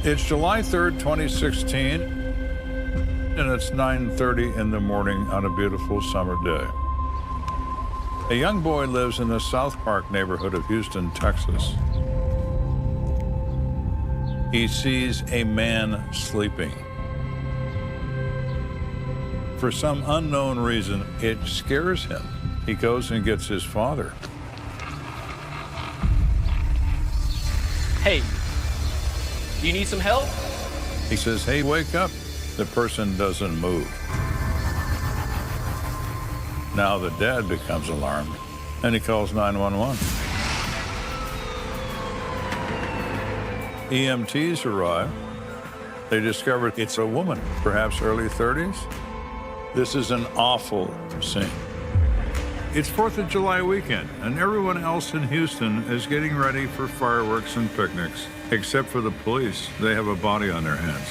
It's July 3rd, 2016, and it's 9:30 in the morning on a beautiful summer day. A young boy lives in the South Park neighborhood of Houston, Texas. He sees a man sleeping. For some unknown reason, it scares him. He goes and gets his father. Hey, do you need some help? He says, "Hey, wake up." The person doesn't move. Now the dad becomes alarmed, and he calls 911. EMTs arrive. They discover it's a woman, perhaps early 30s. This is an awful scene. It's 4th of July weekend, and everyone else in Houston is getting ready for fireworks and picnics, except for the police. They have a body on their hands.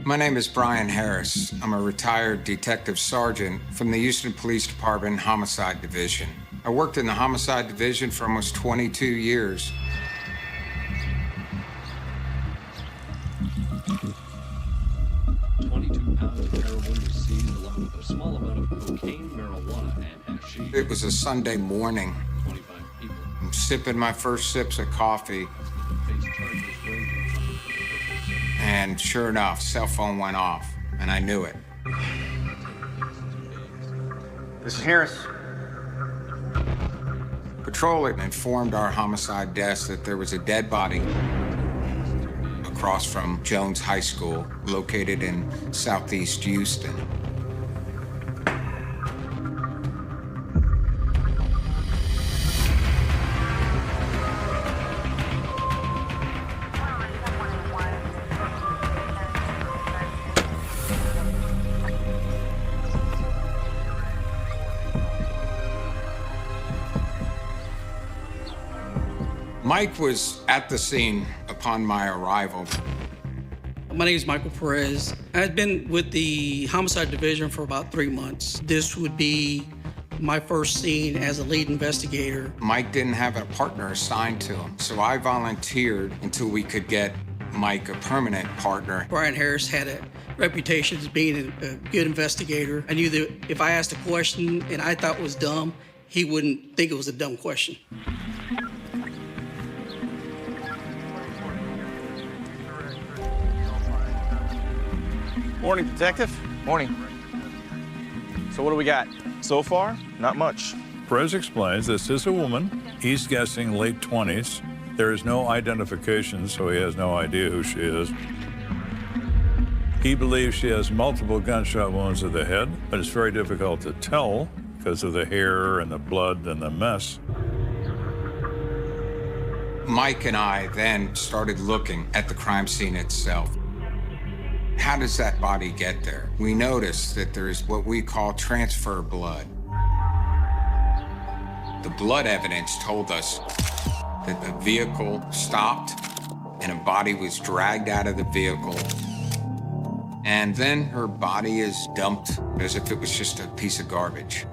My name is Brian Harris. I'm a retired detective sergeant from the Houston Police Department Homicide Division. I worked in the Homicide Division for almost 22 years. A small amount of cocaine, marijuana, and hashish. It was a Sunday morning. 25 people. I'm sipping my first sips of coffee, Face charges ranging from and sure enough, cell phone went off, and I knew it. This is Harris. Patrol had informed our homicide desk that there was a dead body across from Jones High School, located in southeast Houston. Mike was at the scene upon my arrival. My name is Michael Perez. I've been with the Homicide Division for about 3 months. This would be my first scene as a lead investigator. Mike didn't have a partner assigned to him, so I volunteered until we could get Mike a permanent partner. Brian Harris had a reputation as being a good investigator. I knew that if I asked a question and I thought it was dumb, he wouldn't think it was a dumb question. Morning, Detective. Morning. So what do we got? So far, not much. Perez explains this is a woman. He's guessing late 20s. There is no identification, so he has no idea who she is. He believes she has multiple gunshot wounds to the head, but it's very difficult to tell because of the hair and the blood and the mess. Mike and I then started looking at the crime scene itself. How does that body get there? We noticed that there's what we call transfer blood. The blood evidence told us that the vehicle stopped and a body was dragged out of the vehicle. And then her body is dumped as if it was just a piece of garbage.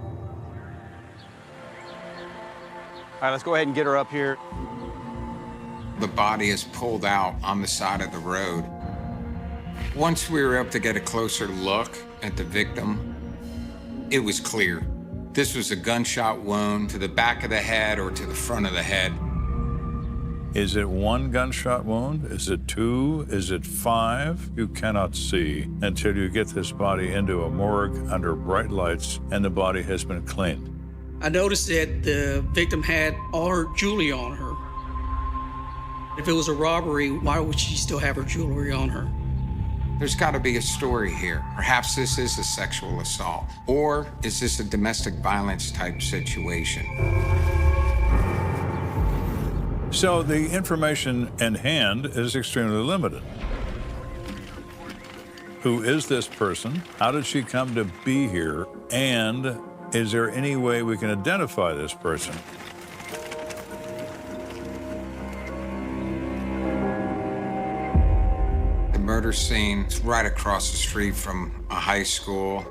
All right, let's go ahead and get her up here. The body is pulled out on the side of the road. Once we were able to get a closer look at the victim, it was clear. This was a gunshot wound to the back of the head or to the front of the head. Is it one gunshot wound? Is it two? Is it five? You cannot see until you get this body into a morgue under bright lights and the body has been cleaned. I noticed that the victim had all her jewelry on her. If it was a robbery, why would she still have her jewelry on her? There's got to be a story here. Perhaps this is a sexual assault, or is this a domestic violence type situation? So the information in hand is extremely limited. Who is this person? How did she come to be here? And is there any way we can identify this person? The murder scene is right across the street from a high school.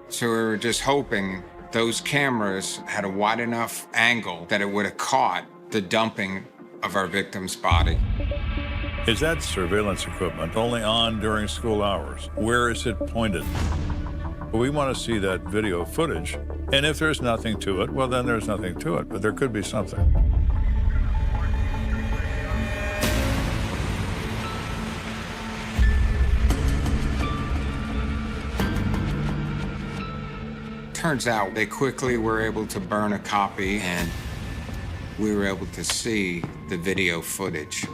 So we were just hoping those cameras had a wide enough angle that it would have caught the dumping of our victim's body. Is that surveillance equipment only on during school hours? Where is it pointed? We want to see that video footage. And if there's nothing to it, well, then there's nothing to it. But there could be something. Turns out they quickly were able to burn a copy, and we were able to see the video footage.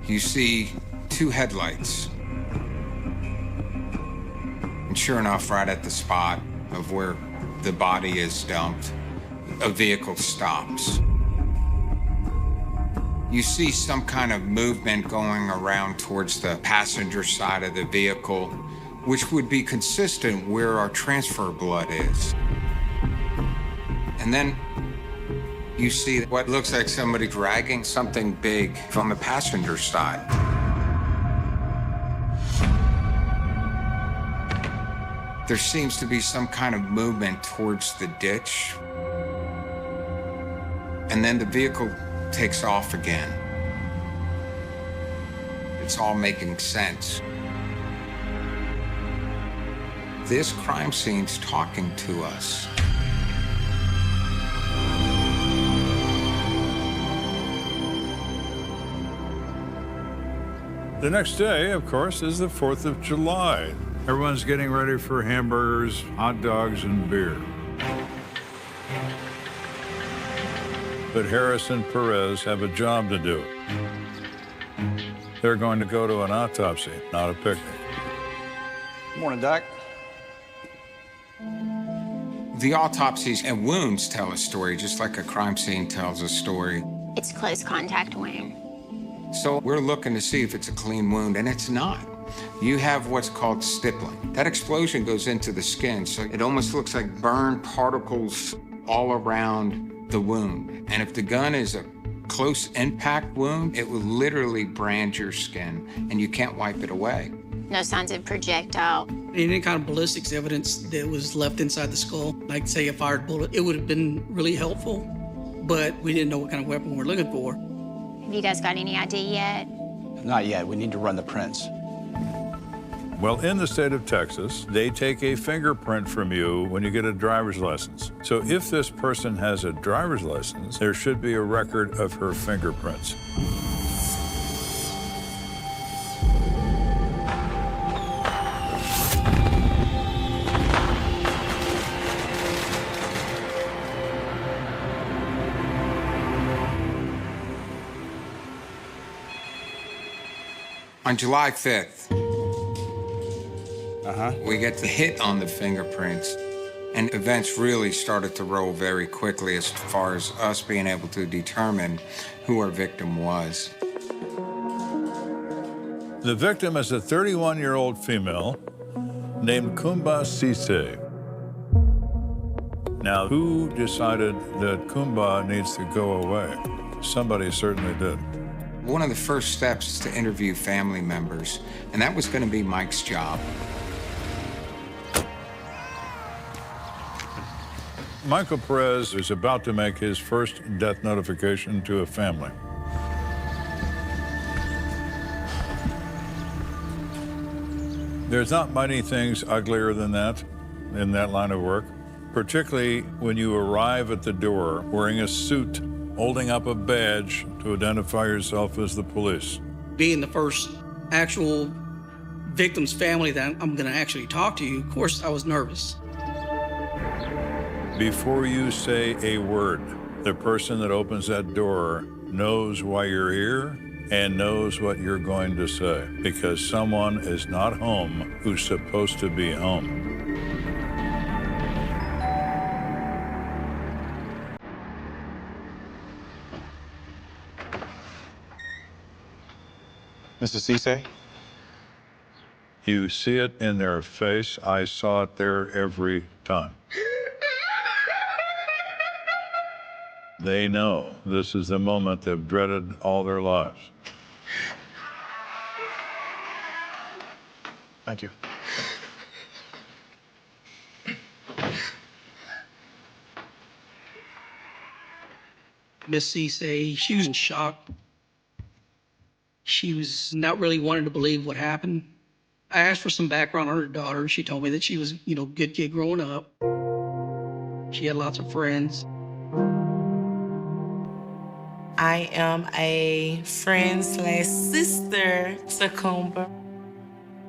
You see two headlights. And sure enough, right at the spot of where the body is dumped, a vehicle stops. You see some kind of movement going around towards the passenger side of the vehicle, which would be consistent where our transfer blood is. And then you see what looks like somebody dragging something big from the passenger side. There seems to be some kind of movement towards the ditch. And then the vehicle takes off again. It's all making sense. This crime scene's talking to us. The next day, of course, is the 4th of July. Everyone's getting ready for hamburgers, hot dogs, and beer. But Harris and Perez have a job to do. They're going to go to an autopsy, not a picnic. Morning, Doc. The autopsies and wounds tell a story, just like a crime scene tells a story. It's close contact wound. So we're looking to see if it's a clean wound, and it's not. You have what's called stippling. That explosion goes into the skin, so it almost looks like burned particles all around the wound. And if the gun is a close impact wound, it will literally brand your skin, and you can't wipe it away. No signs of projectile. Any kind of ballistics evidence that was left inside the skull, like say a fired bullet, it would have been really helpful, but we didn't know what kind of weapon we're looking for. Have you guys got any idea yet? Not yet. We need to run the prints. Well, in the state of Texas, they take a fingerprint from you when you get a driver's license. So if this person has a driver's license, there should be a record of her fingerprints. On July 5th, we get the hit on the fingerprints, and events really started to roll very quickly as far as us being able to determine who our victim was. The victim is a 31-year-old female named Kumba Sise. Now, who decided that Kumba needs to go away? Somebody certainly did. One of the first steps is to interview family members, and that was going to be Mike's job. Michael Perez is about to make his first death notification to a family. There's not many things uglier than that in that line of work, particularly when you arrive at the door wearing a suit, holding up a badge to identify yourself as the police. Being the first actual victim's family that I'm going to actually talk to you, of course, I was nervous. Before you say a word, the person that opens that door knows why you're here and knows what you're going to say, because someone is not home who's supposed to be home. Mr. Cisse? You see it in their face. I saw it there every time. They know this is the moment they've dreaded all their lives. Thank you. Miss Cisse, she was in shock. She was not really wanting to believe what happened. I asked for some background on her daughter. She told me that she was, a good kid growing up. She had lots of friends. I am a friend/sister to Kumba.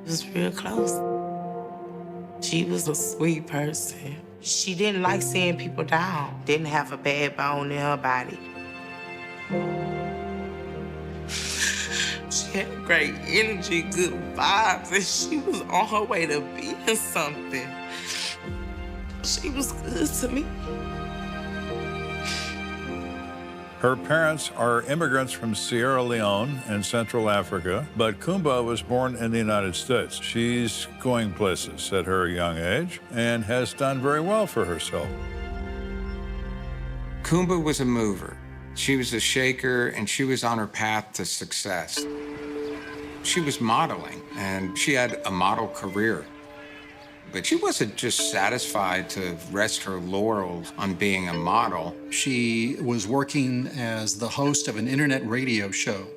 It was real close. She was a sweet person. She didn't like seeing people down. Didn't have a bad bone in her body. She had great energy, good vibes, and she was on her way to being something. She was good to me. Her parents are immigrants from Sierra Leone in Central Africa, but Kumba was born in the United States. She's going places at her young age and has done very well for herself. Kumba was a mover. She was a shaker, and she was on her path to success. She was modeling, and she had a model career. But she wasn't just satisfied to rest her laurels on being a model. She was working as the host of an internet radio show,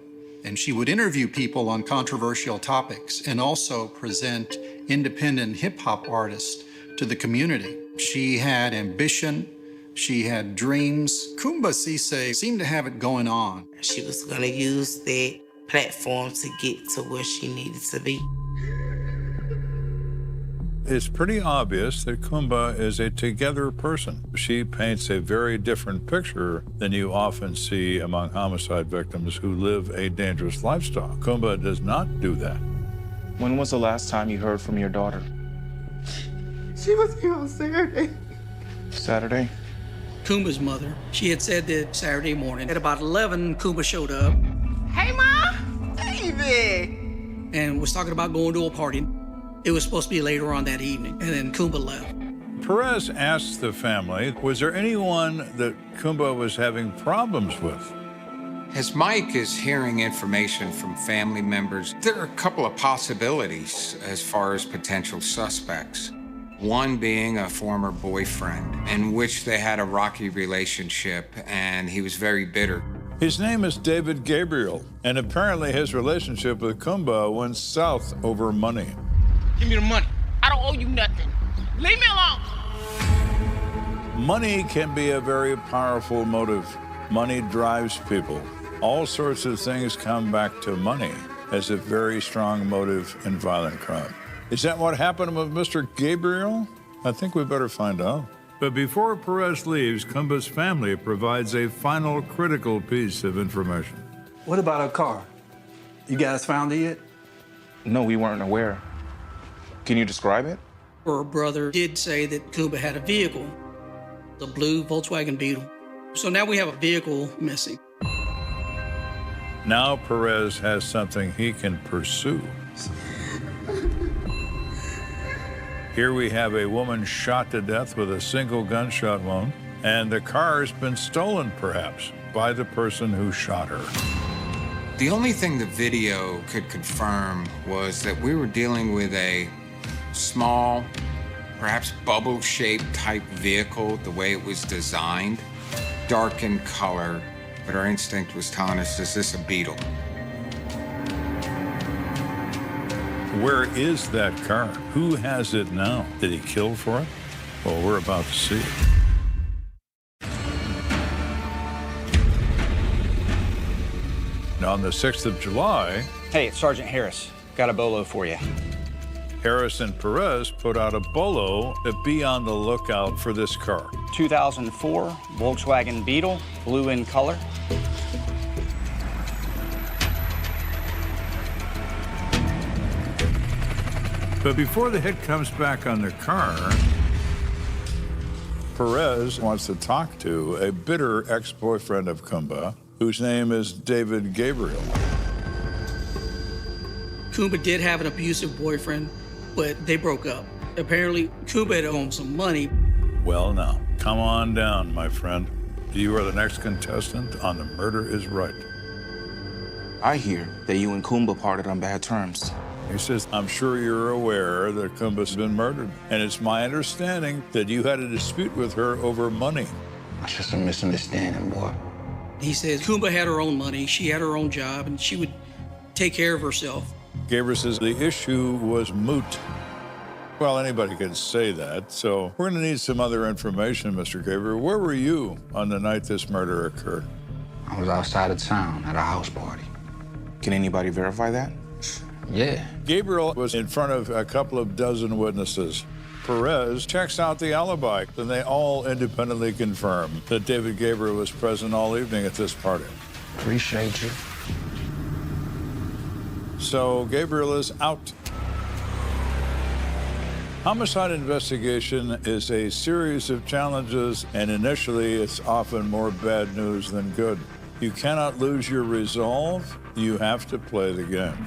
and she would interview people on controversial topics and also present independent hip-hop artists to the community. She had ambition, she had dreams. Kumba Cisse seemed to have it going on. She was gonna use that platform to get to where she needed to be. It's pretty obvious that Kumba is a together person. She paints a very different picture than you often see among homicide victims who live a dangerous lifestyle. Kumba does not do that. When was the last time you heard from your daughter? She was here on Saturday. Saturday? Kumba's mother, she had said that Saturday morning at about 11, Kumba showed up. Hey, Mom! David! And was talking about going to a party. It was supposed to be later on that evening, and then Kumba left. Perez asked the family, was there anyone that Kumba was having problems with? As Mike is hearing information from family members, there are a couple of possibilities as far as potential suspects. One being a former boyfriend in which they had a rocky relationship and he was very bitter. His name is David Gabriel, and apparently his relationship with Kumba went south over money. Give me the money. I don't owe you nothing. Leave me alone. Money can be a very powerful motive. Money drives people. All sorts of things come back to money as a very strong motive in violent crime. Is that what happened with Mr. Gabriel? I think we better find out. But before Perez leaves, Kumba's family provides a final critical piece of information. What about her car? You guys found it yet? No, we weren't aware. Can you describe it? Her brother did say that Kumba had a vehicle, the blue Volkswagen Beetle. So now we have a vehicle missing. Now Perez has something he can pursue. Here we have a woman shot to death with a single gunshot wound, and the car's been stolen, perhaps, by the person who shot her. The only thing the video could confirm was that we were dealing with a small, perhaps bubble-shaped type vehicle, the way it was designed, dark in color, but our instinct was telling us, is this a Beetle? Where is that car? Who has it now? Did he kill for it? Well, we're about to see. Now, on the 6th of July... Hey, it's Sergeant Harris. Got a bolo for you. Harris and Perez put out a bolo to be on the lookout for this car. 2004 Volkswagen Beetle, blue in color. But before the hit comes back on the car, Perez wants to talk to a bitter ex-boyfriend of Kumba, whose name is David Gabriel. Kumba did have an abusive boyfriend, but they broke up. Apparently, Kumba had owed some money. Well, now, come on down, my friend. You are the next contestant on The Murder is Right. I hear that you and Kumba parted on bad terms. He says, I'm sure you're aware that Kumba's been murdered, and it's my understanding that you had a dispute with her over money. It's just a misunderstanding, boy. He says Kumba had her own money, she had her own job, and she would take care of herself. Gabriel says the issue was moot. Well, anybody could say that, so we're going to need some other information, Mr. Gabriel. Where were you on the night this murder occurred? I was outside of town at a house party. Can anybody verify that? Yeah. Gabriel was in front of a couple of dozen witnesses. Perez checks out the alibi, and they all independently confirm that David Gabriel was present all evening at this party. Appreciate you. So Gabriel is out. Homicide investigation is a series of challenges, and initially it's often more bad news than good. You cannot lose your resolve. You have to play the game.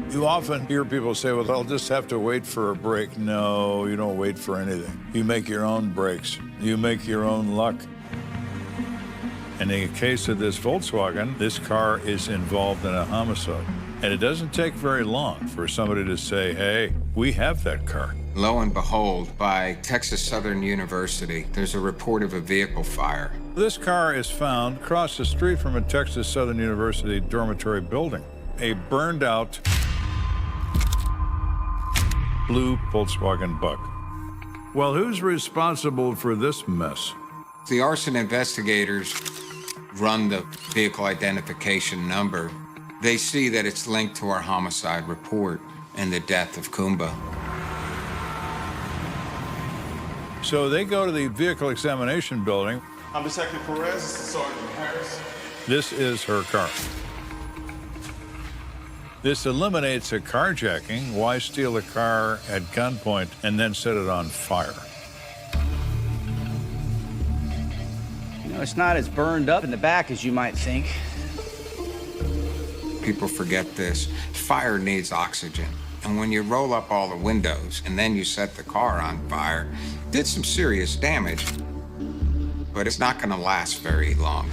You often hear people say, well, I'll just have to wait for a break. No, you don't wait for anything. You make your own breaks. You make your own luck. In the case of this Volkswagen, this car is involved in a homicide. And it doesn't take very long for somebody to say, hey, we have that car. Lo and behold, by Texas Southern University, there's a report of a vehicle fire. This car is found across the street from a Texas Southern University dormitory building. A burned out blue Volkswagen Bug. Well, who's responsible for this mess? The arson investigators run the vehicle identification number. They see that it's linked to our homicide report and the death of Kumba. So they go to the vehicle examination building. I'm Detective Perez, this is Sergeant Harris. This is her car. This eliminates a carjacking. Why steal a car at gunpoint and then set it on fire? You know, it's not as burned up in the back as you might think. People forget this. Fire needs oxygen. And when you roll up all the windows and then you set the car on fire, did some serious damage. But it's not going to last very long.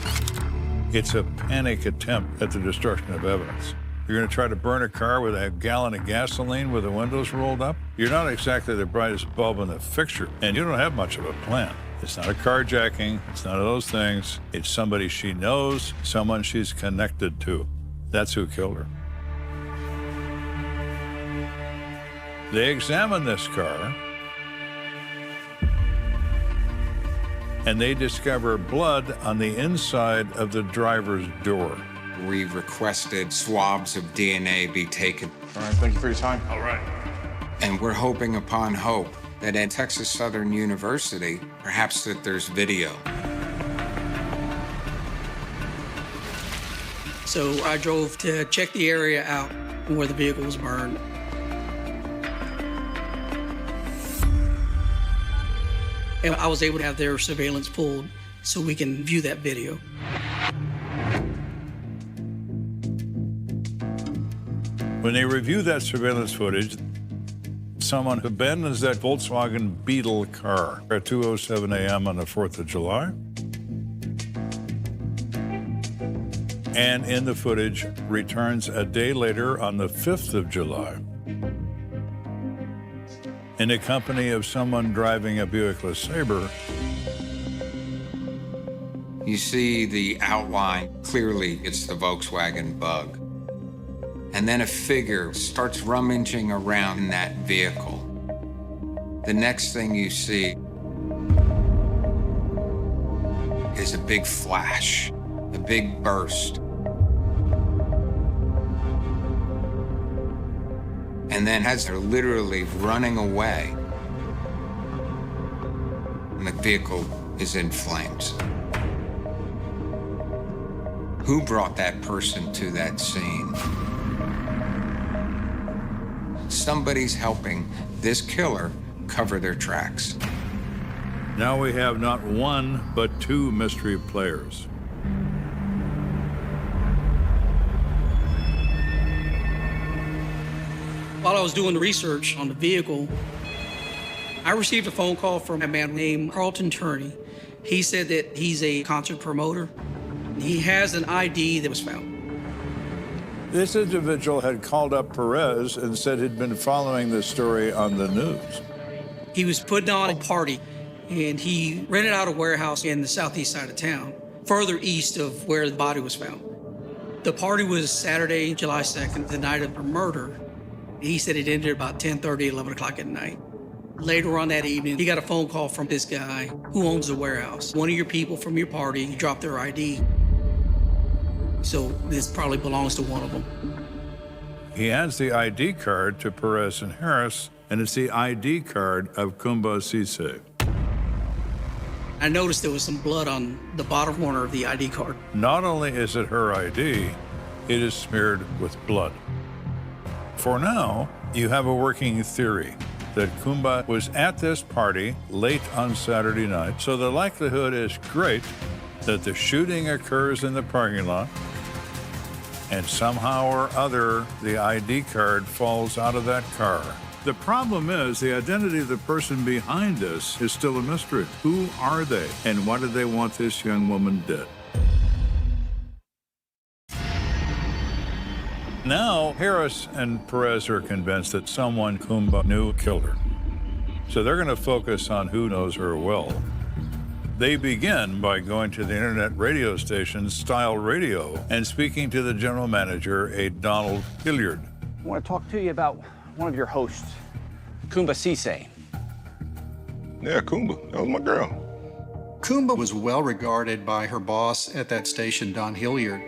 It's a panic attempt at the destruction of evidence. You're going to try to burn a car with a gallon of gasoline with the windows rolled up? You're not exactly the brightest bulb in the fixture, and you don't have much of a plan. It's not a carjacking. It's none of those things. It's somebody she knows, someone she's connected to. That's who killed her. They examine this car, and they discover blood on the inside of the driver's door. We requested swabs of DNA be taken. All right, thank you for your time. All right. And we're hoping upon hope that at Texas Southern University, perhaps that there's video. So I drove to check the area out where the vehicle was burned. And I was able to have their surveillance pulled so we can view that video. When they review that surveillance footage, someone abandons that Volkswagen Beetle car at 2:07 a.m. on the 4th of July. And in the footage, returns a day later on the 5th of July in the company of someone driving a Buick LeSabre. You see the outline. Clearly, it's the Volkswagen Bug. And then a figure starts rummaging around in that vehicle. The next thing you see is a big flash, a big burst. And then as they're literally running away, and the vehicle is in flames. Who brought that person to that scene? Somebody's helping this killer cover their tracks. Now we have not one, but two mystery players. While I was doing the research on the vehicle, I received a phone call from a man named Carlton Turney. He said that he's a concert promoter. He has an ID that was found. This individual had called up Perez and said he'd been following this story on the news. He was putting on a party, and he rented out a warehouse in the southeast side of town. further east of where the body was found. The party was Saturday, July 2nd, the night of the murder. He said it ended about 10:30, 11 o'clock at night. Later on that evening, he got a phone call from this guy who owns the warehouse. One of your people from your party dropped their ID. So this probably belongs to one of them. He hands the ID card to Perez and Harris, and it's the ID card of Kumba Sise. I noticed there was some blood on the bottom corner of the ID card. Not only is it her ID, it is smeared with blood. For now, you have a working theory that Kumba was at this party late on Saturday night, so the likelihood is great that the shooting occurs in the parking lot, and somehow or other, the ID card falls out of that car. The problem is the identity of the person behind this is still a mystery. Who are they, and why do they want this young woman dead? Now, Harris and Perez are convinced that someone Kumba knew killed her. So they're going to focus on who knows her well. They begin by going to the internet radio station Style Radio and speaking to the general manager, a Donald Hilliard. I want to talk to you about one of your hosts, Kumba Sise. Yeah, Kumba. That was my girl. Kumba was well regarded by her boss at that station, Don Hilliard.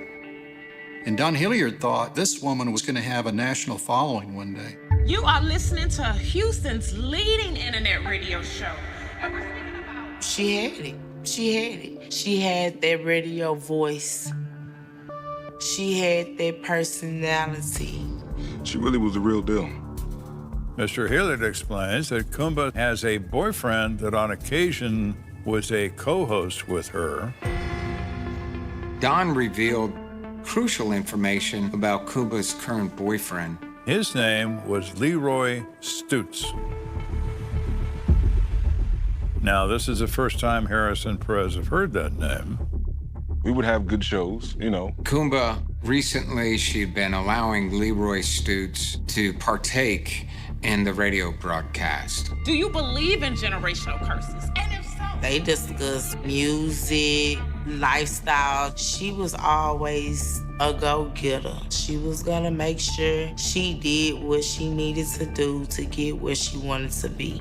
And Don Hilliard thought this woman was going to have a national following one day. You are listening to Houston's leading internet radio show. She had it. She had it. She had that radio voice. She had that personality. She really was the real deal. Mr. Hilliard explains that Kumba has a boyfriend that on occasion was a co-host with her. Don revealed crucial information about Kumba's current boyfriend. His name was Leroy Stutz. Now, this is the first time Harris and Perez have heard that name. We would have good shows, you know. Kumba, recently she'd been allowing Leroy Stutz to partake in the radio broadcast. Do you believe in generational curses? And if so, They discussed music, lifestyle. She was always a go-getter. She was gonna make sure she did what she needed to do to get where she wanted to be.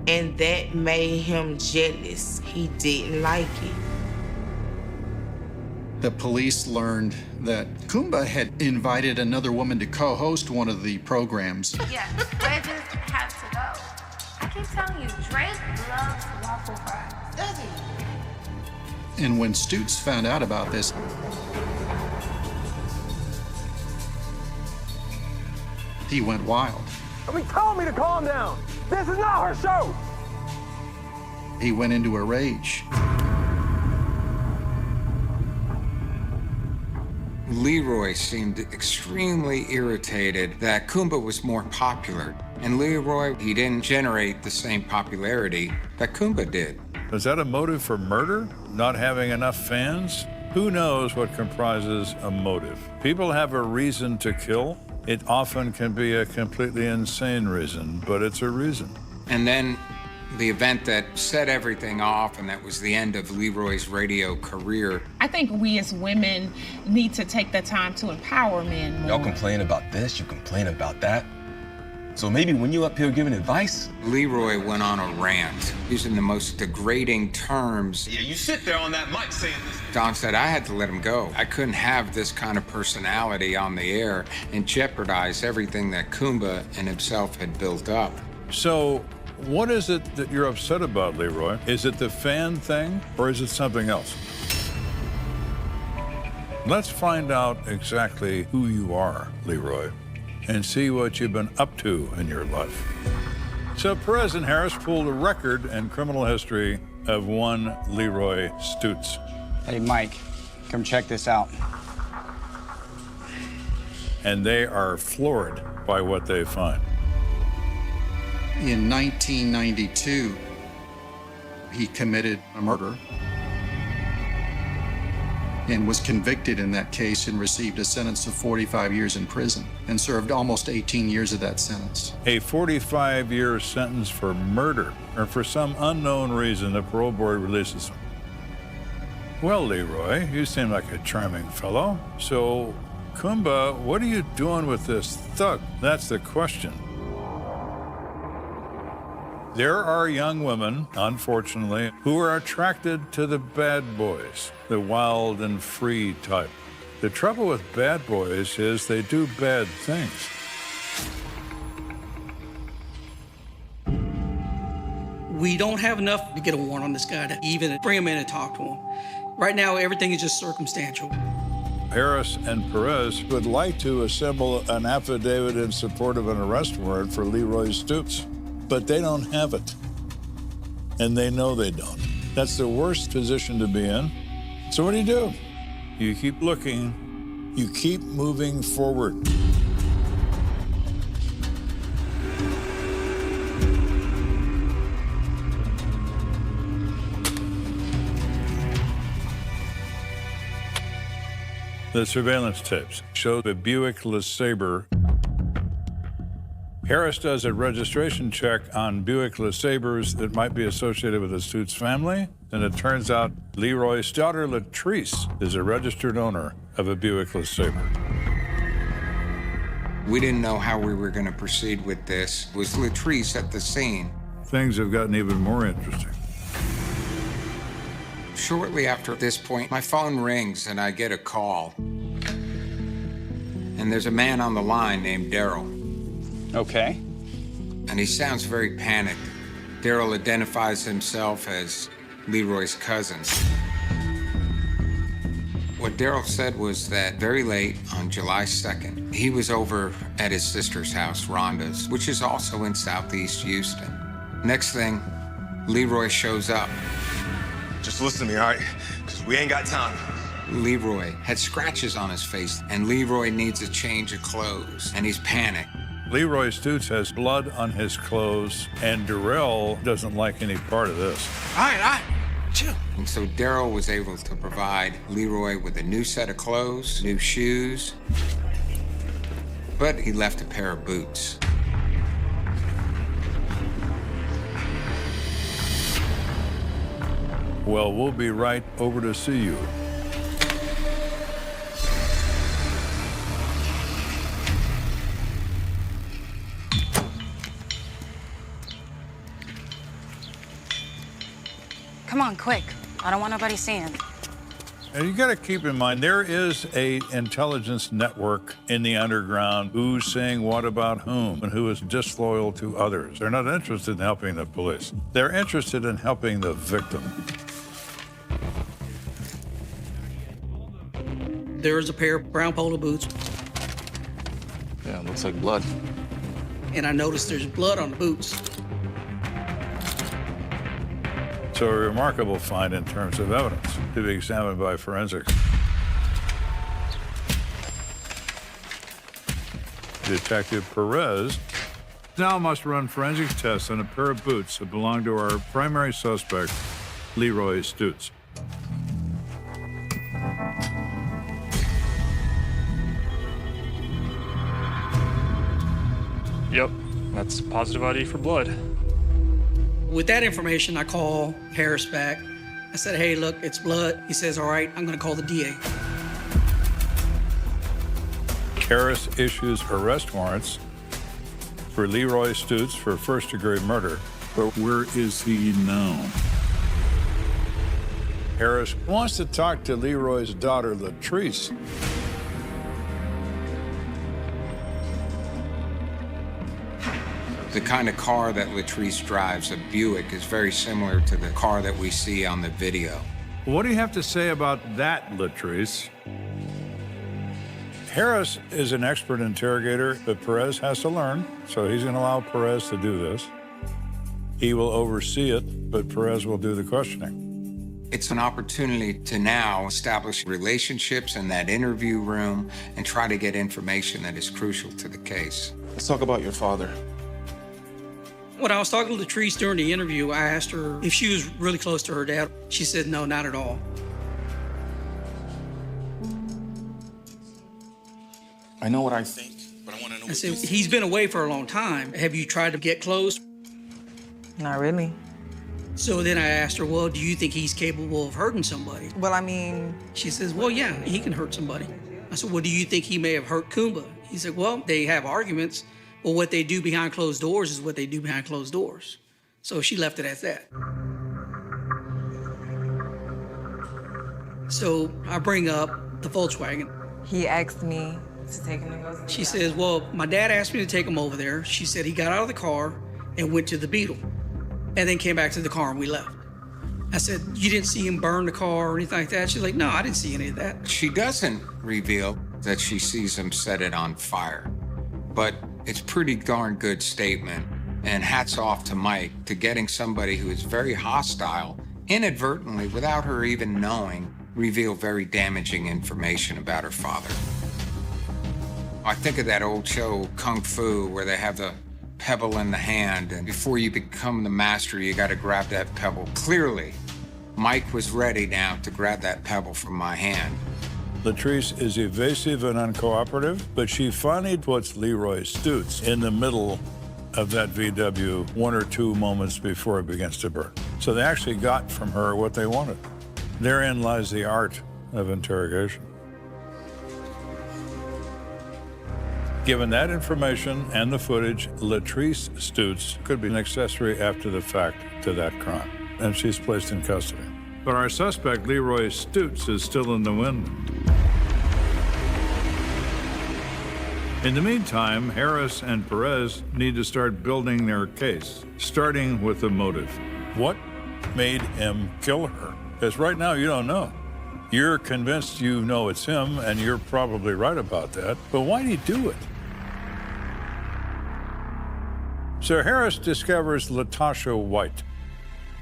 And that made him jealous. He didn't like it. The police learned that Kumba had invited another woman to co-host one of the programs. Yeah, wedges have to go. I keep telling you, Drake loves waffle fries. Does he? And when Stutz found out about this, he went wild. I mean, tell me to calm down. This is not her show. He went into a rage. Leroy seemed extremely irritated that Kumba was more popular. And Leroy, he didn't generate the same popularity that Kumba did. Is that a motive for murder? Not having enough fans? Who knows what comprises a motive? People have a reason to kill. It often can be a completely insane reason, but it's a reason. And then the event that set everything off, and that was the end of Leroy's radio career. I think we as women need to take the time to empower men more. Y'all complain about this, you complain about that. So maybe when you up here giving advice? Leroy went on a rant, using the most degrading terms. Yeah, you sit there on that mic saying this. Don said I had to let him go. I couldn't have this kind of personality on the air and jeopardize everything that Kumba and himself had built up. So, what is it that you're upset about, Leroy? Is it the fan thing, or is it something else? Let's find out exactly who you are, Leroy, and see what you've been up to in your life. So Perez and Harris pulled a record in criminal history of one Leroy Stutz. Hey, Mike, come check this out. And they are floored by what they find. In 1992, he committed a murder and was convicted in that case and received a sentence of 45 years in prison and served almost 18 years of that sentence. A 45-year sentence for murder, or for some unknown reason, the parole board releases him. Well, Leroy, you seem like a charming fellow. So, Kumba, what are you doing with this thug? That's the question. There are young women, unfortunately, who are attracted to the bad boys, the wild and free type. The trouble with bad boys is they do bad things. We don't have enough to get a warrant on this guy to even bring him in and talk to him. Right now, everything is just circumstantial. Harris and Perez would like to assemble an affidavit in support of an arrest warrant for Leroy Stutz, but they don't have it. And they know they don't. That's the worst position to be in. So what do? You keep looking, you keep moving forward. The surveillance tapes show the Buick LeSabre. Harris does a registration check on Buick LeSabres that might be associated with the Stutz family, and it turns out Leroy's daughter, Latrice, is a registered owner of a Buick LeSabre. We didn't know how we were going to proceed with this. Was Latrice at the scene? Things have gotten even more interesting. Shortly after this point, my phone rings and I get a call. And there's a man on the line named Daryl. Okay. And he sounds very panicked. Daryl identifies himself as Leroy's cousin. What Daryl said was that very late on July 2nd, he was over at his sister's house, Rhonda's, which is also in Southeast Houston. Next thing, Leroy shows up. Just listen to me, all right? Because we ain't got time. Leroy had scratches on his face, and Leroy needs a change of clothes, and he's panicked. Leroy Stutz has blood on his clothes, and Darrell doesn't like any part of this. All right, chill. And so Daryl was able to provide Leroy with a new set of clothes, new shoes, but he left a pair of boots. Well, we'll be right over to see you. Come on, quick. I don't want nobody seeing. And you got to keep in mind, there is a intelligence network in the underground. Who's saying what about whom and who is disloyal to others. They're not interested in helping the police. They're interested in helping the victim. There is a pair of brown polo boots, Yeah, it looks like blood. and I noticed there's blood on the boots. So a remarkable find in terms of evidence to be examined by forensics. Detective Perez now must run forensic tests on a pair of boots that belong to our primary suspect, Leroy Stutz. Yep, that's positive ID for blood. With that information, I call Harris back. I said, hey, look, it's blood. He says, all right, I'm gonna call the DA. Harris issues arrest warrants for Leroy Stutz for first-degree murder. But where is he now? Harris wants to talk to Leroy's daughter, Latrice. The kind of car that Latrice drives, a Buick, is very similar to the car that we see on the video. What do you have to say about that, Latrice? Harris is an expert interrogator, but Perez has to learn, so he's going to allow Perez to do this. He will oversee it, but Perez will do the questioning. It's an opportunity to now establish relationships in that interview room and try to get information that is crucial to the case. Let's talk about your father. When I was talking to Latrice during the interview, I asked her if she was really close to her dad. She said, no, not at all. I know what I think, but I want to know I said, he's been away for a long time. Have you tried to get close? Not really. So then I asked her, well, do you think he's capable of hurting somebody? Well, I mean... She says, well, yeah, he can hurt somebody. I said, well, do you think he may have hurt Kumba? He said, well, they have arguments, but what they do behind closed doors is what they do behind closed doors. So she left it at that. So I bring up the Volkswagen. He asked me to take him to go see. She says, well, my dad asked me to take him over there. She said he got out of the car and went to the Beetle and then came back to the car and we left. I said, you didn't see him burn the car or anything like that? She's like, no, I didn't see any of that. She doesn't reveal that she sees him set it on fire, but it's pretty darn good statement. And hats off to Mike to getting somebody who is very hostile, inadvertently, without her even knowing, reveal very damaging information about her father. I think of that old show, Kung Fu, where they have the pebble in the hand, and before you become the master, you gotta grab that pebble. Clearly, Mike was ready now to grab that pebble from my hand. Latrice is evasive and uncooperative, but she finally puts Leroy Stutz in the middle of that VW 1 or 2 moments before it begins to burn. So they actually got from her what they wanted. Therein lies the art of interrogation. Given that information and the footage, Latrice Stutz could be an accessory after the fact to that crime, and she's placed in custody. But our suspect, Leroy Stutz, is still in the wind. In the meantime, Harris and Perez need to start building their case, starting with the motive. What made him kill her? Because right now you don't know. You're convinced you know it's him, and you're probably right about that, but why'd he do it? So Harris discovers Latasha White.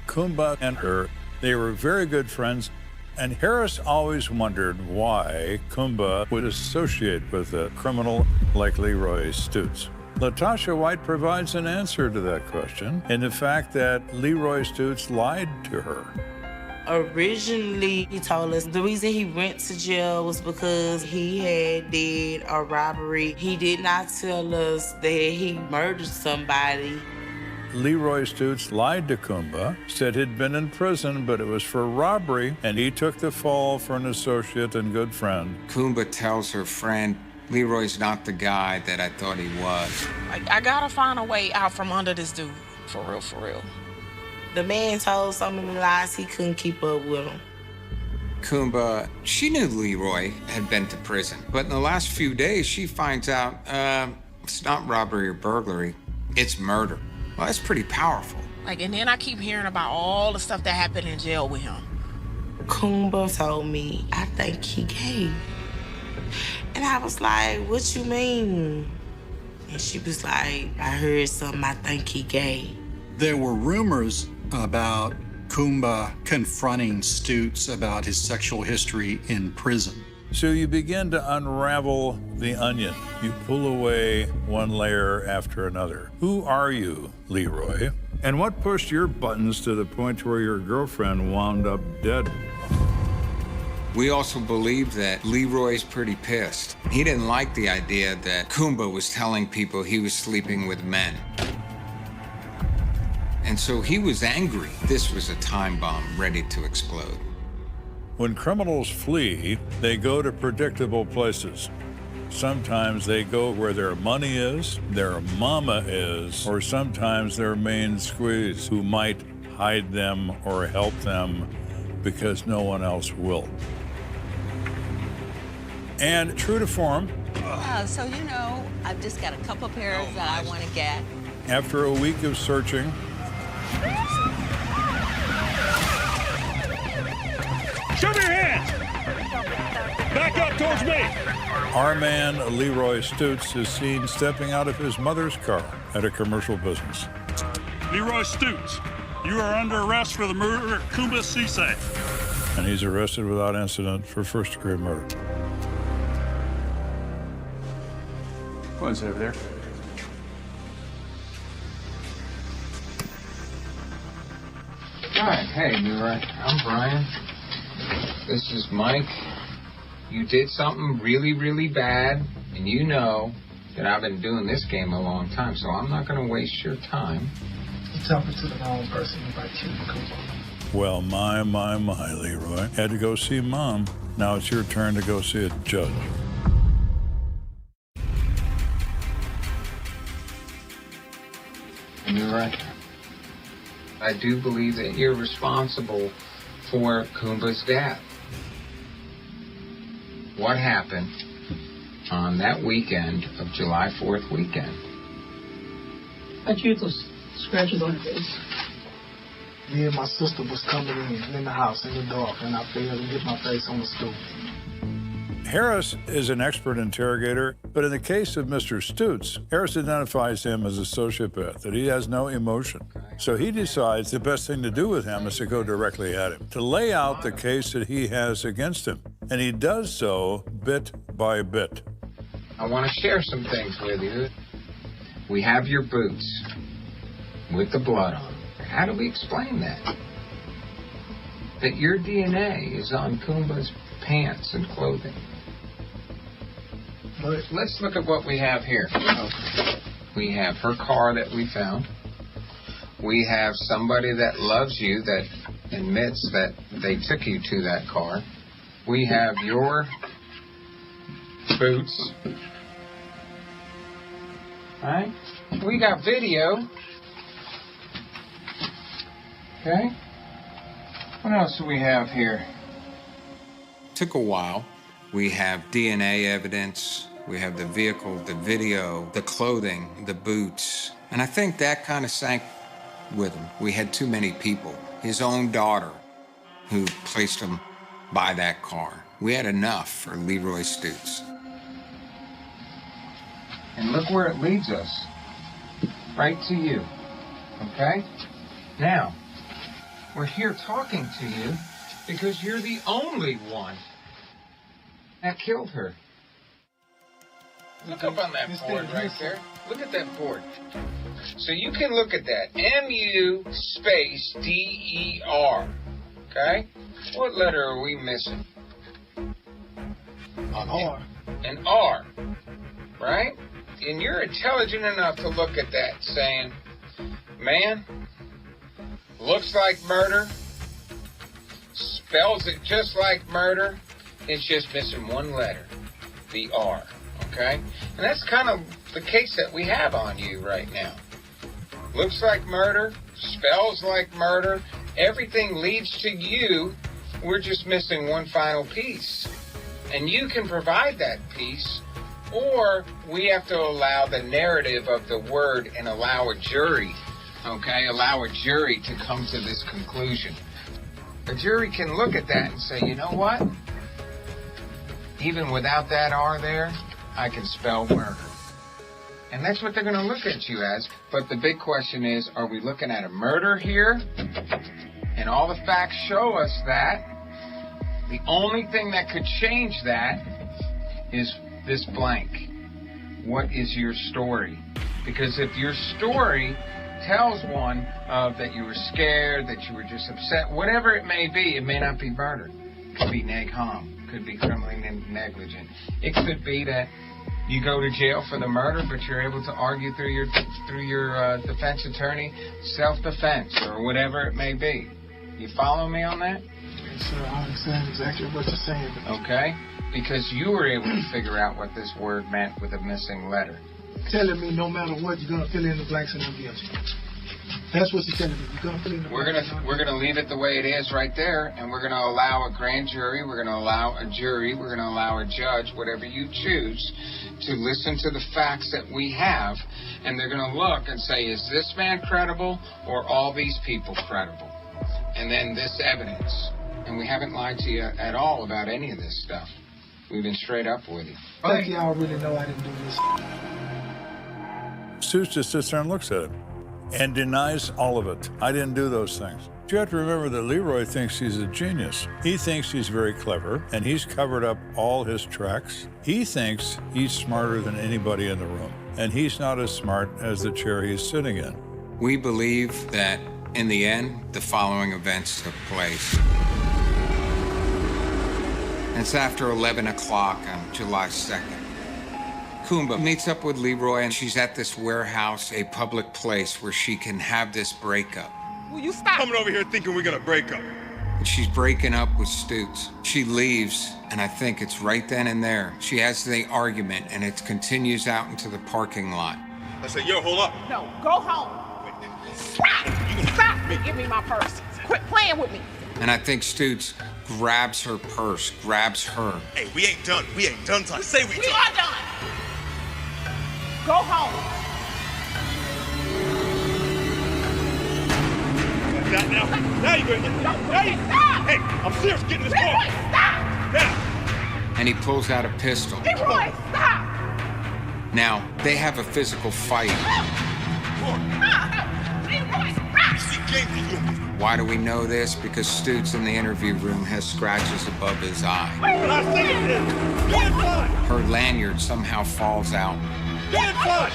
Kumba and her, they were very good friends, and Harris always wondered why Kumba would associate with a criminal like Leroy Stutz. Latasha White provides an answer to that question in the fact that Leroy Stutz lied to her. Originally, he told us the reason he went to jail was because he had did a robbery. He did not tell us that he murdered somebody. Leroy Stutz lied to Kumba, said he'd been in prison, but it was for robbery, and he took the fall for an associate and good friend. Kumba tells her friend, Leroy's not the guy that I thought he was. I gotta find a way out from under this dude. For real, for real. The man told so many lies he couldn't keep up with him. Kumba, she knew Leroy had been to prison, but in the last few days, she finds out it's not robbery or burglary, it's murder. Well, that's pretty powerful. And then I keep hearing about all the stuff that happened in jail with him. Kumba told me, I think he gay. And I was like, what you mean? And she was like, I heard something, I think he gay. There were rumors about Kumba confronting Stutz about his sexual history in prison. So you begin to unravel the onion. You pull away one layer after another. Who are you, Leroy? And what pushed your buttons to the point where your girlfriend wound up dead? We also believe that Leroy's pretty pissed. He didn't like the idea that Kumba was telling people he was sleeping with men. And so he was angry. This was a time bomb ready to explode. When criminals flee, they go to predictable places. Sometimes they go where their money is, their mama is, or sometimes their main squeeze, who might hide them or help them because no one else will. And true to form, so you know, I've just got a couple pairs that I want to get. after a week of searching, Show me your hands! Back up towards me! our man Leroy Stutz is seen stepping out of his mother's car at a commercial business. Leroy Stutz, you are under arrest for the murder of Kumba Cisse. And he's arrested without incident for first-degree murder. Go ahead, sit over there. Hi, hey, Leroy. I'm Brian. This is Mike. You did something really, really bad, and you know that I've been doing this game a long time, so I'm not going to waste your time. You're talking to the wrong person about killing Cooper. Well, my, Leroy. Had to go see Mom. Now it's your turn to go see a judge. And you're right. I do believe that you're responsible for Kumba's death. What happened on that weekend of July 4th weekend? I heard those scratches on your face. Me and my sister was coming in the house, in the dark, and I fell and hit my face on the stool. Harris is an expert interrogator, but in the case of Mr. Stutes, Harris identifies him as a sociopath, that he has no emotion. So he decides the best thing to do with him is to go directly at him, to lay out the case that he has against him. And he does so bit by bit. I want to share some things with you. We have your boots with the blood on them. How do we explain that? That your DNA is on Kumba's pants and clothing. Let's look at what we have here. We have her car that we found. We have somebody that loves you that admits that they took you to that car. We have your boots. All right? We got video. Okay? What else do we have here? Took a while. We have DNA evidence. We have the vehicle, the video, the clothing, the boots. And I think that kind of sank with him. We had too many people. His own daughter who placed him by that car. We had enough for Leroy Stutes. And look where it leads us. Right to you. Okay? Now, we're here talking to you because you're the only one that killed her. Look up on that board right there. Look at that board. So you can look at that. M-U space D-E-R. Okay? What letter are we missing? An R. An R. Right? And you're intelligent enough to look at that saying, man, looks like murder, spells it just like murder, it's just missing one letter, the R, okay? And that's kind of the case that we have on you right now. Looks like murder, spells like murder, everything leads to you, we're just missing one final piece. And you can provide that piece, or we have to allow the narrative of the word and allow a jury, okay, allow a jury to come to this conclusion. A jury can look at that and say, you know what? Even without that R there, I can spell murder. And that's what they're going to look at you as. But the big question is, are we looking at a murder here? And all the facts show us that. The only thing that could change that is this blank. What is your story? Because if your story tells one that you were scared, that you were just upset, whatever it may be, it may not be murder. It could be neg ham. It could be criminally negligent. It could be that you go to jail for the murder, but you're able to argue through your defense attorney, self-defense, or whatever it may be. You follow me on that? Yes, sir. I understand exactly what you're saying. Okay? Because you were able to figure out what this word meant with a missing letter. Telling me no matter what, you're gonna fill in the blanks and I'm guilty. That's what you're telling me. You're gonna fill in the blanks. We're gonna leave it the way it is right there, and we're gonna allow a grand jury, we're gonna allow a jury, we're gonna allow a judge, whatever you choose, to listen to the facts that we have, and they're gonna look and say, is this man credible or all these people credible? And then this evidence. And we haven't lied to you at all about any of this stuff. We've been straight up with you. I think y'all really know I didn't do this. Stutes just sits there and looks at him and denies all of it. I didn't do those things. You have to remember that Leroy thinks he's a genius. He thinks he's very clever, and he's covered up all his tracks. He thinks he's smarter than anybody in the room, and he's not as smart as the chair he's sitting in. We believe that, in the end, the following events took place. It's after 11 o'clock on July 2nd. Kumba meets up with Leroy, and she's at this warehouse, a public place where she can have this breakup. Will you stop coming over here thinking we're gonna break up? And she's breaking up with Stutes. She leaves, and I think it's right then and there. She has the argument, and it continues out into the parking lot. I said, yo, hold up. No, go home. Stop! Stop! Give me my purse. Quit playing with me. And I think Stutes grabs her purse, grabs her. Hey, we ain't done. We ain't done. Say we done. We are done. Go home. Like that now? Now you're gonna get now you Stop! Hey, I'm serious. Get in this car. Leroy, stop! Now. And he pulls out a pistol. Leroy, stop! Now, they have a physical fight. Leroy, stop! Why do we know this? Because Stutes in the interview room has scratches above his eye. What I say it is, get inside. Her lanyard somehow falls out. Get inside.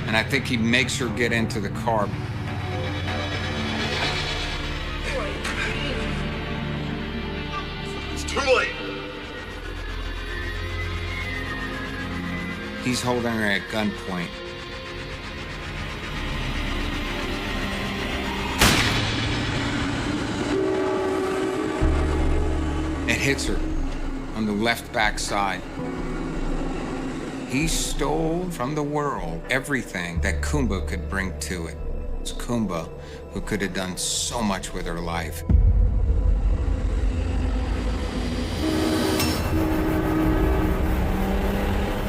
And I think he makes her get into the car. It's too late. He's holding her at gunpoint. It hits her on the left backside. He stole from the world everything that Kumba could bring to it. It's Kumba who could have done so much with her life.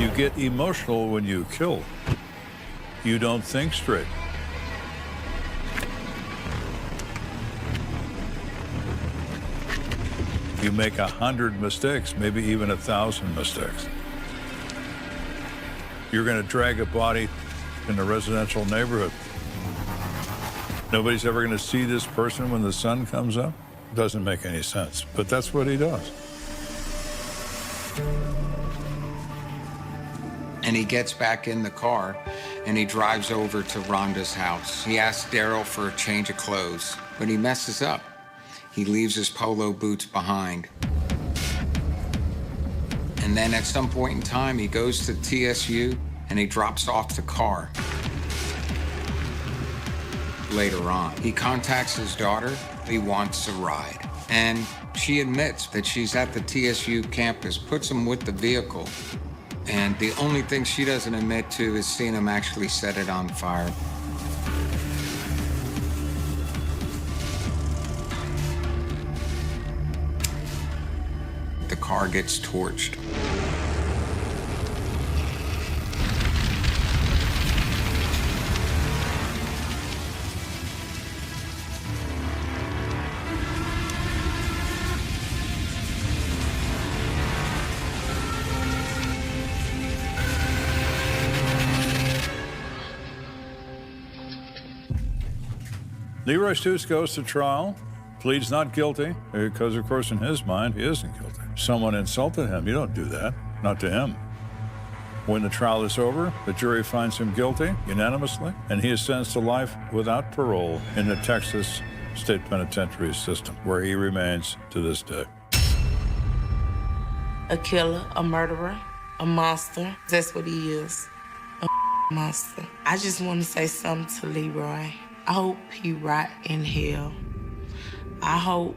You get emotional when you kill. You don't think straight. You make 100 mistakes, maybe even 1,000 mistakes. You're going to drag a body in a residential neighborhood. Nobody's ever going to see this person when the sun comes up. Doesn't make any sense, but that's what he does. And he gets back in the car and he drives over to Rhonda's house. He asks Daryl for a change of clothes, but he messes up. He leaves his polo boots behind. And then at some point in time, he goes to TSU and he drops off the car. Later on, he contacts his daughter. He wants a ride. And she admits that she's at the TSU campus, puts him with the vehicle. And the only thing she doesn't admit to is seeing him actually set it on fire. The car gets torched. Leroy Stutes goes to trial, pleads not guilty, because, of course, in his mind, he isn't guilty. Someone insulted him. You don't do that, not to him. When the trial is over, the jury finds him guilty unanimously, and he is sentenced to life without parole in the Texas State Penitentiary system, where he remains to this day. A killer, a murderer, a monster. That's what he is, a monster. I just want to say something to Leroy. I hope he rot in hell. I hope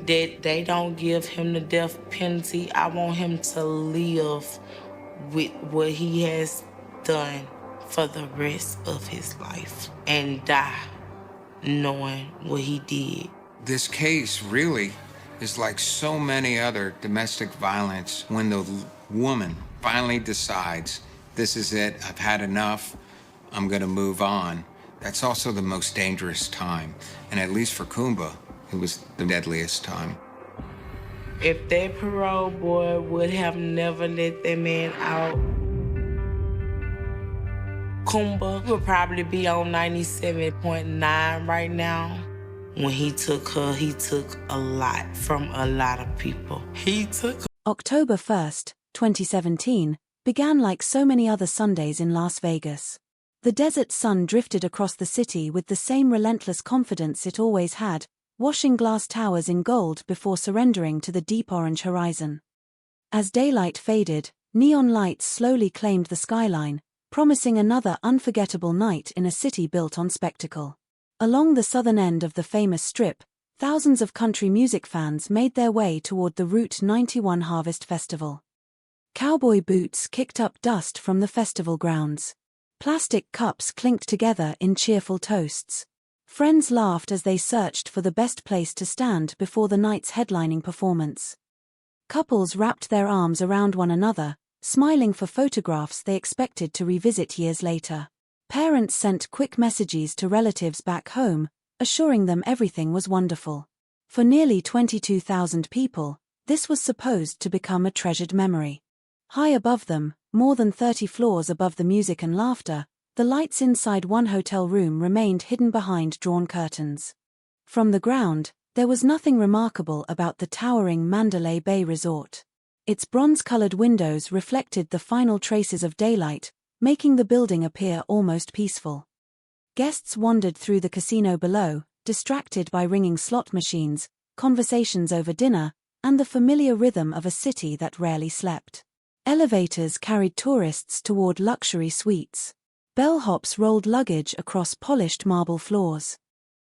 that they don't give him the death penalty. I want him to live with what he has done for the rest of his life and die knowing what he did. This case really is like so many other domestic violence when the woman finally decides, this is it, I've had enough, I'm gonna move on. That's also the most dangerous time. And at least for Kumba, it was the deadliest time. If that parole board would have never let that man out, Kumba would probably be on 97.9 right now. When he took her, he took a lot from a lot of people. He took October 1st, 2017, began like so many other Sundays in Las Vegas. The desert sun drifted across the city with the same relentless confidence it always had, washing glass towers in gold before surrendering to the deep orange horizon. As daylight faded, Neon lights slowly claimed the skyline, promising another unforgettable night in a city built on spectacle. Along the southern end of the famous strip, thousands of country music fans made their way toward the Route 91 Harvest Festival. Cowboy boots kicked up dust from the festival grounds. Plastic cups clinked together in cheerful toasts. Friends laughed as they searched for the best place to stand before the night's headlining performance. Couples wrapped their arms around one another, smiling for photographs they expected to revisit years later. Parents sent quick messages to relatives back home, assuring them everything was wonderful. For nearly 22,000 people, this was supposed to become a treasured memory. High above them, more than 30 floors above the music and laughter, the lights inside one hotel room remained hidden behind drawn curtains. From the ground, there was nothing remarkable about the towering Mandalay Bay Resort. Its bronze-colored windows reflected the final traces of daylight, making the building appear almost peaceful. Guests wandered through the casino below, distracted by ringing slot machines, conversations over dinner, and the familiar rhythm of a city that rarely slept. Elevators carried tourists toward luxury suites. Bellhops rolled luggage across polished marble floors.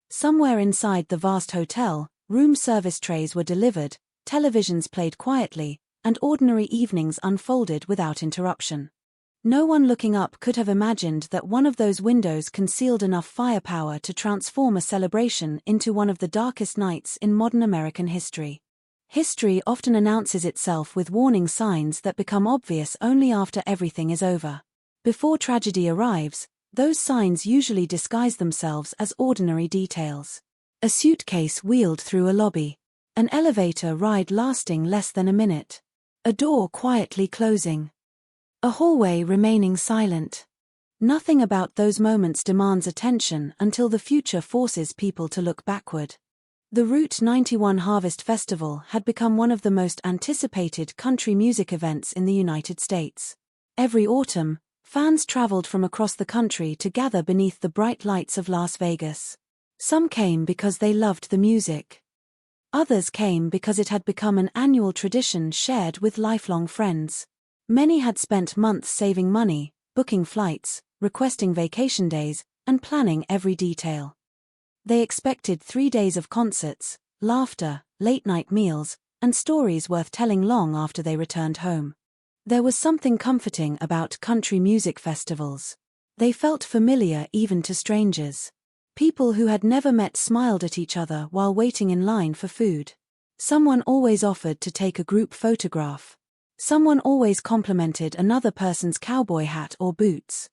Somewhere inside the vast hotel, room service trays were delivered, televisions played quietly, and ordinary evenings unfolded without interruption. No one looking up could have imagined that one of those windows concealed enough firepower to transform a celebration into one of the darkest nights in modern American history. History often announces itself with warning signs that become obvious only after everything is over. Before tragedy arrives, those signs usually disguise themselves as ordinary details. A suitcase wheeled through a lobby. An elevator ride lasting less than a minute. A door quietly closing. A hallway remaining silent. Nothing about those moments demands attention until the future forces people to look backward. The Route 91 Harvest Festival had become one of the most anticipated country music events in the United States. Every autumn, fans traveled from across the country to gather beneath the bright lights of Las Vegas. Some came because they loved the music. Others came because it had become an annual tradition shared with lifelong friends. Many had spent months saving money, booking flights, requesting vacation days, and planning every detail. They expected 3 days of concerts, laughter, late-night meals, and stories worth telling long after they returned home. There was something comforting about country music festivals. They felt familiar even to strangers. People who had never met smiled at each other while waiting in line for food. Someone always offered to take a group photograph. Someone always complimented another person's cowboy hat or boots.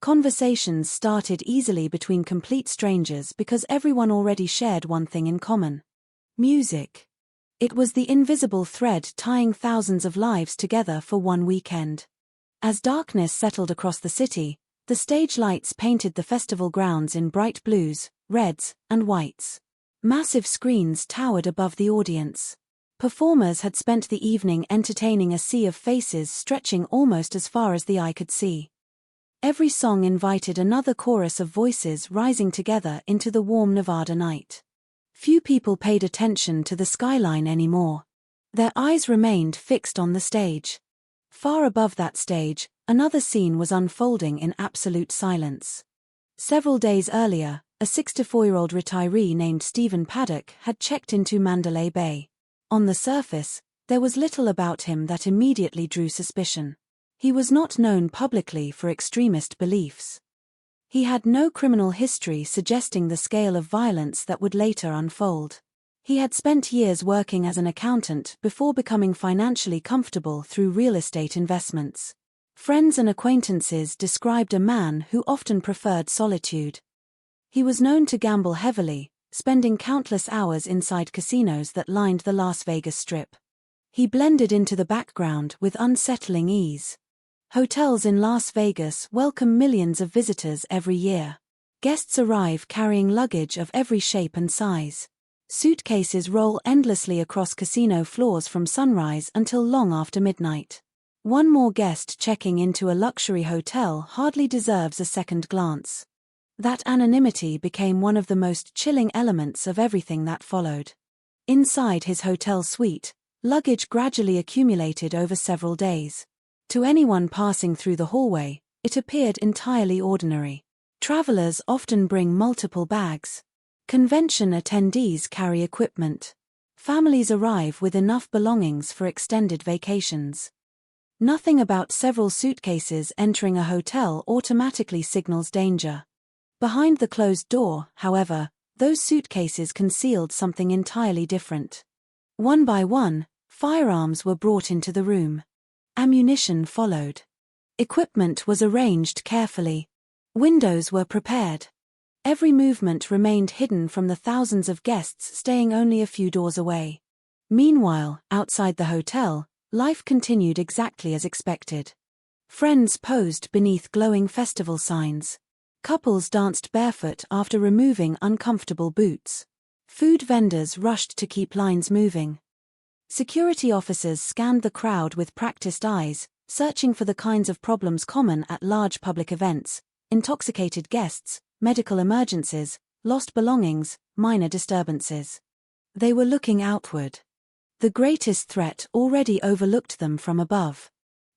Conversations started easily between complete strangers because everyone already shared one thing in common: music. It was the invisible thread tying thousands of lives together for one weekend. As darkness settled across the city, the stage lights painted the festival grounds in bright blues, reds, and whites. Massive screens towered above the audience. Performers had spent the evening entertaining a sea of faces stretching almost as far as the eye could see. Every song invited another chorus of voices rising together into the warm Nevada night. Few people paid attention to the skyline anymore. Their eyes remained fixed on the stage. Far above that stage, another scene was unfolding in absolute silence. Several days earlier, a 64-year-old retiree named Stephen Paddock had checked into Mandalay Bay. On the surface, there was little about him that immediately drew suspicion. He was not known publicly for extremist beliefs. He had no criminal history suggesting the scale of violence that would later unfold. He had spent years working as an accountant before becoming financially comfortable through real estate investments. Friends and acquaintances described a man who often preferred solitude. He was known to gamble heavily, spending countless hours inside casinos that lined the Las Vegas Strip. He blended into the background with unsettling ease. Hotels in Las Vegas welcome millions of visitors every year. Guests arrive carrying luggage of every shape and size. Suitcases roll endlessly across casino floors from sunrise until long after midnight. One more guest checking into a luxury hotel hardly deserves a second glance. That anonymity became one of the most chilling elements of everything that followed. Inside his hotel suite, luggage gradually accumulated over several days. To anyone passing through the hallway, it appeared entirely ordinary. Travelers often bring multiple bags. Convention attendees carry equipment. Families arrive with enough belongings for extended vacations. Nothing about several suitcases entering a hotel automatically signals danger. Behind the closed door, however, those suitcases concealed something entirely different. One by one, firearms were brought into the room. Ammunition followed. Equipment was arranged carefully. Windows were prepared. Every movement remained hidden from the thousands of guests staying only a few doors away. Meanwhile, outside the hotel, life continued exactly as expected. Friends posed beneath glowing festival signs. Couples danced barefoot after removing uncomfortable boots. Food vendors rushed to keep lines moving. Security officers scanned the crowd with practiced eyes, searching for the kinds of problems common at large public events: intoxicated guests, medical emergencies, lost belongings, minor disturbances. They were looking outward. The greatest threat already overlooked them from above.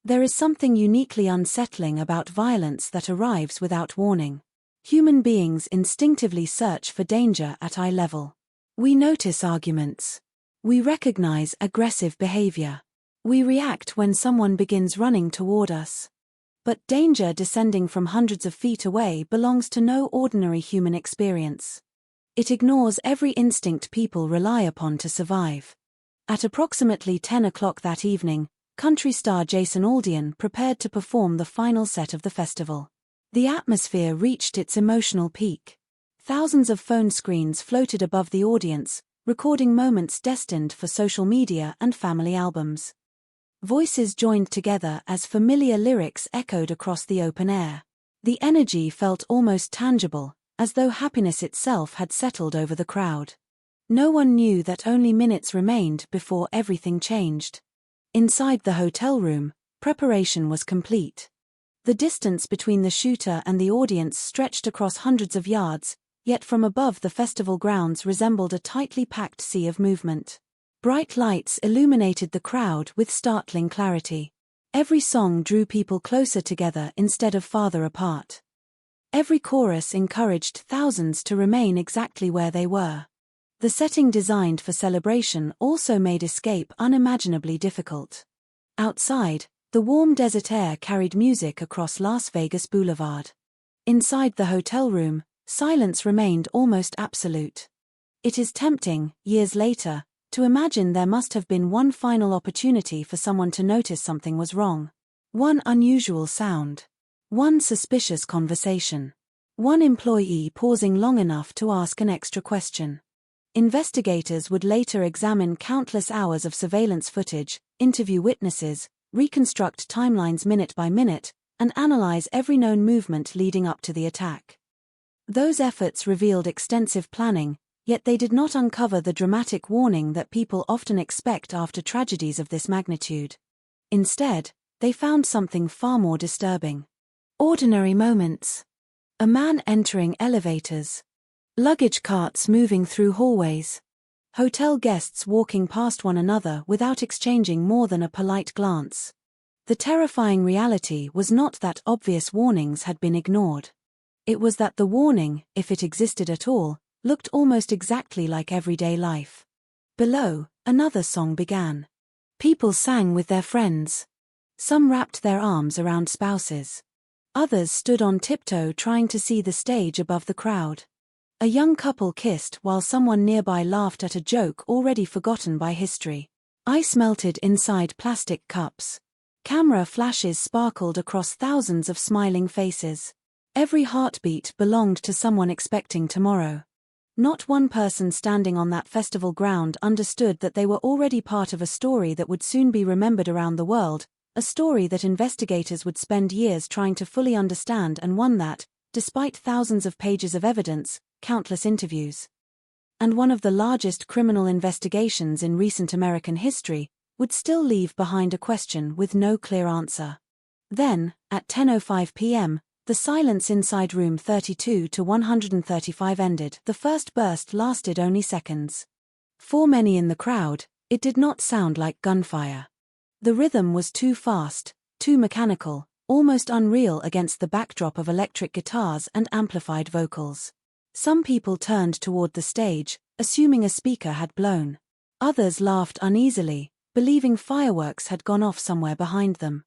There is something uniquely unsettling about violence that arrives without warning. Human beings instinctively search for danger at eye level. We notice arguments. We recognize aggressive behavior. We react when someone begins running toward us. But danger descending from hundreds of feet away belongs to no ordinary human experience. It ignores every instinct people rely upon to survive. At approximately 10 o'clock that evening, country star Jason Aldean prepared to perform the final set of the festival. The atmosphere reached its emotional peak. Thousands of phone screens floated above the audience, recording moments destined for social media and family albums. Voices joined together as familiar lyrics echoed across the open air. The energy felt almost tangible, as though happiness itself had settled over the crowd. No one knew that only minutes remained before everything changed. Inside the hotel room, preparation was complete. The distance between the shooter and the audience stretched across hundreds of yards, yet from above the festival grounds resembled a tightly packed sea of movement. Bright lights illuminated the crowd with startling clarity. Every song drew people closer together instead of farther apart. Every chorus encouraged thousands to remain exactly where they were. The setting designed for celebration also made escape unimaginably difficult. Outside, the warm desert air carried music across Las Vegas Boulevard. Inside the hotel room, silence remained almost absolute. It is tempting, years later, to imagine there must have been one final opportunity for someone to notice something was wrong. One unusual sound. One suspicious conversation. One employee pausing long enough to ask an extra question. Investigators would later examine countless hours of surveillance footage, interview witnesses, reconstruct timelines minute by minute, and analyze every known movement leading up to the attack. Those efforts revealed extensive planning, yet they did not uncover the dramatic warning that people often expect after tragedies of this magnitude. Instead, they found something far more disturbing. Ordinary moments. A man entering elevators. Luggage carts moving through hallways. Hotel guests walking past one another without exchanging more than a polite glance. The terrifying reality was not that obvious warnings had been ignored. It was that the warning, if it existed at all, looked almost exactly like everyday life. Below, another song began. People sang with their friends. Some wrapped their arms around spouses. Others stood on tiptoe trying to see the stage above the crowd. A young couple kissed while someone nearby laughed at a joke already forgotten by history. Ice melted inside plastic cups. Camera flashes sparkled across thousands of smiling faces. Every heartbeat belonged to someone expecting tomorrow. Not one person standing on that festival ground understood that they were already part of a story that would soon be remembered around the world, a story that investigators would spend years trying to fully understand, and one that, despite thousands of pages of evidence, countless interviews, and one of the largest criminal investigations in recent American history, would still leave behind a question with no clear answer. Then, at 10:05 p.m., the silence inside room 32 to 135 ended. The first burst lasted only seconds. For many in the crowd, it did not sound like gunfire. The rhythm was too fast, too mechanical, almost unreal against the backdrop of electric guitars and amplified vocals. Some people turned toward the stage, assuming a speaker had blown. Others laughed uneasily, believing fireworks had gone off somewhere behind them.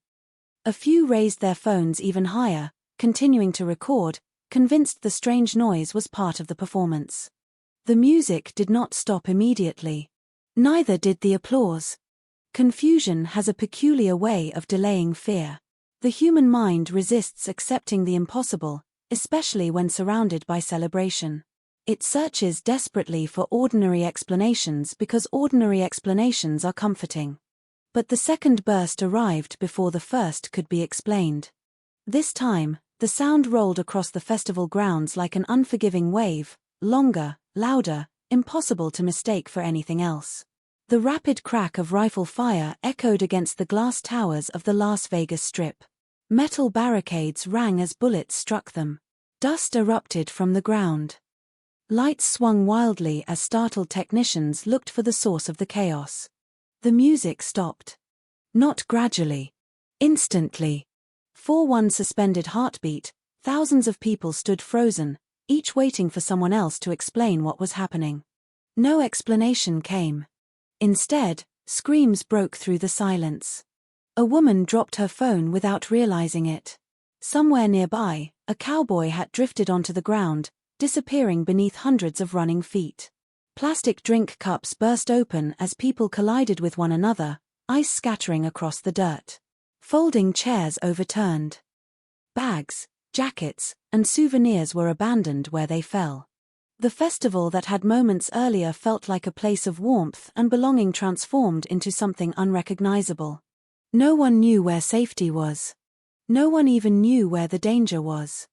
A few raised their phones even higher, continuing to record, convinced the strange noise was part of the performance. The music did not stop immediately. Neither did the applause. Confusion has a peculiar way of delaying fear. The human mind resists accepting the impossible, especially when surrounded by celebration. It searches desperately for ordinary explanations because ordinary explanations are comforting. But the second burst arrived before the first could be explained. This time, the sound rolled across the festival grounds like an unforgiving wave, longer, louder, impossible to mistake for anything else. The rapid crack of rifle fire echoed against the glass towers of the Las Vegas Strip. Metal barricades rang as bullets struck them. Dust erupted from the ground. Lights swung wildly as startled technicians looked for the source of the chaos. The music stopped. Not gradually. Instantly. For one suspended heartbeat, thousands of people stood frozen, each waiting for someone else to explain what was happening. No explanation came. Instead, screams broke through the silence. A woman dropped her phone without realizing it. Somewhere nearby, a cowboy hat drifted onto the ground, disappearing beneath hundreds of running feet. Plastic drink cups burst open as people collided with one another, ice scattering across the dirt. Folding chairs overturned. Bags, jackets, and souvenirs were abandoned where they fell. The festival that had moments earlier felt like a place of warmth and belonging transformed into something unrecognizable. No one knew where safety was. No one even knew where the danger was.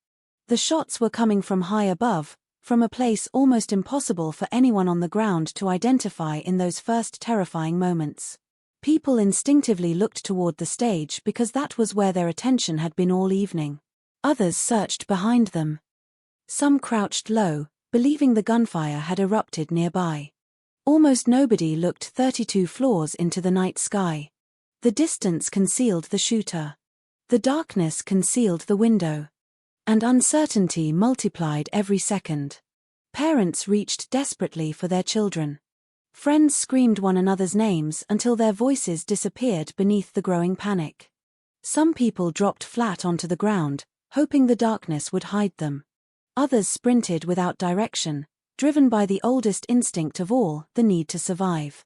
The shots were coming from high above, from a place almost impossible for anyone on the ground to identify in those first terrifying moments. People instinctively looked toward the stage because that was where their attention had been all evening. Others searched behind them. Some crouched low, believing the gunfire had erupted nearby. Almost nobody looked 32 floors into the night sky. The distance concealed the shooter. The darkness concealed the window. And uncertainty multiplied every second. Parents reached desperately for their children. Friends screamed one another's names until their voices disappeared beneath the growing panic. Some people dropped flat onto the ground, hoping the darkness would hide them. Others sprinted without direction, driven by the oldest instinct of all, the need to survive.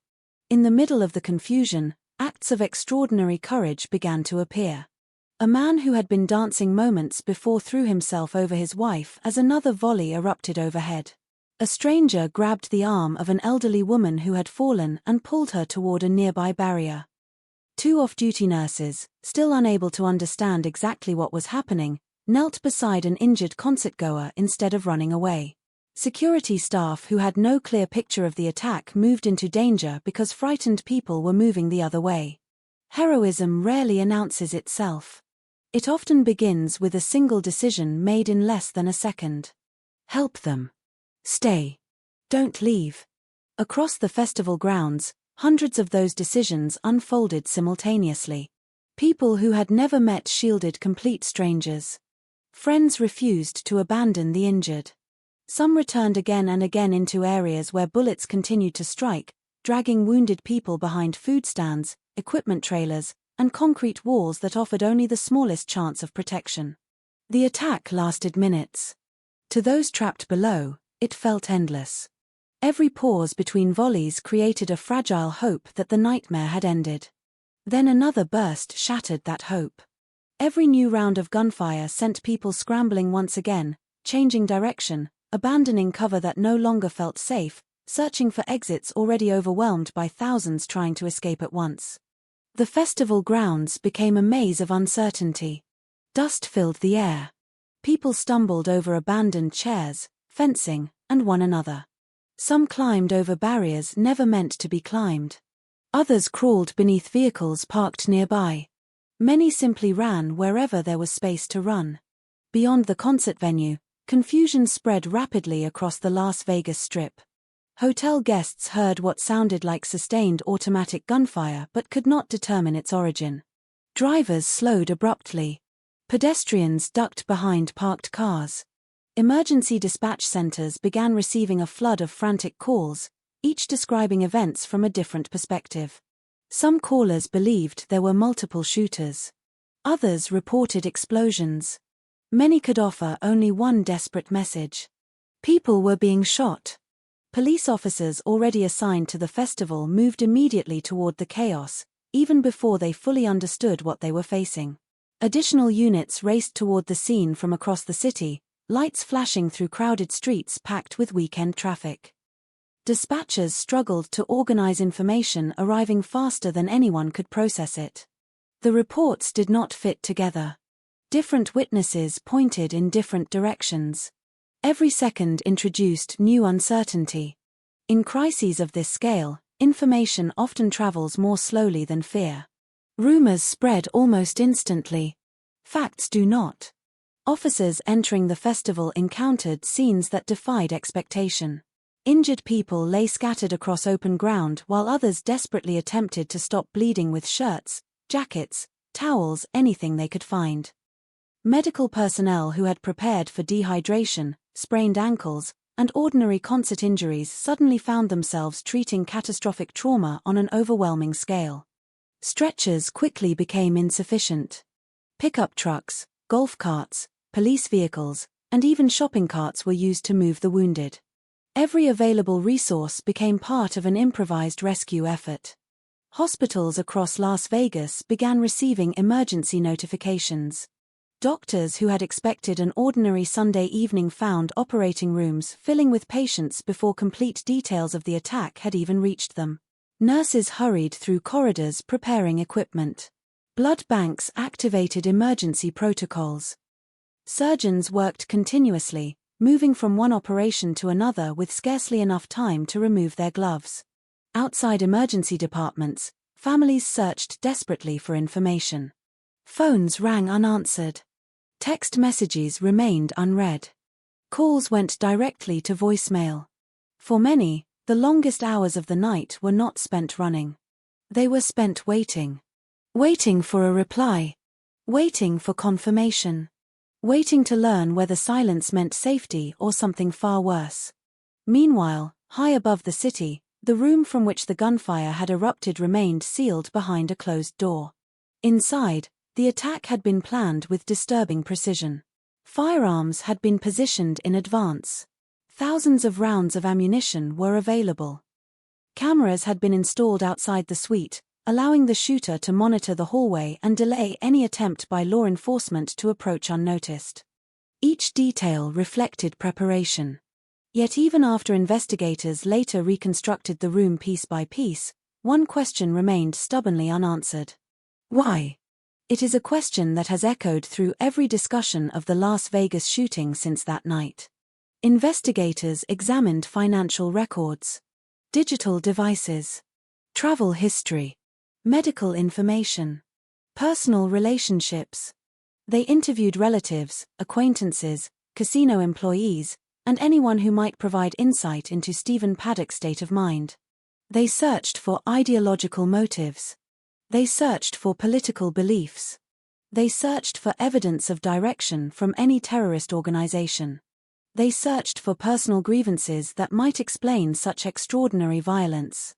In the middle of the confusion, acts of extraordinary courage began to appear. A man who had been dancing moments before threw himself over his wife as another volley erupted overhead. A stranger grabbed the arm of an elderly woman who had fallen and pulled her toward a nearby barrier. Two off-duty nurses, still unable to understand exactly what was happening, knelt beside an injured concertgoer instead of running away. Security staff who had no clear picture of the attack moved into danger because frightened people were moving the other way. Heroism rarely announces itself. It often begins with a single decision made in less than a second. Help them. Stay. Don't leave. Across the festival grounds, hundreds of those decisions unfolded simultaneously. People who had never met shielded complete strangers. Friends refused to abandon the injured. Some returned again and again into areas where bullets continued to strike, dragging wounded people behind food stands, equipment trailers, and concrete walls that offered only the smallest chance of protection. The attack lasted minutes. To those trapped below, it felt endless. Every pause between volleys created a fragile hope that the nightmare had ended. Then another burst shattered that hope. Every new round of gunfire sent people scrambling once again, changing direction, abandoning cover that no longer felt safe, searching for exits already overwhelmed by thousands trying to escape at once. The festival grounds became a maze of uncertainty. Dust filled the air. People stumbled over abandoned chairs, fencing, and one another. Some climbed over barriers never meant to be climbed. Others crawled beneath vehicles parked nearby. Many simply ran wherever there was space to run. Beyond the concert venue, confusion spread rapidly across the Las Vegas Strip. Hotel guests heard what sounded like sustained automatic gunfire but could not determine its origin. Drivers slowed abruptly. Pedestrians ducked behind parked cars. Emergency dispatch centers began receiving a flood of frantic calls, each describing events from a different perspective. Some callers believed there were multiple shooters. Others reported explosions. Many could offer only one desperate message. People were being shot. Police officers already assigned to the festival moved immediately toward the chaos, even before they fully understood what they were facing. Additional units raced toward the scene from across the city, lights flashing through crowded streets packed with weekend traffic. Dispatchers struggled to organize information arriving faster than anyone could process it. The reports did not fit together. Different witnesses pointed in different directions. Every second introduced new uncertainty. In crises of this scale, information often travels more slowly than fear. Rumors spread almost instantly. Facts do not. Officers entering the festival encountered scenes that defied expectation. Injured people lay scattered across open ground while others desperately attempted to stop bleeding with shirts, jackets, towels, anything they could find. Medical personnel who had prepared for dehydration, sprained ankles, and ordinary concert injuries suddenly found themselves treating catastrophic trauma on an overwhelming scale. Stretchers quickly became insufficient. Pickup trucks, golf carts, police vehicles, and even shopping carts were used to move the wounded. Every available resource became part of an improvised rescue effort. Hospitals across Las Vegas began receiving emergency notifications. Doctors who had expected an ordinary Sunday evening found operating rooms filling with patients before complete details of the attack had even reached them. Nurses hurried through corridors preparing equipment. Blood banks activated emergency protocols. Surgeons worked continuously, moving from one operation to another with scarcely enough time to remove their gloves. Outside emergency departments, families searched desperately for information. Phones rang unanswered. Text messages remained unread. Calls went directly to voicemail. For many, the longest hours of the night were not spent running. They were spent waiting. Waiting for a reply. Waiting for confirmation. Waiting to learn whether silence meant safety or something far worse. Meanwhile, high above the city, the room from which the gunfire had erupted remained sealed behind a closed door. Inside, the attack had been planned with disturbing precision. Firearms had been positioned in advance. Thousands of rounds of ammunition were available. Cameras had been installed outside the suite, allowing the shooter to monitor the hallway and delay any attempt by law enforcement to approach unnoticed. Each detail reflected preparation. Yet even after investigators later reconstructed the room piece by piece, one question remained stubbornly unanswered. Why? It is a question that has echoed through every discussion of the Las Vegas shooting since that night. Investigators examined financial records, digital devices, travel history, medical information, personal relationships. They interviewed relatives, acquaintances, casino employees, and anyone who might provide insight into Stephen Paddock's state of mind. They searched for ideological motives. They searched for political beliefs. They searched for evidence of direction from any terrorist organization. They searched for personal grievances that might explain such extraordinary violence.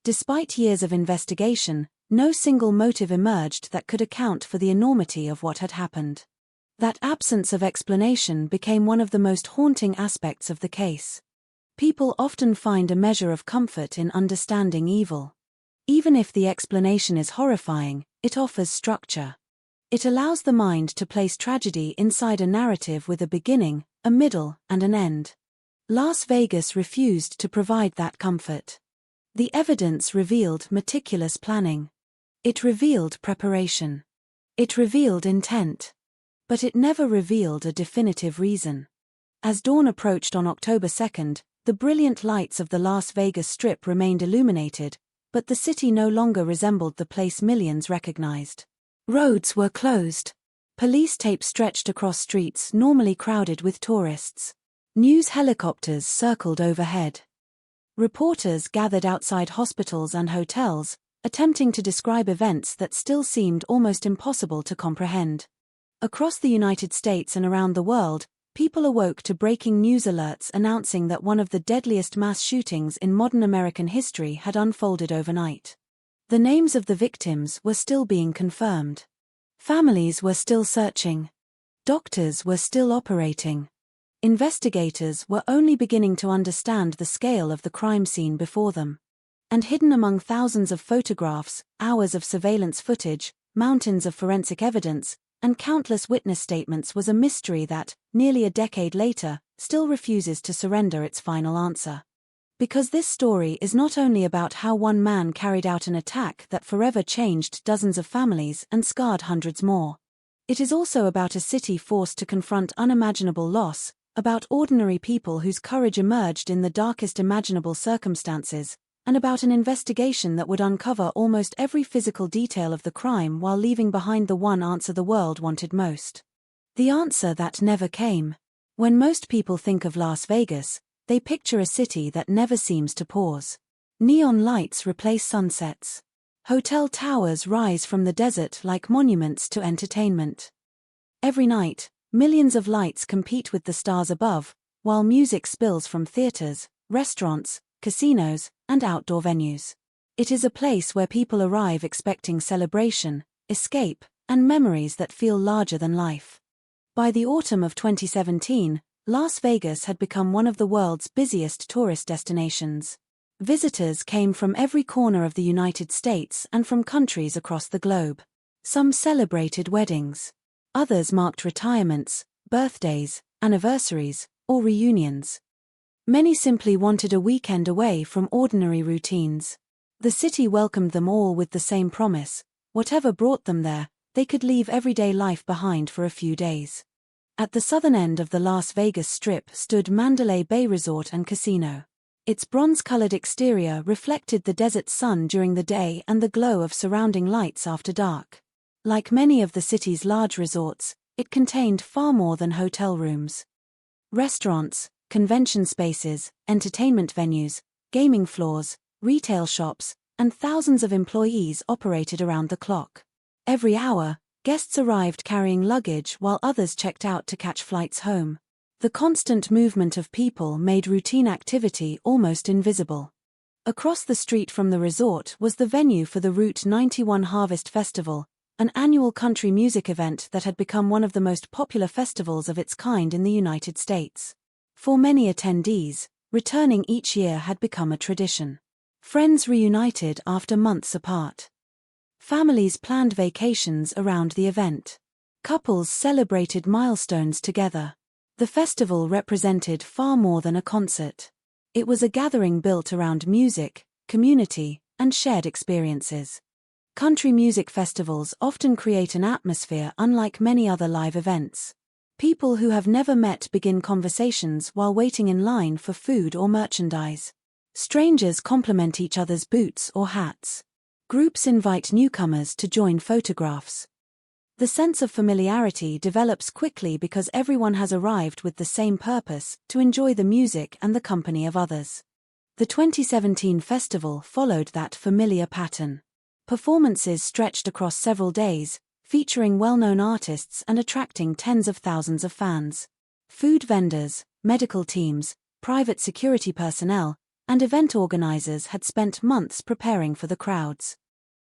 Despite years of investigation, no single motive emerged that could account for the enormity of what had happened. That absence of explanation became one of the most haunting aspects of the case. People often find a measure of comfort in understanding evil. Even if the explanation is horrifying, it offers structure. It allows the mind to place tragedy inside a narrative with a beginning, a middle, and an end. Las Vegas refused to provide that comfort. The evidence revealed meticulous planning. It revealed preparation. It revealed intent. But it never revealed a definitive reason. As dawn approached on October 2nd, the brilliant lights of the Las Vegas Strip remained illuminated, but the city no longer resembled the place millions recognized. Roads were closed. Police tape stretched across streets normally crowded with tourists. News helicopters circled overhead. Reporters gathered outside hospitals and hotels, attempting to describe events that still seemed almost impossible to comprehend. Across the United States and around the world, people awoke to breaking news alerts announcing that one of the deadliest mass shootings in modern American history had unfolded overnight. The names of the victims were still being confirmed. Families were still searching. Doctors were still operating. Investigators were only beginning to understand the scale of the crime scene before them. And hidden among thousands of photographs, hours of surveillance footage, mountains of forensic evidence, and countless witness statements was a mystery that, nearly a decade later, still refuses to surrender its final answer. Because this story is not only about how one man carried out an attack that forever changed dozens of families and scarred hundreds more. It is also about a city forced to confront unimaginable loss, about ordinary people whose courage emerged in the darkest imaginable circumstances, and about an investigation that would uncover almost every physical detail of the crime while leaving behind the one answer the world wanted most. The answer that never came. When most people think of Las Vegas, they picture a city that never seems to pause. Neon lights replace sunsets. Hotel towers rise from the desert like monuments to entertainment. Every night, millions of lights compete with the stars above, while music spills from theaters, restaurants, casinos, and outdoor venues. It is a place where people arrive expecting celebration, escape, and memories that feel larger than life. By the autumn of 2017, Las Vegas had become one of the world's busiest tourist destinations. Visitors came from every corner of the United States and from countries across the globe. Some celebrated weddings. Others marked retirements, birthdays, anniversaries, or reunions. Many simply wanted a weekend away from ordinary routines. The city welcomed them all with the same promise: whatever brought them there, they could leave everyday life behind for a few days. At the southern end of the Las Vegas Strip stood Mandalay Bay Resort and Casino. Its bronze-colored exterior reflected the desert sun during the day and the glow of surrounding lights after dark. Like many of the city's large resorts, it contained far more than hotel rooms. Restaurants, convention spaces, entertainment venues, gaming floors, retail shops, and thousands of employees operated around the clock. Every hour, guests arrived carrying luggage while others checked out to catch flights home. The constant movement of people made routine activity almost invisible. Across the street from the resort was the venue for the Route 91 Harvest Festival, an annual country music event that had become one of the most popular festivals of its kind in the United States. For many attendees, returning each year had become a tradition. Friends reunited after months apart. Families planned vacations around the event. Couples celebrated milestones together. The festival represented far more than a concert. It was a gathering built around music, community, and shared experiences. Country music festivals often create an atmosphere unlike many other live events. People who have never met begin conversations while waiting in line for food or merchandise. Strangers compliment each other's boots or hats. Groups invite newcomers to join photographs. The sense of familiarity develops quickly because everyone has arrived with the same purpose: to enjoy the music and the company of others. The 2017 festival followed that familiar pattern. Performances stretched across several days, featuring well-known artists and attracting tens of thousands of fans. Food vendors, medical teams, private security personnel, and event organizers had spent months preparing for the crowds.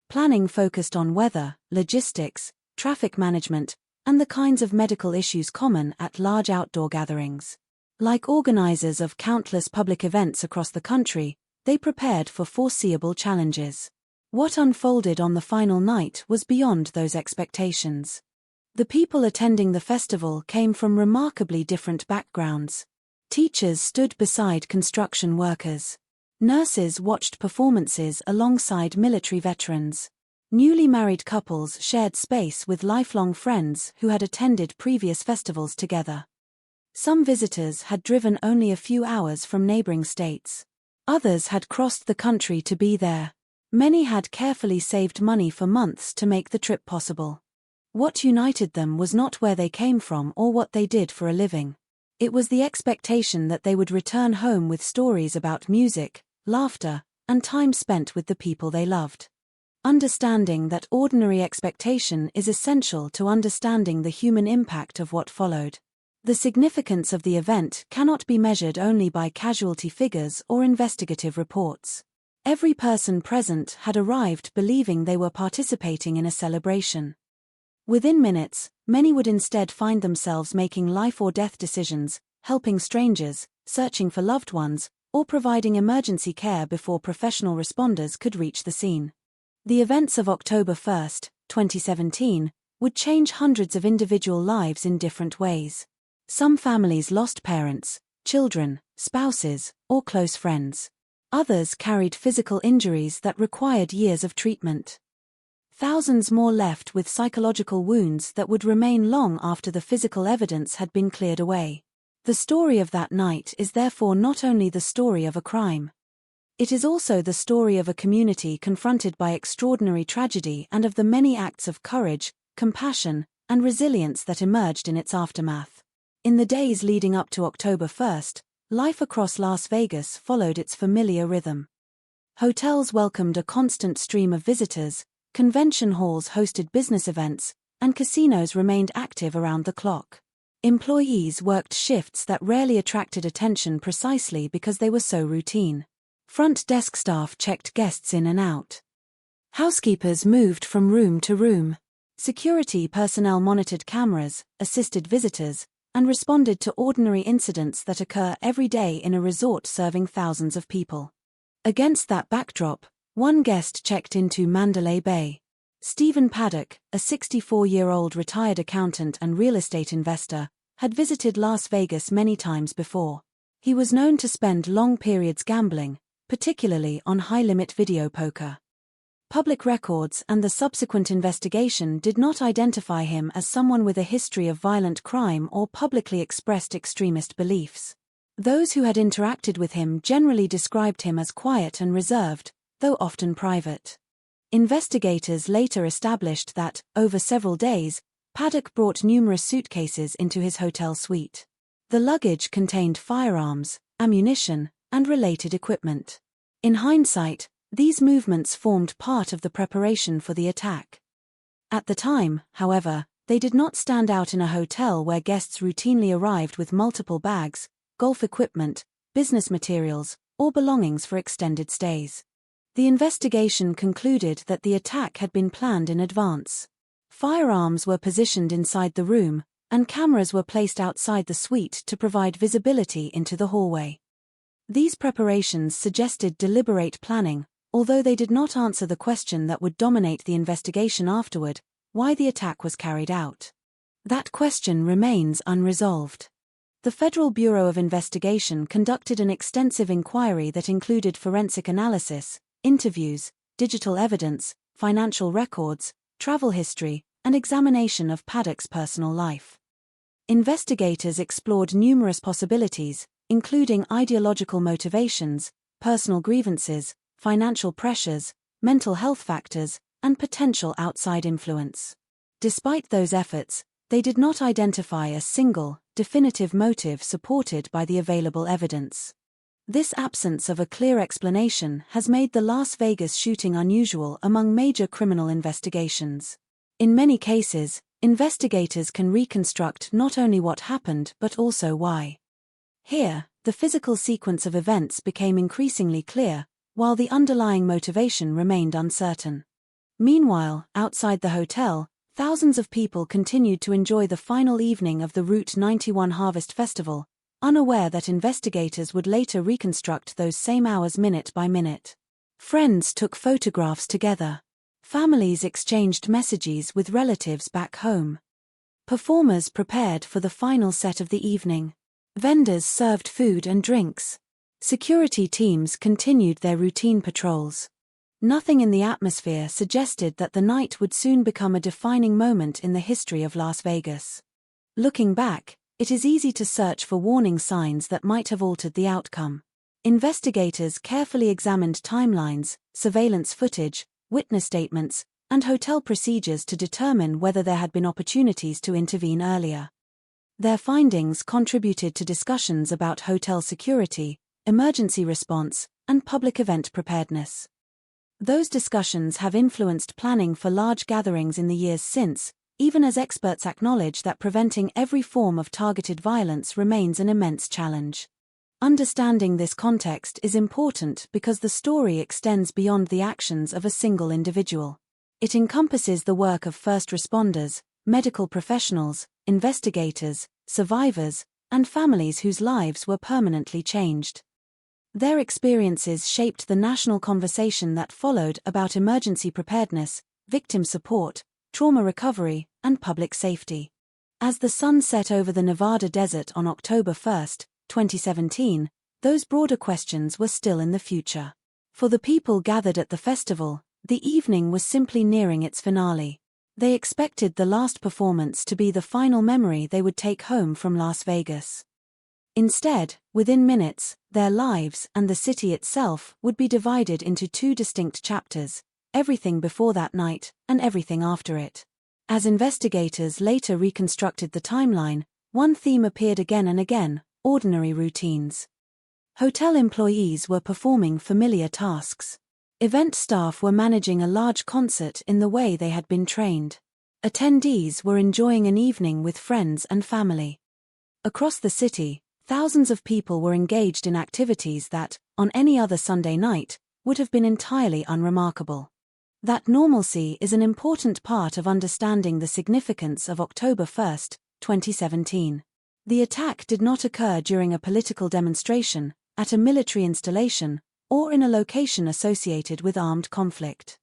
Planning focused on weather, logistics, traffic management, and the kinds of medical issues common at large outdoor gatherings. Like organizers of countless public events across the country, they prepared for foreseeable challenges. What unfolded on the final night was beyond those expectations. The people attending the festival came from remarkably different backgrounds. Teachers stood beside construction workers. Nurses watched performances alongside military veterans. Newly married couples shared space with lifelong friends who had attended previous festivals together. Some visitors had driven only a few hours from neighboring states. Others had crossed the country to be there. Many had carefully saved money for months to make the trip possible. What united them was not where they came from or what they did for a living. It was the expectation that they would return home with stories about music, laughter, and time spent with the people they loved. Understanding that ordinary expectation is essential to understanding the human impact of what followed. The significance of the event cannot be measured only by casualty figures or investigative reports. Every person present had arrived believing they were participating in a celebration. Within minutes, many would instead find themselves making life or death decisions, helping strangers, searching for loved ones, or providing emergency care before professional responders could reach the scene. The events of October 1, 2017, would change hundreds of individual lives in different ways. Some families lost parents, children, spouses, or close friends. Others carried physical injuries that required years of treatment. Thousands more left with psychological wounds that would remain long after the physical evidence had been cleared away. The story of that night is therefore not only the story of a crime. It is also the story of a community confronted by extraordinary tragedy and of the many acts of courage, compassion, and resilience that emerged in its aftermath. In the days leading up to October 1, life across Las Vegas followed its familiar rhythm. Hotels welcomed a constant stream of visitors, convention halls hosted business events, and casinos remained active around the clock. Employees worked shifts that rarely attracted attention precisely because they were so routine. Front desk staff checked guests in and out. Housekeepers moved from room to room. Security personnel monitored cameras, assisted visitors, and responded to ordinary incidents that occur every day in a resort serving thousands of people. Against that backdrop, one guest checked into Mandalay Bay. Stephen Paddock, a 64-year-old retired accountant and real estate investor, had visited Las Vegas many times before. He was known to spend long periods gambling, particularly on high-limit video poker. Public records and the subsequent investigation did not identify him as someone with a history of violent crime or publicly expressed extremist beliefs. Those who had interacted with him generally described him as quiet and reserved, though often private. Investigators later established that, over several days, Paddock brought numerous suitcases into his hotel suite. The luggage contained firearms, ammunition, and related equipment. In hindsight, these movements formed part of the preparation for the attack. At the time, however, they did not stand out in a hotel where guests routinely arrived with multiple bags, golf equipment, business materials, or belongings for extended stays. The investigation concluded that the attack had been planned in advance. Firearms were positioned inside the room, and cameras were placed outside the suite to provide visibility into the hallway. These preparations suggested deliberate planning, although they did not answer the question that would dominate the investigation afterward: why the attack was carried out. That question remains unresolved. The Federal Bureau of Investigation conducted an extensive inquiry that included forensic analysis, interviews, digital evidence, financial records, travel history, and examination of Paddock's personal life. Investigators explored numerous possibilities, including ideological motivations, personal grievances, financial pressures, mental health factors, and potential outside influence. Despite those efforts, they did not identify a single, definitive motive supported by the available evidence. This absence of a clear explanation has made the Las Vegas shooting unusual among major criminal investigations. In many cases, investigators can reconstruct not only what happened but also why. Here, the physical sequence of events became increasingly clear, while the underlying motivation remained uncertain. Meanwhile, outside the hotel, thousands of people continued to enjoy the final evening of the Route 91 Harvest Festival, unaware that investigators would later reconstruct those same hours minute by minute. Friends took photographs together. Families exchanged messages with relatives back home. Performers prepared for the final set of the evening. Vendors served food and drinks. Security teams continued their routine patrols. Nothing in the atmosphere suggested that the night would soon become a defining moment in the history of Las Vegas. Looking back, it is easy to search for warning signs that might have altered the outcome. Investigators carefully examined timelines, surveillance footage, witness statements, and hotel procedures to determine whether there had been opportunities to intervene earlier. Their findings contributed to discussions about hotel security, emergency response, and public event preparedness. Those discussions have influenced planning for large gatherings in the years since, even as experts acknowledge that preventing every form of targeted violence remains an immense challenge. Understanding this context is important because the story extends beyond the actions of a single individual. It encompasses the work of first responders, medical professionals, investigators, survivors, and families whose lives were permanently changed. Their experiences shaped the national conversation that followed about emergency preparedness, victim support, trauma recovery, and public safety. As the sun set over the Nevada desert on October 1, 2017, those broader questions were still in the future. For the people gathered at the festival, the evening was simply nearing its finale. They expected the last performance to be the final memory they would take home from Las Vegas. Instead, within minutes, their lives and the city itself would be divided into two distinct chapters: everything before that night and everything after it. As investigators later reconstructed the timeline, one theme appeared again and again: ordinary routines. Hotel employees were performing familiar tasks. Event staff were managing a large concert in the way they had been trained. Attendees were enjoying an evening with friends and family. Across the city, thousands of people were engaged in activities that, on any other Sunday night, would have been entirely unremarkable. That normalcy is an important part of understanding the significance of October 1, 2017. The attack did not occur during a political demonstration, at a military installation, or in a location associated with armed conflict.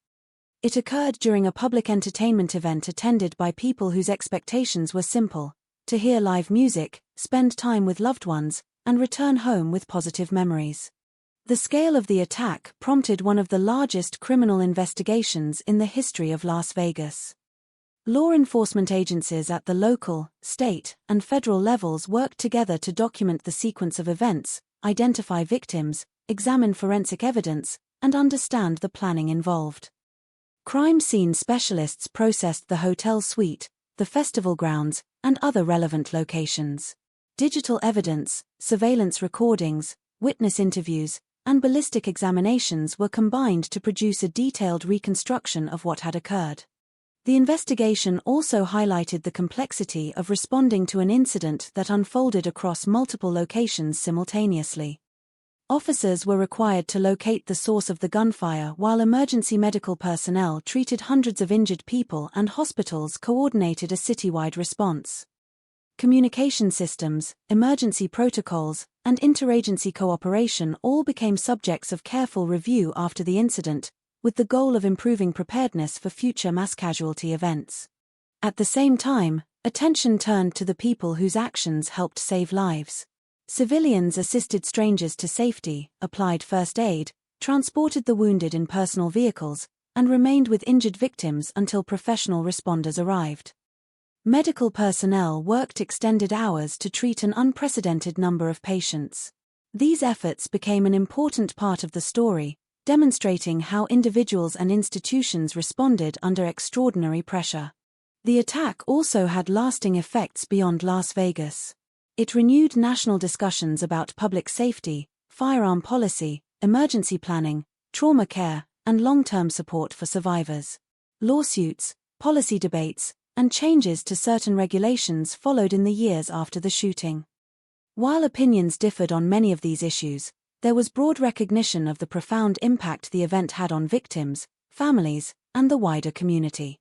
It occurred during a public entertainment event attended by people whose expectations were simple: to hear live music, spend time with loved ones, and return home with positive memories. The scale of the attack prompted one of the largest criminal investigations in the history of Las Vegas. Law enforcement agencies at the local, state, and federal levels worked together to document the sequence of events, identify victims, examine forensic evidence, and understand the planning involved. Crime scene specialists processed the hotel suite, the festival grounds, and other relevant locations. Digital evidence, surveillance recordings, witness interviews, and ballistic examinations were combined to produce a detailed reconstruction of what had occurred. The investigation also highlighted the complexity of responding to an incident that unfolded across multiple locations simultaneously. Officers were required to locate the source of the gunfire while emergency medical personnel treated hundreds of injured people and hospitals coordinated a citywide response. Communication systems, emergency protocols, and interagency cooperation all became subjects of careful review after the incident, with the goal of improving preparedness for future mass casualty events. At the same time, attention turned to the people whose actions helped save lives. Civilians assisted strangers to safety, applied first aid, transported the wounded in personal vehicles, and remained with injured victims until professional responders arrived. Medical personnel worked extended hours to treat an unprecedented number of patients. These efforts became an important part of the story, demonstrating how individuals and institutions responded under extraordinary pressure. The attack also had lasting effects beyond Las Vegas. It renewed national discussions about public safety, firearm policy, emergency planning, trauma care, and long-term support for survivors. Lawsuits, policy debates, and changes to certain regulations followed in the years after the shooting. While opinions differed on many of these issues, there was broad recognition of the profound impact the event had on victims, families, and the wider community.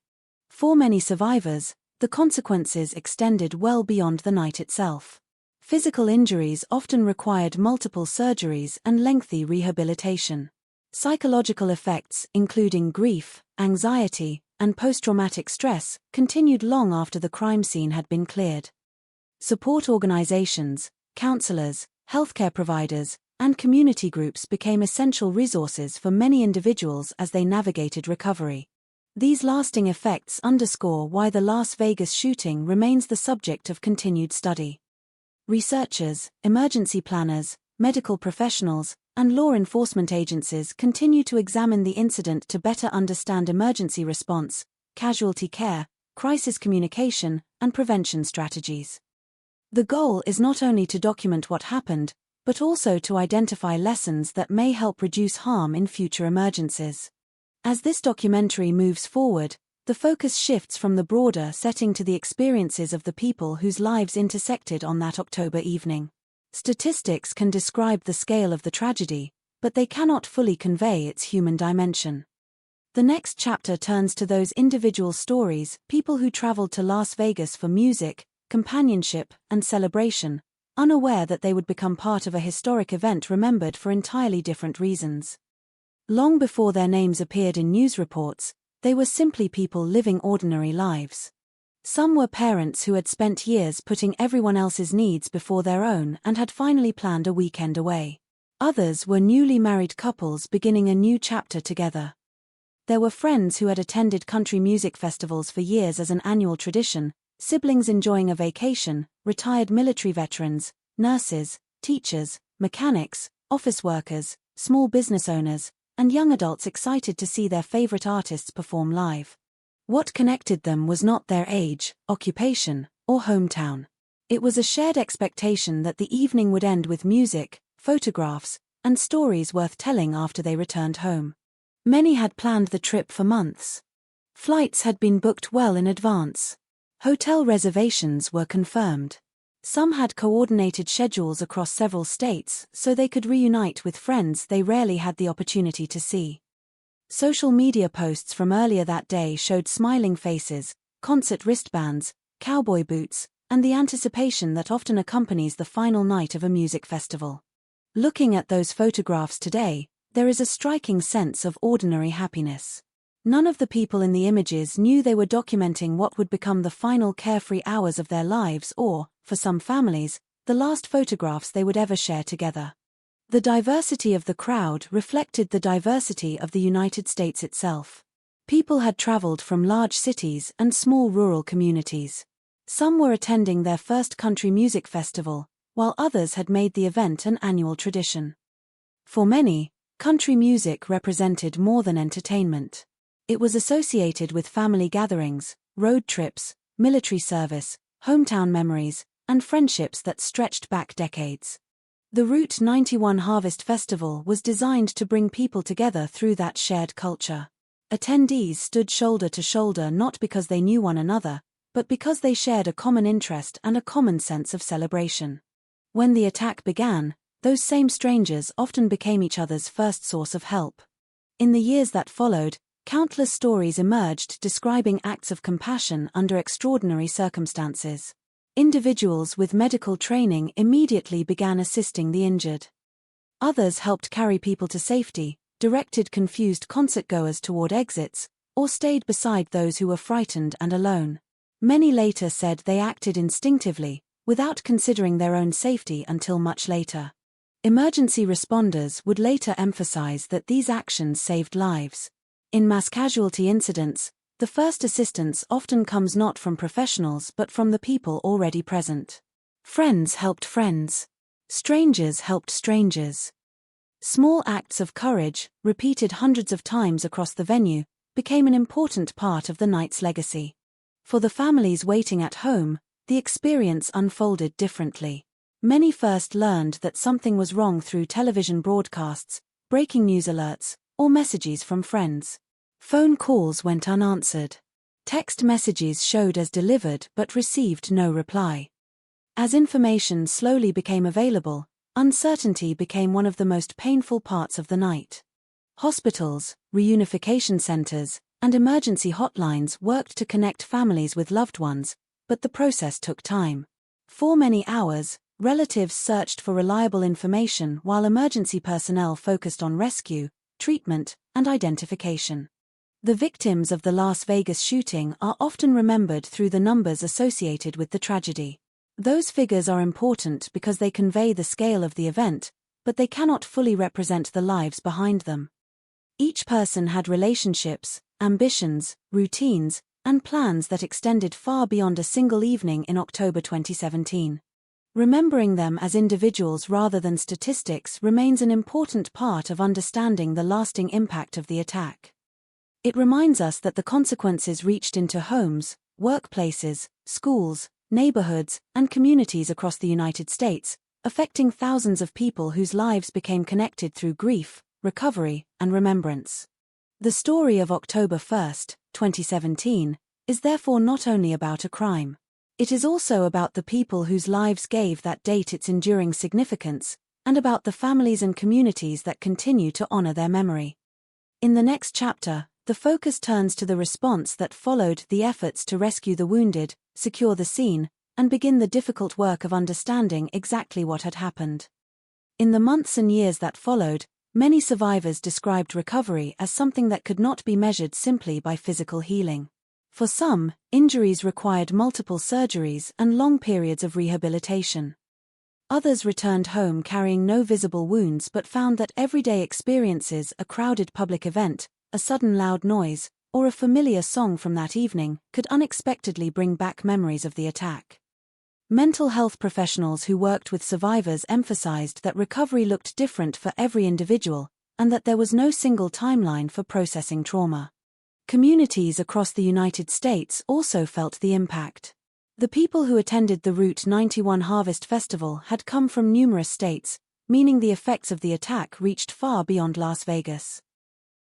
For many survivors, the consequences extended well beyond the night itself. Physical injuries often required multiple surgeries and lengthy rehabilitation. Psychological effects, including grief, anxiety, and post-traumatic stress, continued long after the crime scene had been cleared. Support organizations, counselors, healthcare providers, and community groups became essential resources for many individuals as they navigated recovery. These lasting effects underscore why the Las Vegas shooting remains the subject of continued study. Researchers, emergency planners, medical professionals, and law enforcement agencies continue to examine the incident to better understand emergency response, casualty care, crisis communication, and prevention strategies. The goal is not only to document what happened, but also to identify lessons that may help reduce harm in future emergencies. As this documentary moves forward, the focus shifts from the broader setting to the experiences of the people whose lives intersected on that October evening. Statistics can describe the scale of the tragedy, but they cannot fully convey its human dimension. The next chapter turns to those individual stories, people who traveled to Las Vegas for music, companionship, and celebration, unaware that they would become part of a historic event remembered for entirely different reasons. Long before their names appeared in news reports, they were simply people living ordinary lives. Some were parents who had spent years putting everyone else's needs before their own and had finally planned a weekend away. Others were newly married couples beginning a new chapter together. There were friends who had attended country music festivals for years as an annual tradition, siblings enjoying a vacation, retired military veterans, nurses, teachers, mechanics, office workers, small business owners, and young adults excited to see their favorite artists perform live. What connected them was not their age, occupation, or hometown. It was a shared expectation that the evening would end with music, photographs, and stories worth telling after they returned home. Many had planned the trip for months. Flights had been booked well in advance. Hotel reservations were confirmed. Some had coordinated schedules across several states so they could reunite with friends they rarely had the opportunity to see. Social media posts from earlier that day showed smiling faces, concert wristbands, cowboy boots, and the anticipation that often accompanies the final night of a music festival. Looking at those photographs today, there is a striking sense of ordinary happiness. None of the people in the images knew they were documenting what would become the final carefree hours of their lives or, for some families, the last photographs they would ever share together. The diversity of the crowd reflected the diversity of the United States itself. People had traveled from large cities and small rural communities. Some were attending their first country music festival, while others had made the event an annual tradition. For many, country music represented more than entertainment. It was associated with family gatherings, road trips, military service, hometown memories, and friendships that stretched back decades. The Route 91 Harvest Festival was designed to bring people together through that shared culture. Attendees stood shoulder to shoulder not because they knew one another, but because they shared a common interest and a common sense of celebration. When the attack began, those same strangers often became each other's first source of help. In the years that followed, countless stories emerged describing acts of compassion under extraordinary circumstances. Individuals with medical training immediately began assisting the injured. Others helped carry people to safety, directed confused concertgoers toward exits, or stayed beside those who were frightened and alone. Many later said they acted instinctively, without considering their own safety until much later. Emergency responders would later emphasize that these actions saved lives. In mass casualty incidents, the first assistance often comes not from professionals but from the people already present. Friends helped friends. Strangers helped strangers. Small acts of courage, repeated hundreds of times across the venue, became an important part of the night's legacy. For the families waiting at home, the experience unfolded differently. Many first learned that something was wrong through television broadcasts, breaking news alerts, or messages from friends. Phone calls went unanswered. Text messages showed as delivered but received no reply. As information slowly became available, uncertainty became one of the most painful parts of the night. Hospitals, reunification centers, and emergency hotlines worked to connect families with loved ones, but the process took time. For many hours, relatives searched for reliable information while emergency personnel focused on rescue, treatment, and identification. The victims of the Las Vegas shooting are often remembered through the numbers associated with the tragedy. Those figures are important because they convey the scale of the event, but they cannot fully represent the lives behind them. Each person had relationships, ambitions, routines, and plans that extended far beyond a single evening in October 2017. Remembering them as individuals rather than statistics remains an important part of understanding the lasting impact of the attack. It reminds us that the consequences reached into homes, workplaces, schools, neighborhoods, and communities across the United States, affecting thousands of people whose lives became connected through grief, recovery, and remembrance. The story of October 1, 2017, is therefore not only about a crime. It is also about the people whose lives gave that date its enduring significance, and about the families and communities that continue to honor their memory. In the next chapter, the focus turns to the response that followed, the efforts to rescue the wounded, secure the scene, and begin the difficult work of understanding exactly what had happened. In the months and years that followed, many survivors described recovery as something that could not be measured simply by physical healing. For some, injuries required multiple surgeries and long periods of rehabilitation. Others returned home carrying no visible wounds but found that everyday experiences, a crowded public event, a sudden loud noise, or a familiar song from that evening, could unexpectedly bring back memories of the attack. Mental health professionals who worked with survivors emphasized that recovery looked different for every individual, and that there was no single timeline for processing trauma. Communities across the United States also felt the impact. The people who attended the Route 91 Harvest Festival had come from numerous states, meaning the effects of the attack reached far beyond Las Vegas.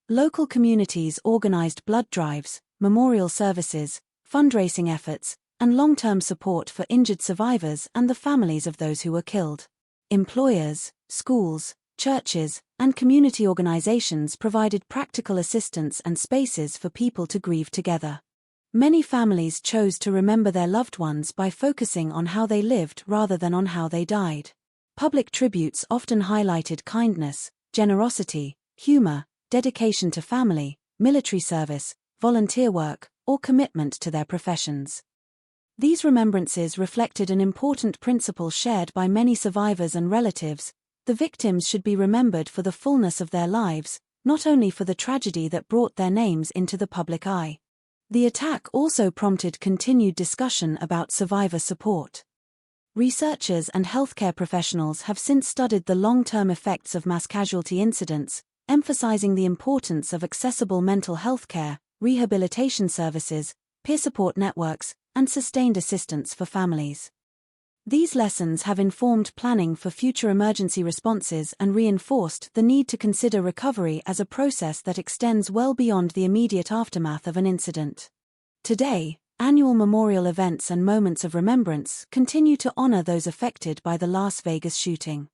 Local communities organized blood drives, memorial services, fundraising efforts, and long-term support for injured survivors and the families of those who were killed. Employers, schools, churches, and community organizations provided practical assistance and spaces for people to grieve together. Many families chose to remember their loved ones by focusing on how they lived rather than on how they died. Public tributes often highlighted kindness, generosity, humor, dedication to family, military service, volunteer work, or commitment to their professions. These remembrances reflected an important principle shared by many survivors and relatives: the victims should be remembered for the fullness of their lives, not only for the tragedy that brought their names into the public eye. The attack also prompted continued discussion about survivor support. Researchers and healthcare professionals have since studied the long-term effects of mass casualty incidents, emphasizing the importance of accessible mental health care, rehabilitation services, peer support networks, and sustained assistance for families. These lessons have informed planning for future emergency responses and reinforced the need to consider recovery as a process that extends well beyond the immediate aftermath of an incident. Today, annual memorial events and moments of remembrance continue to honor those affected by the Las Vegas shooting.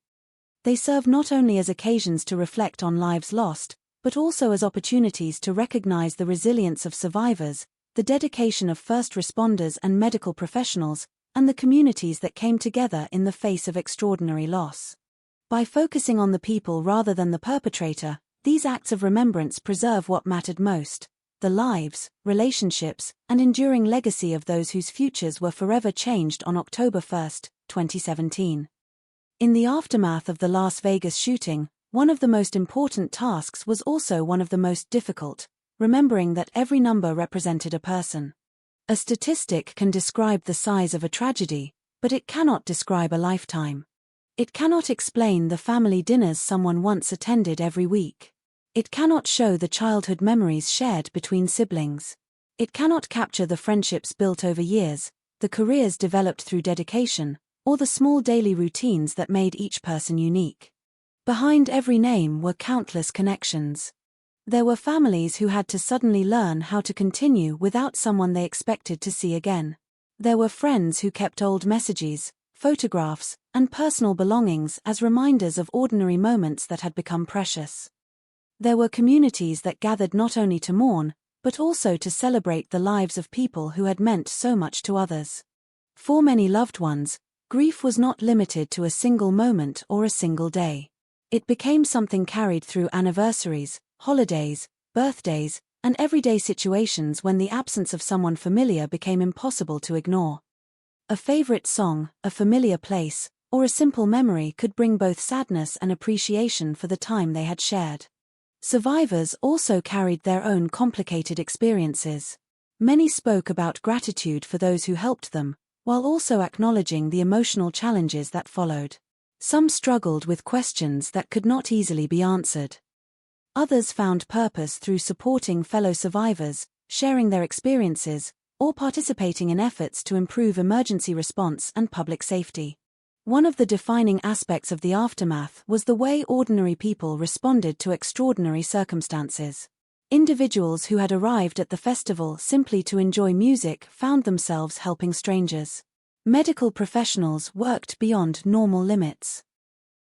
They serve not only as occasions to reflect on lives lost, but also as opportunities to recognize the resilience of survivors, the dedication of first responders and medical professionals, and the communities that came together in the face of extraordinary loss. By focusing on the people rather than the perpetrator, these acts of remembrance preserve what mattered most: the lives, relationships, and enduring legacy of those whose futures were forever changed on October 1, 2017. In the aftermath of the Las Vegas shooting, one of the most important tasks was also one of the most difficult: remembering that every number represented a person. A statistic can describe the size of a tragedy, but it cannot describe a lifetime. It cannot explain the family dinners someone once attended every week. It cannot show the childhood memories shared between siblings. It cannot capture the friendships built over years, the careers developed through dedication, or the small daily routines that made each person unique. Behind every name were countless connections. There were families who had to suddenly learn how to continue without someone they expected to see again. There were friends who kept old messages, photographs, and personal belongings as reminders of ordinary moments that had become precious. There were communities that gathered not only to mourn, but also to celebrate the lives of people who had meant so much to others. For many loved ones, grief was not limited to a single moment or a single day. It became something carried through anniversaries, holidays, birthdays, and everyday situations when the absence of someone familiar became impossible to ignore. A favorite song, a familiar place, or a simple memory could bring both sadness and appreciation for the time they had shared. Survivors also carried their own complicated experiences. Many spoke about gratitude for those who helped them, while also acknowledging the emotional challenges that followed. Some struggled with questions that could not easily be answered. Others found purpose through supporting fellow survivors, sharing their experiences, or participating in efforts to improve emergency response and public safety. One of the defining aspects of the aftermath was the way ordinary people responded to extraordinary circumstances. Individuals who had arrived at the festival simply to enjoy music found themselves helping strangers. Medical professionals worked beyond normal limits.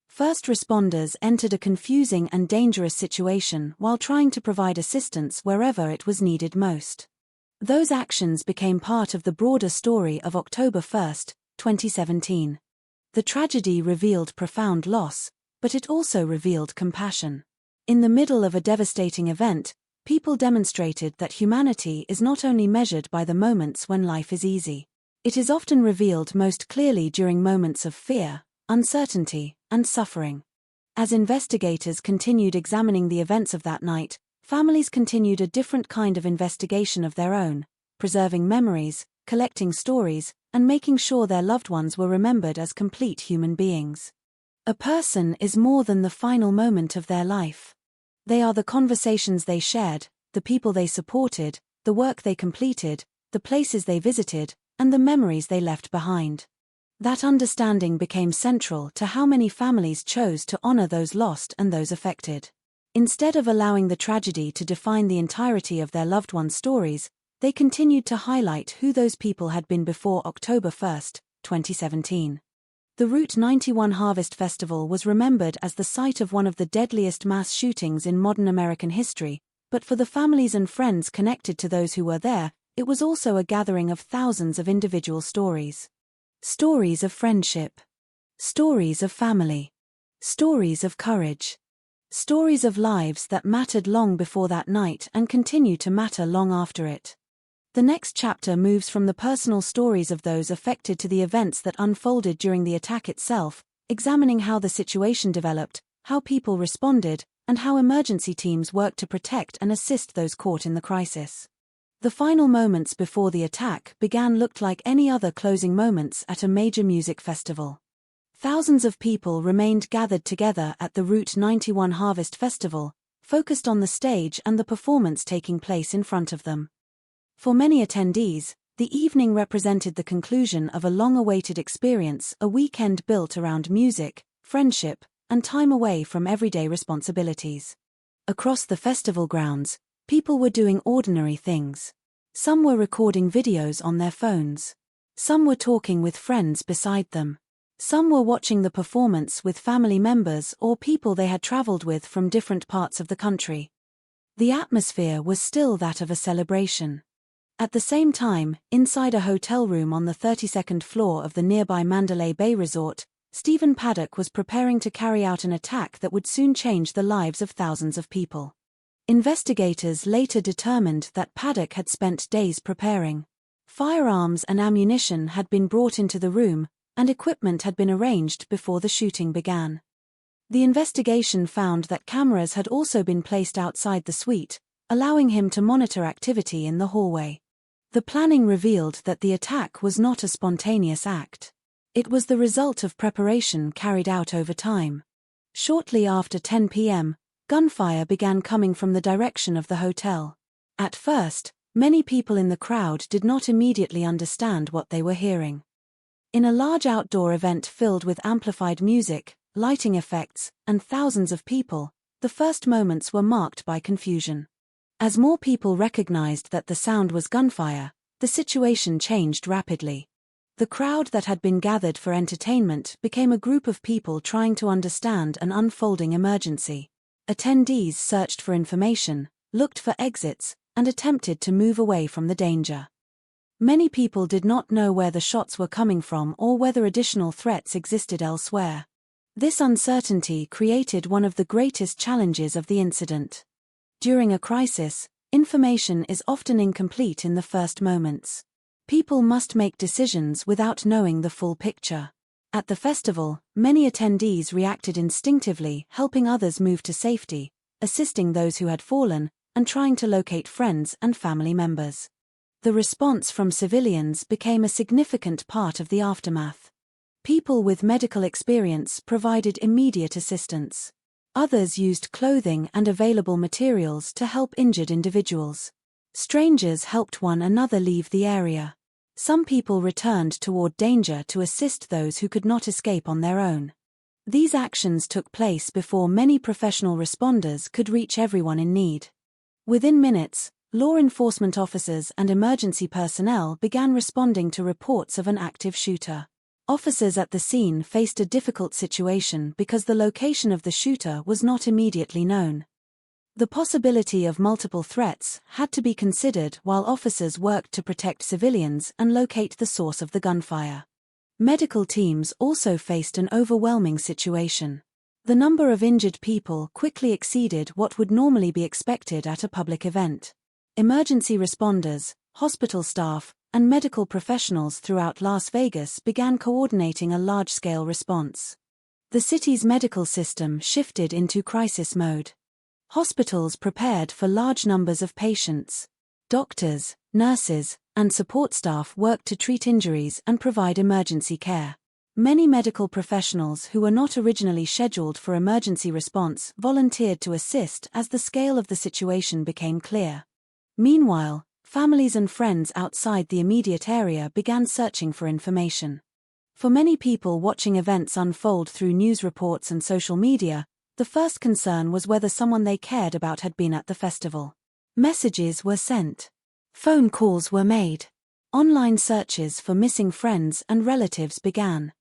First responders entered a confusing and dangerous situation while trying to provide assistance wherever it was needed most. Those actions became part of the broader story of October 1, 2017. The tragedy revealed profound loss, but it also revealed compassion. In the middle of a devastating event, people demonstrated that humanity is not only measured by the moments when life is easy. It is often revealed most clearly during moments of fear, uncertainty, and suffering. As investigators continued examining the events of that night, families continued a different kind of investigation of their own, preserving memories, collecting stories, and making sure their loved ones were remembered as complete human beings. A person is more than the final moment of their life. They are the conversations they shared, the people they supported, the work they completed, the places they visited, and the memories they left behind. That understanding became central to how many families chose to honor those lost and those affected. Instead of allowing the tragedy to define the entirety of their loved ones' stories, they continued to highlight who those people had been before October 1, 2017. The Route 91 Harvest Festival was remembered as the site of one of the deadliest mass shootings in modern American history, but for the families and friends connected to those who were there, it was also a gathering of thousands of individual stories. Stories of friendship. Stories of family. Stories of courage. Stories of lives that mattered long before that night and continue to matter long after it. The next chapter moves from the personal stories of those affected to the events that unfolded during the attack itself, examining how the situation developed, how people responded, and how emergency teams worked to protect and assist those caught in the crisis. The final moments before the attack looked like any other closing moments at a major music festival. Thousands of people remained gathered together at the Route 91 Harvest Festival, focused on the stage and the performance taking place in front of them. For many attendees, the evening represented the conclusion of a long-awaited experience, a weekend built around music, friendship, and time away from everyday responsibilities. Across the festival grounds, people were doing ordinary things. Some were recording videos on their phones. Some were talking with friends beside them. Some were watching the performance with family members or people they had traveled with from different parts of the country. The atmosphere was still that of a celebration. At the same time, inside a hotel room on the 32nd floor of the nearby Mandalay Bay Resort, Stephen Paddock was preparing to carry out an attack that would soon change the lives of thousands of people. Investigators later determined that Paddock had spent days preparing. Firearms and ammunition had been brought into the room, and equipment had been arranged before the shooting began. The investigation found that cameras had also been placed outside the suite, allowing him to monitor activity in the hallway. The planning revealed that the attack was not a spontaneous act. It was the result of preparation carried out over time. Shortly after 10 p.m., gunfire began coming from the direction of the hotel. At first, many people in the crowd did not immediately understand what they were hearing. In a large outdoor event filled with amplified music, lighting effects, and thousands of people, the first moments were marked by confusion. As more people recognized that the sound was gunfire, the situation changed rapidly. The crowd that had been gathered for entertainment became a group of people trying to understand an unfolding emergency. Attendees searched for information, looked for exits, and attempted to move away from the danger. Many people did not know where the shots were coming from or whether additional threats existed elsewhere. This uncertainty created one of the greatest challenges of the incident. During a crisis, information is often incomplete in the first moments. People must make decisions without knowing the full picture. At the festival, many attendees reacted instinctively, helping others move to safety, assisting those who had fallen, and trying to locate friends and family members. The response from civilians became a significant part of the aftermath. People with medical experience provided immediate assistance. Others used clothing and available materials to help injured individuals. Strangers helped one another leave the area. Some people returned toward danger to assist those who could not escape on their own. These actions took place before many professional responders could reach everyone in need. Within minutes, law enforcement officers and emergency personnel began responding to reports of an active shooter. Officers at the scene faced a difficult situation because the location of the shooter was not immediately known. The possibility of multiple threats had to be considered while officers worked to protect civilians and locate the source of the gunfire. Medical teams also faced an overwhelming situation. The number of injured people quickly exceeded what would normally be expected at a public event. Emergency responders, hospital staff, and medical professionals throughout Las Vegas began coordinating a large-scale response. The city's medical system shifted into crisis mode. Hospitals prepared for large numbers of patients. Doctors, nurses, and support staff worked to treat injuries and provide emergency care. Many medical professionals who were not originally scheduled for emergency response volunteered to assist as the scale of the situation became clear. Meanwhile, families and friends outside the immediate area began searching for information. For many people watching events unfold through news reports and social media, the first concern was whether someone they cared about had been at the festival. Messages were sent. Phone calls were made. Online searches for missing friends and relatives began.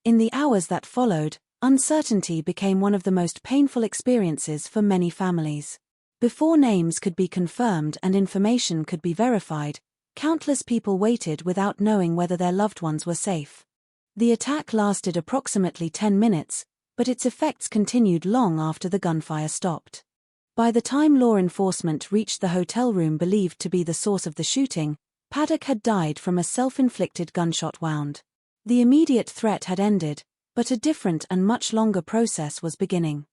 In the hours that followed, uncertainty became one of the most painful experiences for many families. Before names could be confirmed and information could be verified, countless people waited without knowing whether their loved ones were safe. The attack lasted approximately 10 minutes, but its effects continued long after the gunfire stopped. By the time law enforcement reached the hotel room believed to be the source of the shooting, Paddock had died from a self-inflicted gunshot wound. The immediate threat had ended, but a different and much longer process was beginning.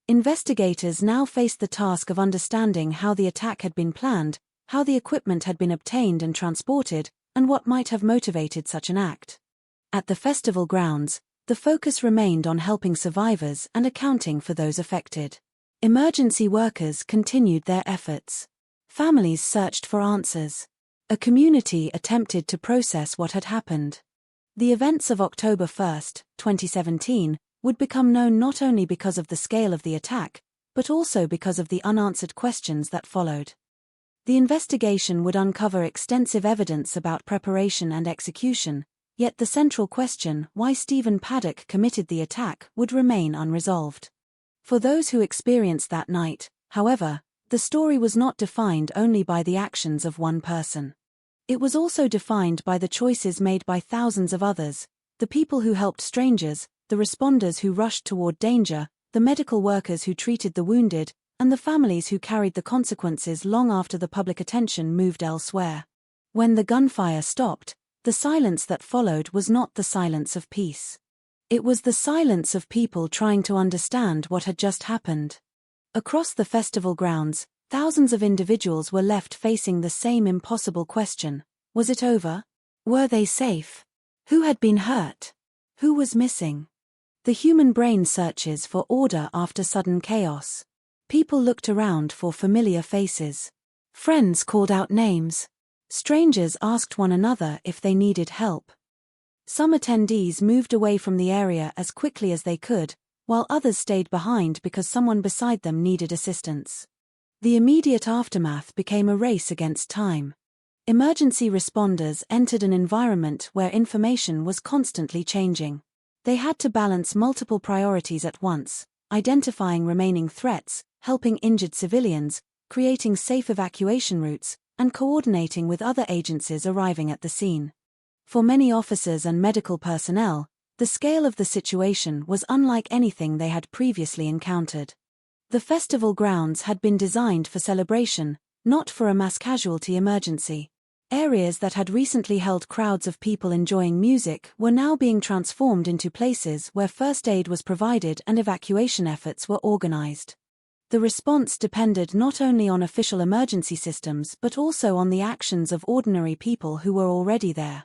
Investigators now faced the task of understanding how the attack had been planned, how the equipment had been obtained and transported, and what might have motivated such an act. At the festival grounds, the focus remained on helping survivors and accounting for those affected. Emergency workers continued their efforts. Families searched for answers. A community attempted to process what had happened. The events of October 1, 2017, would become known not only because of the scale of the attack, but also because of the unanswered questions that followed. The investigation would uncover extensive evidence about preparation and execution, yet the central question, why Stephen Paddock committed the attack, would remain unresolved. For those who experienced that night, however, the story was not defined only by the actions of one person. It was also defined by the choices made by thousands of others, the people who helped strangers, the responders who rushed toward danger, the medical workers who treated the wounded, and the families who carried the consequences long after the public attention moved elsewhere. When the gunfire stopped, the silence that followed was not the silence of peace. It was the silence of people trying to understand what had just happened. Across the festival grounds, thousands of individuals were left facing the same impossible question. Was it over? Were they safe? Who had been hurt? Who was missing? The human brain searches for order after sudden chaos. People looked around for familiar faces. Friends called out names. Strangers asked one another if they needed help. Some attendees moved away from the area as quickly as they could, while others stayed behind because someone beside them needed assistance. The immediate aftermath became a race against time. Emergency responders entered an environment where information was constantly changing. They had to balance multiple priorities at once, identifying remaining threats, helping injured civilians, creating safe evacuation routes, and coordinating with other agencies arriving at the scene. For many officers and medical personnel, the scale of the situation was unlike anything they had previously encountered. The festival grounds had been designed for celebration, not for a mass casualty emergency. Areas that had recently held crowds of people enjoying music were now being transformed into places where first aid was provided and evacuation efforts were organized. The response depended not only on official emergency systems but also on the actions of ordinary people who were already there.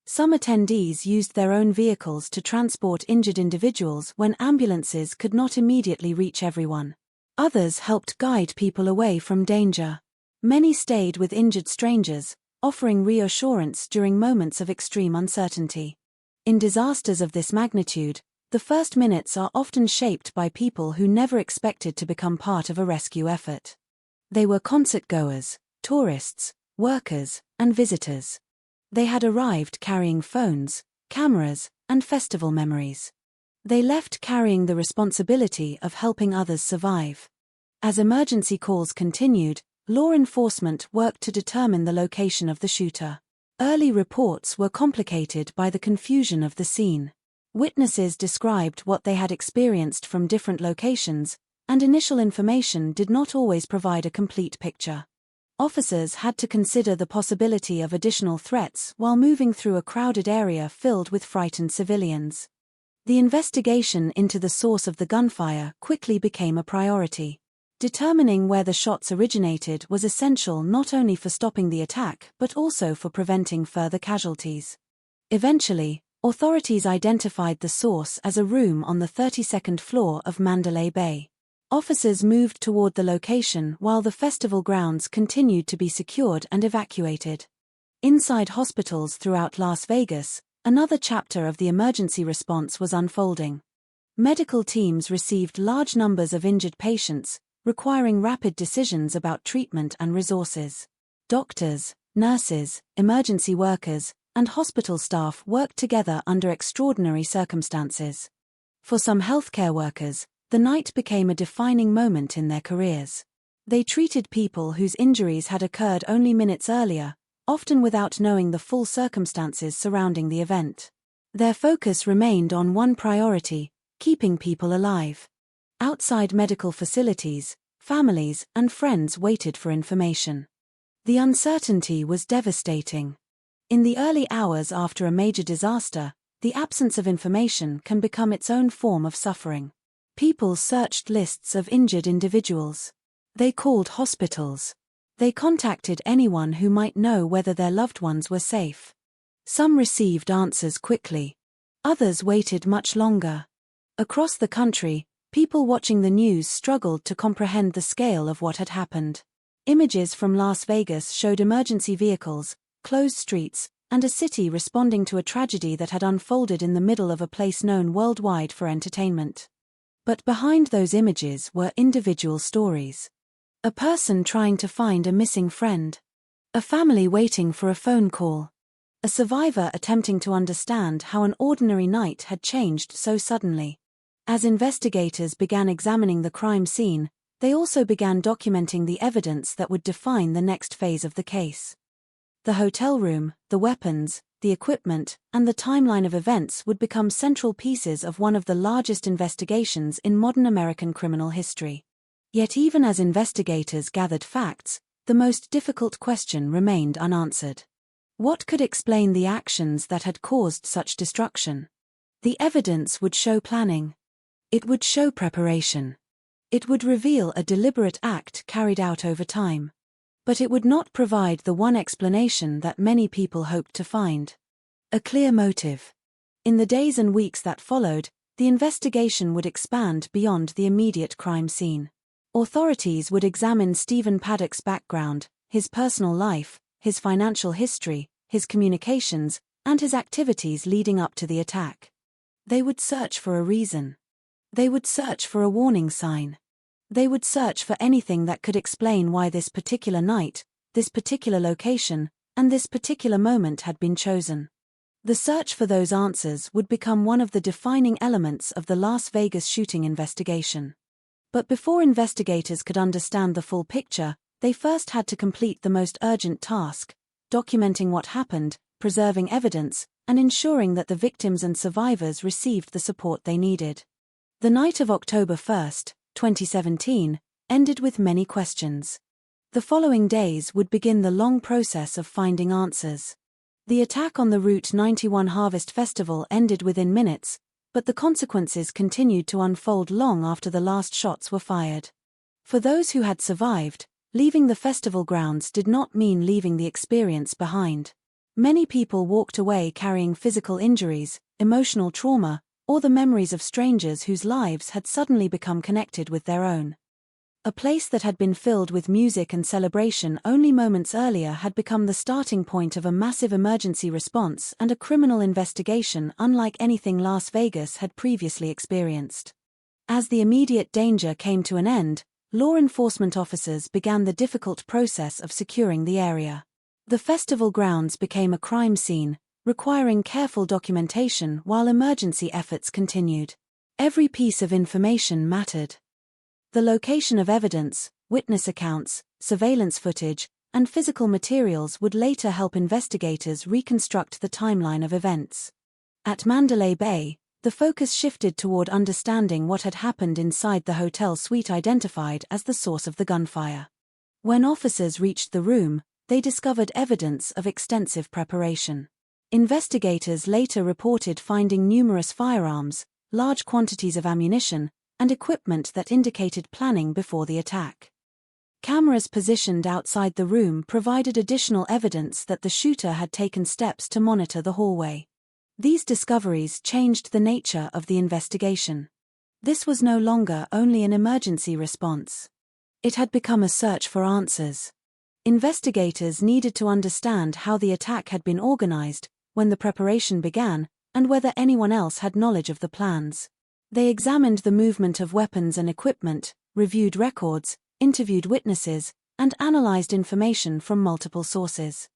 Some attendees used their own vehicles to transport injured individuals when ambulances could not immediately reach everyone. Others helped guide people away from danger. Many stayed with injured strangers, offering reassurance during moments of extreme uncertainty. In disasters of this magnitude, the first minutes are often shaped by people who never expected to become part of a rescue effort. They were concert-goers, tourists, workers, and visitors. They had arrived carrying phones, cameras, and festival memories. They left carrying the responsibility of helping others survive. As emergency calls continued, law enforcement worked to determine the location of the shooter. Early reports were complicated by the confusion of the scene. Witnesses described what they had experienced from different locations, and initial information did not always provide a complete picture. Officers had to consider the possibility of additional threats while moving through a crowded area filled with frightened civilians. The investigation into the source of the gunfire quickly became a priority. Determining where the shots originated was essential not only for stopping the attack but also for preventing further casualties. Eventually, authorities identified the source as a room on the 32nd floor of Mandalay Bay. Officers moved toward the location while the festival grounds continued to be secured and evacuated. Inside hospitals throughout Las Vegas, another chapter of the emergency response was unfolding. Medical teams received large numbers of injured patients, requiring rapid decisions about treatment and resources. Doctors, nurses, emergency workers, and hospital staff worked together under extraordinary circumstances. For some healthcare workers, the night became a defining moment in their careers. They treated people whose injuries had occurred only minutes earlier, often without knowing the full circumstances surrounding the event. Their focus remained on one priority: keeping people alive. Outside medical facilities, families and friends waited for information. The uncertainty was devastating. In the early hours after a major disaster, the absence of information can become its own form of suffering. People searched lists of injured individuals. They called hospitals. They contacted anyone who might know whether their loved ones were safe. Some received answers quickly. Others waited much longer. Across the country, people watching the news struggled to comprehend the scale of what had happened. Images from Las Vegas showed emergency vehicles, closed streets, and a city responding to a tragedy that had unfolded in the middle of a place known worldwide for entertainment. But behind those images were individual stories. A person trying to find a missing friend. A family waiting for a phone call. A survivor attempting to understand how an ordinary night had changed so suddenly. As investigators began examining the crime scene, they also began documenting the evidence that would define the next phase of the case. The hotel room, the weapons, the equipment, and the timeline of events would become central pieces of one of the largest investigations in modern American criminal history. Yet even as investigators gathered facts, the most difficult question remained unanswered. What could explain the actions that had caused such destruction? The evidence would show planning. It would show preparation. It would reveal a deliberate act carried out over time. But it would not provide the one explanation that many people hoped to find. A clear motive. In the days and weeks that followed, the investigation would expand beyond the immediate crime scene. Authorities would examine Stephen Paddock's background, his personal life, his financial history, his communications, and his activities leading up to the attack. They would search for a reason. They would search for a warning sign. They would search for anything that could explain why this particular night, this particular location, and this particular moment had been chosen. The search for those answers would become one of the defining elements of the Las Vegas shooting investigation. But before investigators could understand the full picture, they first had to complete the most urgent task: documenting what happened, preserving evidence, and ensuring that the victims and survivors received the support they needed. The night of October 1st, 2017, ended with many questions. The following days would begin the long process of finding answers. The attack on the Route 91 Harvest Festival ended within minutes, but the consequences continued to unfold long after the last shots were fired. For those who had survived, leaving the festival grounds did not mean leaving the experience behind. Many people walked away carrying physical injuries, emotional trauma, or the memories of strangers whose lives had suddenly become connected with their own. A place that had been filled with music and celebration only moments earlier had become the starting point of a massive emergency response and a criminal investigation unlike anything Las Vegas had previously experienced. As the immediate danger came to an end, law enforcement officers began the difficult process of securing the area. The festival grounds became a crime scene, requiring careful documentation while emergency efforts continued. Every piece of information mattered. The location of evidence, witness accounts, surveillance footage, and physical materials would later help investigators reconstruct the timeline of events. At Mandalay Bay, the focus shifted toward understanding what had happened inside the hotel suite identified as the source of the gunfire. When officers reached the room, they discovered evidence of extensive preparation. Investigators later reported finding numerous firearms, large quantities of ammunition, and equipment that indicated planning before the attack. Cameras positioned outside the room provided additional evidence that the shooter had taken steps to monitor the hallway. These discoveries changed the nature of the investigation. This was no longer only an emergency response. It had become a search for answers. Investigators needed to understand how the attack had been organized, when the preparation began, and whether anyone else had knowledge of the plans. They examined the movement of weapons and equipment, reviewed records, interviewed witnesses, and analyzed information from multiple sources.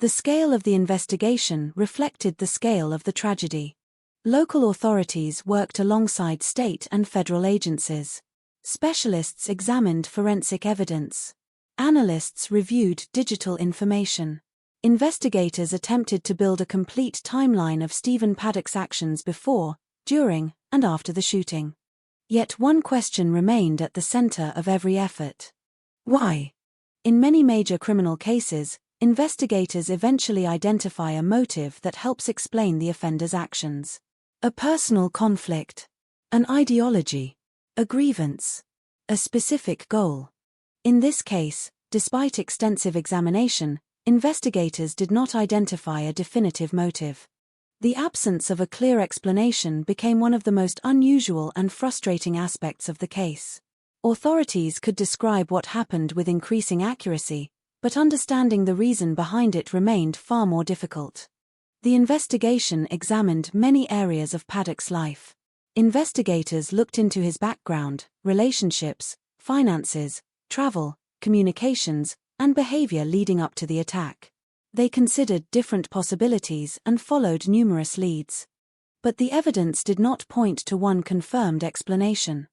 The scale of the investigation reflected the scale of the tragedy. Local authorities worked alongside state and federal agencies. Specialists examined forensic evidence. Analysts reviewed digital information. Investigators attempted to build a complete timeline of Stephen Paddock's actions before, during, and after the shooting. Yet one question remained at the center of every effort. Why? In many major criminal cases, investigators eventually identify a motive that helps explain the offender's actions. A personal conflict, an ideology, a grievance, a specific goal. In this case, despite extensive examination, investigators did not identify a definitive motive. The absence of a clear explanation became one of the most unusual and frustrating aspects of the case. Authorities could describe what happened with increasing accuracy, but understanding the reason behind it remained far more difficult. The investigation examined many areas of Paddock's life. Investigators looked into his background, relationships, finances, travel, communications, and behavior leading up to the attack. They considered different possibilities and followed numerous leads. But the evidence did not point to one confirmed explanation.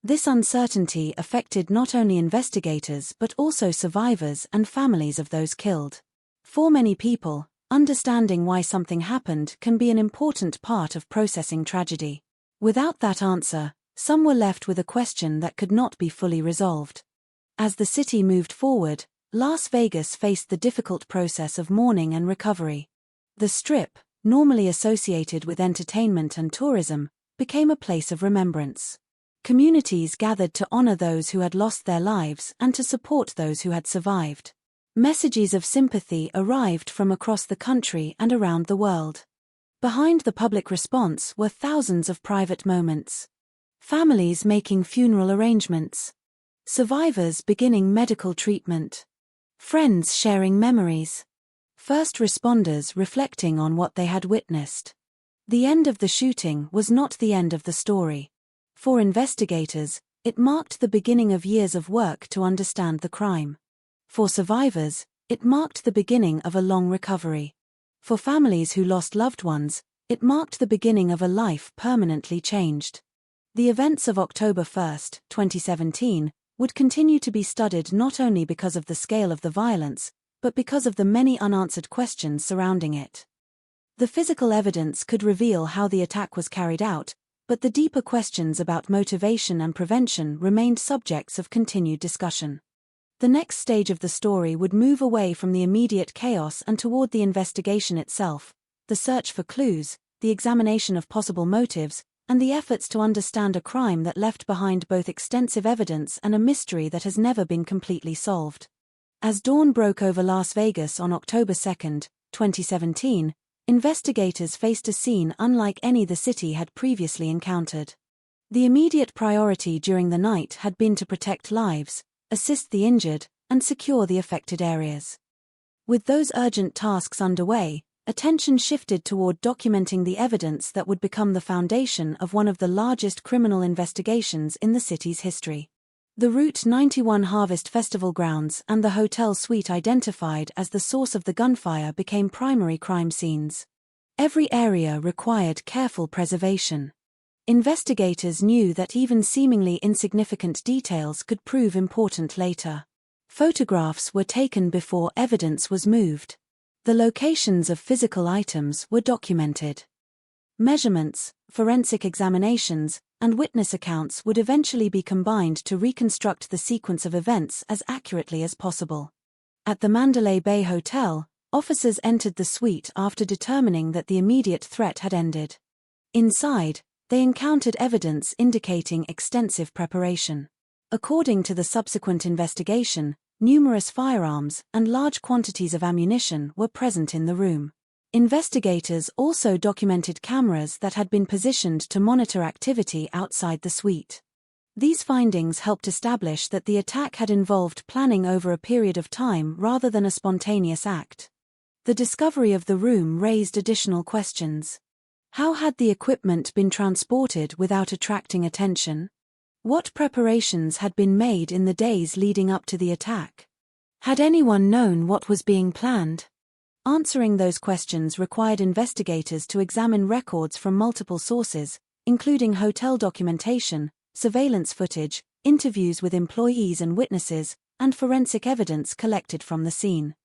This uncertainty affected not only investigators but also survivors and families of those killed. For many people, understanding why something happened can be an important part of processing tragedy. Without that answer, some were left with a question that could not be fully resolved. As the city moved forward, Las Vegas faced the difficult process of mourning and recovery. The Strip, normally associated with entertainment and tourism, became a place of remembrance. Communities gathered to honor those who had lost their lives and to support those who had survived. Messages of sympathy arrived from across the country and around the world. Behind the public response were thousands of private moments. Families making funeral arrangements. Survivors beginning medical treatment. Friends sharing memories. First responders reflecting on what they had witnessed. The end of the shooting was not the end of the story. For investigators, it marked the beginning of years of work to understand the crime. For survivors, it marked the beginning of a long recovery. For families who lost loved ones, it marked the beginning of a life permanently changed. The events of October 1, 2017, would continue to be studied not only because of the scale of the violence, but because of the many unanswered questions surrounding it. The physical evidence could reveal how the attack was carried out, but the deeper questions about motivation and prevention remained subjects of continued discussion. The next stage of the story would move away from the immediate chaos and toward the investigation itself, the search for clues, the examination of possible motives, and the efforts to understand a crime that left behind both extensive evidence and a mystery that has never been completely solved. As dawn broke over Las Vegas on October 2, 2017, investigators faced a scene unlike any the city had previously encountered. The immediate priority during the night had been to protect lives, assist the injured, and secure the affected areas. With those urgent tasks underway, attention shifted toward documenting the evidence that would become the foundation of one of the largest criminal investigations in the city's history. The Route 91 Harvest Festival grounds and the hotel suite identified as the source of the gunfire became primary crime scenes. Every area required careful preservation. Investigators knew that even seemingly insignificant details could prove important later. Photographs were taken before evidence was moved. The locations of physical items were documented. Measurements, forensic examinations, and witness accounts would eventually be combined to reconstruct the sequence of events as accurately as possible. At the Mandalay Bay Hotel, officers entered the suite after determining that the immediate threat had ended. Inside, they encountered evidence indicating extensive preparation. According to the subsequent investigation, numerous firearms and large quantities of ammunition were present in the room. Investigators also documented cameras that had been positioned to monitor activity outside the suite. These findings helped establish that the attack had involved planning over a period of time rather than a spontaneous act. The discovery of the room raised additional questions. How had the equipment been transported without attracting attention? What preparations had been made in the days leading up to the attack? Had anyone known what was being planned? Answering those questions required investigators to examine records from multiple sources, including hotel documentation, surveillance footage, interviews with employees and witnesses, and forensic evidence collected from the scene.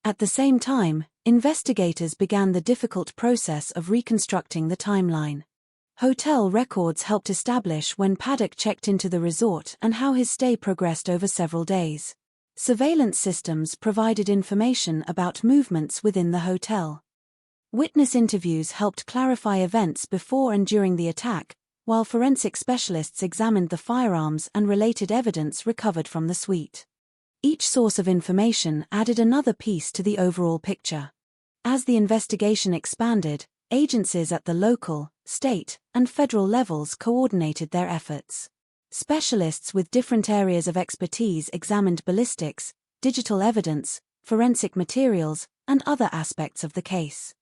At the same time, investigators began the difficult process of reconstructing the timeline. Hotel records helped establish when Paddock checked into the resort and how his stay progressed over several days. Surveillance systems provided information about movements within the hotel. Witness interviews helped clarify events before and during the attack, while forensic specialists examined the firearms and related evidence recovered from the suite. Each source of information added another piece to the overall picture. As the investigation expanded, agencies at the local, state, and federal levels coordinated their efforts. Specialists with different areas of expertise examined ballistics, digital evidence, forensic materials, and other aspects of the case.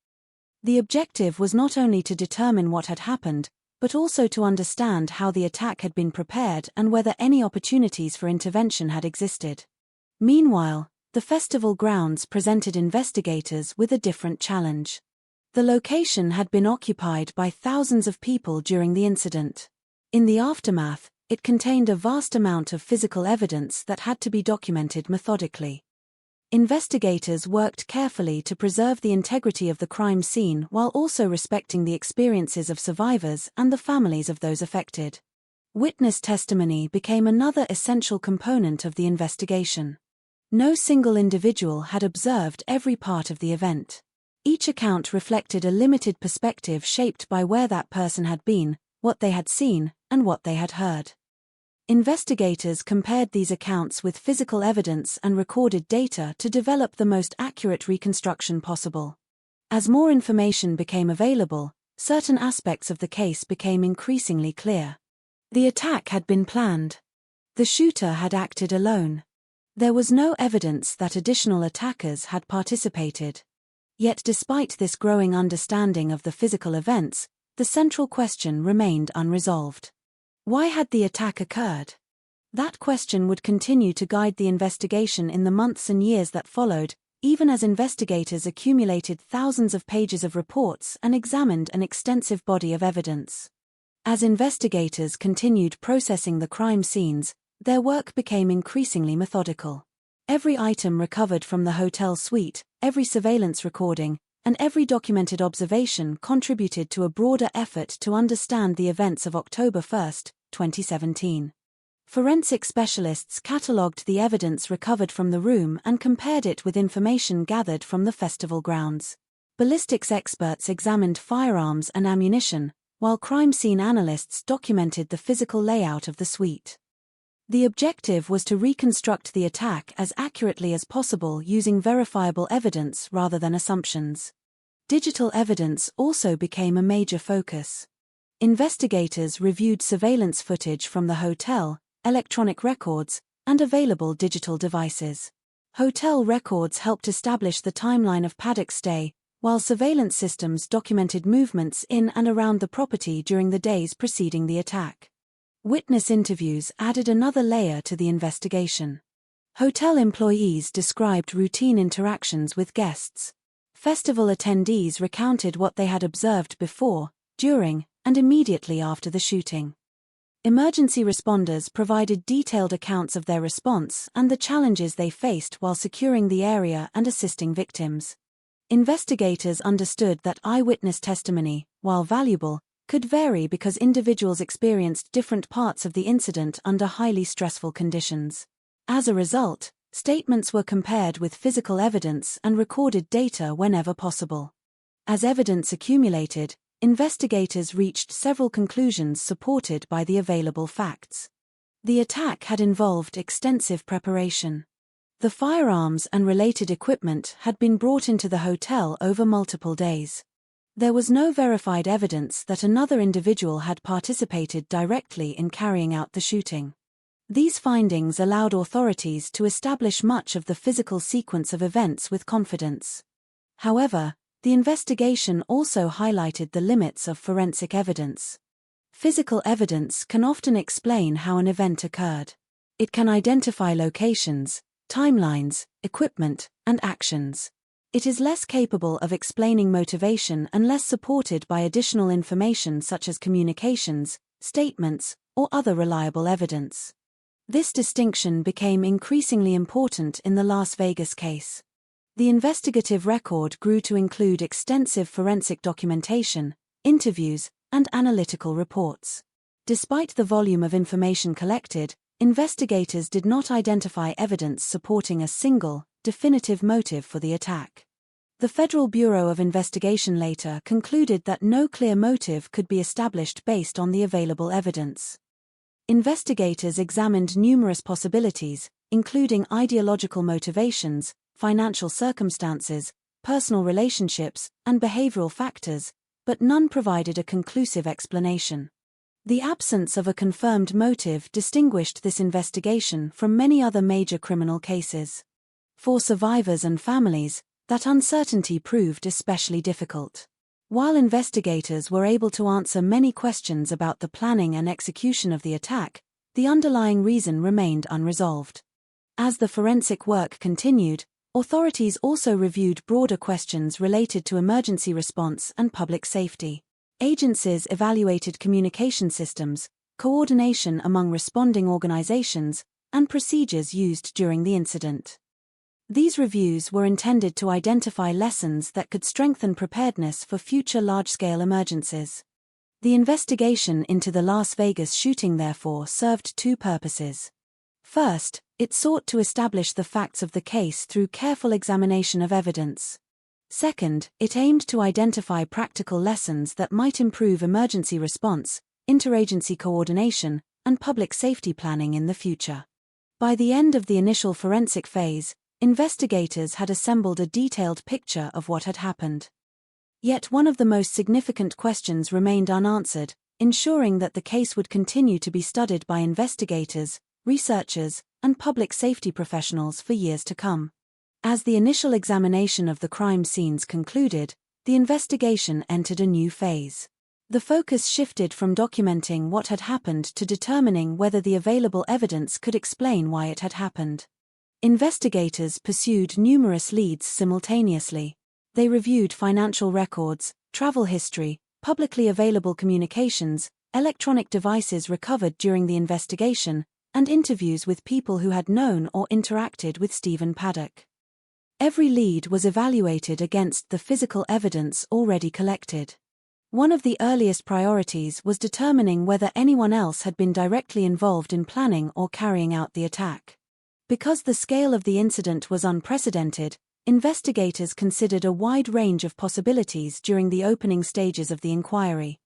The objective was not only to determine what had happened, but also to understand how the attack had been prepared and whether any opportunities for intervention had existed. Meanwhile, the festival grounds presented investigators with a different challenge. The location had been occupied by thousands of people during the incident. In the aftermath, it contained a vast amount of physical evidence that had to be documented methodically. Investigators worked carefully to preserve the integrity of the crime scene while also respecting the experiences of survivors and the families of those affected. Witness testimony became another essential component of the investigation. No single individual had observed every part of the event. Each account reflected a limited perspective shaped by where that person had been, what they had seen, and what they had heard. Investigators compared these accounts with physical evidence and recorded data to develop the most accurate reconstruction possible. As more information became available, certain aspects of the case became increasingly clear. The attack had been planned. The shooter had acted alone. There was no evidence that additional attackers had participated. Yet despite this growing understanding of the physical events, the central question remained unresolved. Why had the attack occurred? That question would continue to guide the investigation in the months and years that followed, even as investigators accumulated thousands of pages of reports and examined an extensive body of evidence. As investigators continued processing the crime scenes, their work became increasingly methodical. Every item recovered from the hotel suite, every surveillance recording, and every documented observation contributed to a broader effort to understand the events of October 1, 2017. Forensic specialists catalogued the evidence recovered from the room and compared it with information gathered from the festival grounds. Ballistics experts examined firearms and ammunition, while crime scene analysts documented the physical layout of the suite. The objective was to reconstruct the attack as accurately as possible using verifiable evidence rather than assumptions. Digital evidence also became a major focus. Investigators reviewed surveillance footage from the hotel, electronic records, and available digital devices. Hotel records helped establish the timeline of Paddock's stay, while surveillance systems documented movements in and around the property during the days preceding the attack. Witness interviews added another layer to the investigation. Hotel employees described routine interactions with guests. Festival attendees recounted what they had observed before, during, and immediately after the shooting. Emergency responders provided detailed accounts of their response and the challenges they faced while securing the area and assisting victims. Investigators understood that eyewitness testimony, while valuable, could vary because individuals experienced different parts of the incident under highly stressful conditions. As a result, statements were compared with physical evidence and recorded data whenever possible. As evidence accumulated, investigators reached several conclusions supported by the available facts. The attack had involved extensive preparation. The firearms and related equipment had been brought into the hotel over multiple days. There was no verified evidence that another individual had participated directly in carrying out the shooting. These findings allowed authorities to establish much of the physical sequence of events with confidence. However, the investigation also highlighted the limits of forensic evidence. Physical evidence can often explain how an event occurred. It can identify locations, timelines, equipment, and actions. It is less capable of explaining motivation unless supported by additional information such as communications, statements, or other reliable evidence. This distinction became increasingly important in the Las Vegas case. The investigative record grew to include extensive forensic documentation, interviews, and analytical reports. Despite the volume of information collected, investigators did not identify evidence supporting a single, definitive motive for the attack. The Federal Bureau of Investigation later concluded that no clear motive could be established based on the available evidence. Investigators examined numerous possibilities, including ideological motivations, financial circumstances, personal relationships, and behavioral factors, but none provided a conclusive explanation. The absence of a confirmed motive distinguished this investigation from many other major criminal cases. For survivors and families, that uncertainty proved especially difficult. While investigators were able to answer many questions about the planning and execution of the attack, the underlying reason remained unresolved. As the forensic work continued, authorities also reviewed broader questions related to emergency response and public safety. Agencies evaluated communication systems, coordination among responding organizations, and procedures used during the incident. These reviews were intended to identify lessons that could strengthen preparedness for future large-scale emergencies. The investigation into the Las Vegas shooting therefore served two purposes. First, it sought to establish the facts of the case through careful examination of evidence. Second, it aimed to identify practical lessons that might improve emergency response, interagency coordination, and public safety planning in the future. By the end of the initial forensic phase, investigators had assembled a detailed picture of what had happened. Yet one of the most significant questions remained unanswered, ensuring that the case would continue to be studied by investigators, researchers, and public safety professionals for years to come. As the initial examination of the crime scenes concluded, the investigation entered a new phase. The focus shifted from documenting what had happened to determining whether the available evidence could explain why it had happened. Investigators pursued numerous leads simultaneously. They reviewed financial records, travel history, publicly available communications, electronic devices recovered during the investigation, and interviews with people who had known or interacted with Stephen Paddock. Every lead was evaluated against the physical evidence already collected. One of the earliest priorities was determining whether anyone else had been directly involved in planning or carrying out the attack. Because the scale of the incident was unprecedented, investigators considered a wide range of possibilities during the opening stages of the inquiry.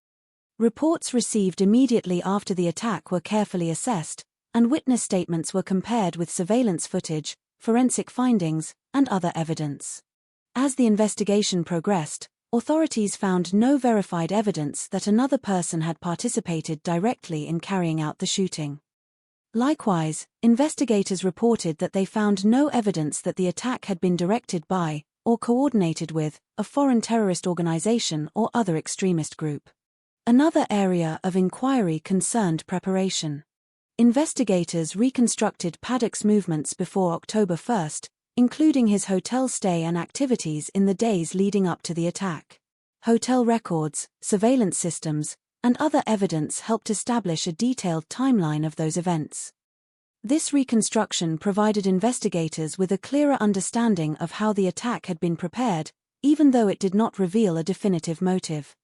Reports received immediately after the attack were carefully assessed, and witness statements were compared with surveillance footage, forensic findings, and other evidence. As the investigation progressed, authorities found no verified evidence that another person had participated directly in carrying out the shooting. Likewise, investigators reported that they found no evidence that the attack had been directed by, or coordinated with, a foreign terrorist organization or other extremist group. Another area of inquiry concerned preparation. Investigators reconstructed Paddock's movements before October 1, including his hotel stay and activities in the days leading up to the attack. Hotel records, surveillance systems, and other evidence helped establish a detailed timeline of those events. This reconstruction provided investigators with a clearer understanding of how the attack had been prepared, even though it did not reveal a definitive motive.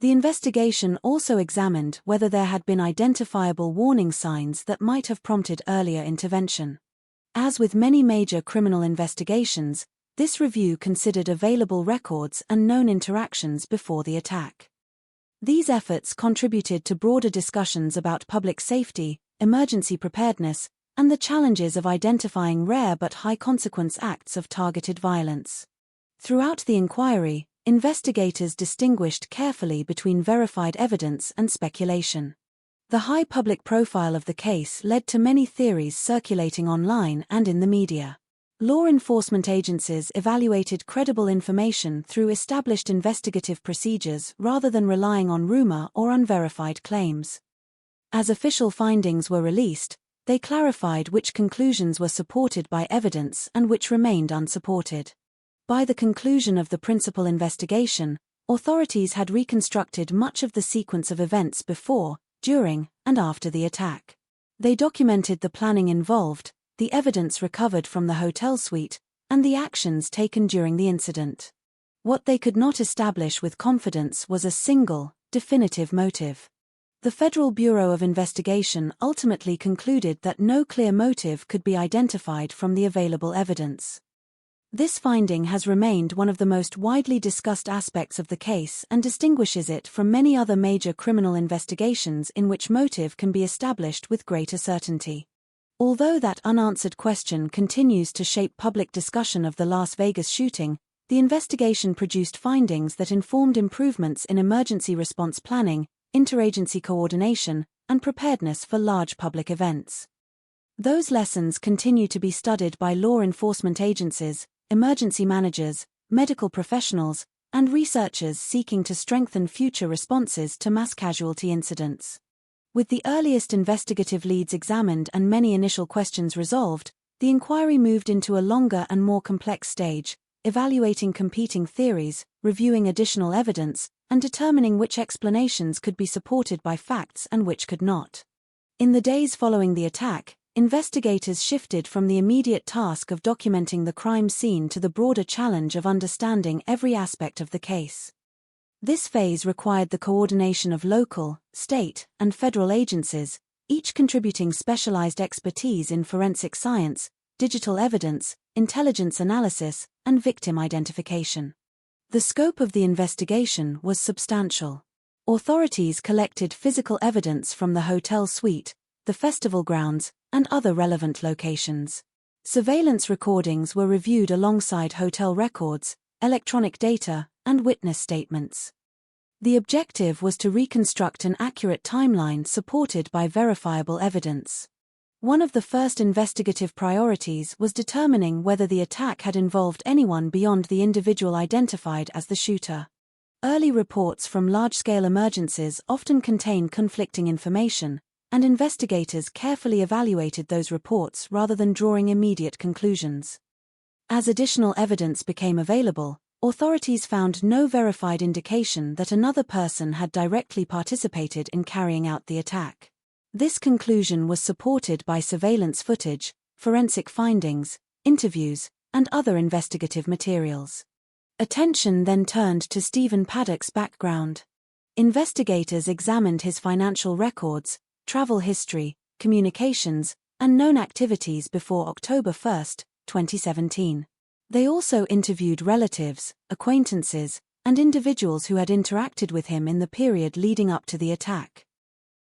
The investigation also examined whether there had been identifiable warning signs that might have prompted earlier intervention. As with many major criminal investigations, this review considered available records and known interactions before the attack. These efforts contributed to broader discussions about public safety, emergency preparedness, and the challenges of identifying rare but high-consequence acts of targeted violence. Throughout the inquiry, investigators distinguished carefully between verified evidence and speculation. The high public profile of the case led to many theories circulating online and in the media. Law enforcement agencies evaluated credible information through established investigative procedures rather than relying on rumor or unverified claims. As official findings were released, they clarified which conclusions were supported by evidence and which remained unsupported. By the conclusion of the principal investigation, authorities had reconstructed much of the sequence of events before, during, and after the attack. They documented the planning involved, the evidence recovered from the hotel suite, and the actions taken during the incident. What they could not establish with confidence was a single, definitive motive. The Federal Bureau of Investigation ultimately concluded that no clear motive could be identified from the available evidence. This finding has remained one of the most widely discussed aspects of the case and distinguishes it from many other major criminal investigations in which motive can be established with greater certainty. Although that unanswered question continues to shape public discussion of the Las Vegas shooting, the investigation produced findings that informed improvements in emergency response planning, interagency coordination, and preparedness for large public events. Those lessons continue to be studied by law enforcement agencies, emergency managers, medical professionals, and researchers seeking to strengthen future responses to mass casualty incidents. With the earliest investigative leads examined and many initial questions resolved, the inquiry moved into a longer and more complex stage, evaluating competing theories, reviewing additional evidence, and determining which explanations could be supported by facts and which could not. In the days following the attack, investigators shifted from the immediate task of documenting the crime scene to the broader challenge of understanding every aspect of the case. This phase required the coordination of local, state, and federal agencies, each contributing specialized expertise in forensic science, digital evidence, intelligence analysis, and victim identification. The scope of the investigation was substantial. Authorities collected physical evidence from the hotel suite, the festival grounds, and other relevant locations. Surveillance recordings were reviewed alongside hotel records, electronic data, and witness statements. The objective was to reconstruct an accurate timeline supported by verifiable evidence. One of the first investigative priorities was determining whether the attack had involved anyone beyond the individual identified as the shooter. Early reports from large-scale emergencies often contain conflicting information, and investigators carefully evaluated those reports rather than drawing immediate conclusions. As additional evidence became available, authorities found no verified indication that another person had directly participated in carrying out the attack. This conclusion was supported by surveillance footage, forensic findings, interviews, and other investigative materials. Attention then turned to Stephen Paddock's background. Investigators examined his financial records, travel history, communications, and known activities before October 1, 2017. They also interviewed relatives, acquaintances, and individuals who had interacted with him in the period leading up to the attack.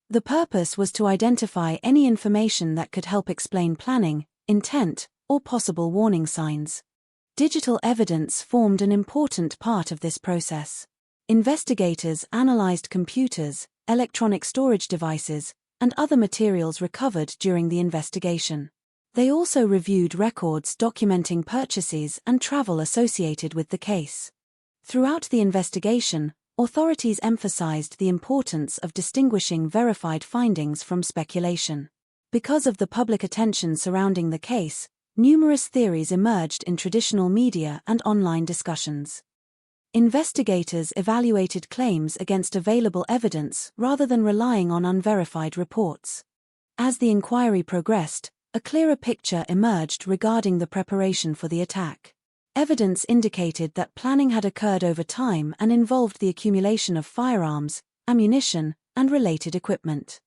The purpose was to identify any information that could help explain planning, intent, or possible warning signs. Digital evidence formed an important part of this process. Investigators analyzed computers, electronic storage devices, and other materials recovered during the investigation. They also reviewed records documenting purchases and travel associated with the case. Throughout the investigation, authorities emphasized the importance of distinguishing verified findings from speculation. Because of the public attention surrounding the case, numerous theories emerged in traditional media and online discussions. Investigators evaluated claims against available evidence rather than relying on unverified reports. As the inquiry progressed, a clearer picture emerged regarding the preparation for the attack. Evidence indicated that planning had occurred over time and involved the accumulation of firearms, ammunition, and related equipment.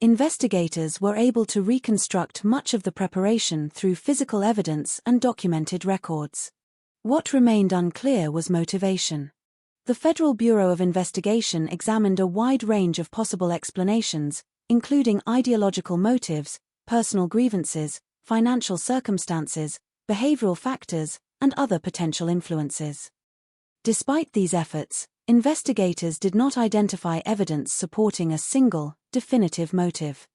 Investigators were able to reconstruct much of the preparation through physical evidence and documented records. What remained unclear was motivation. The Federal Bureau of Investigation examined a wide range of possible explanations, including ideological motives, personal grievances, financial circumstances, behavioral factors, and other potential influences. Despite these efforts, investigators did not identify evidence supporting a single, definitive motive.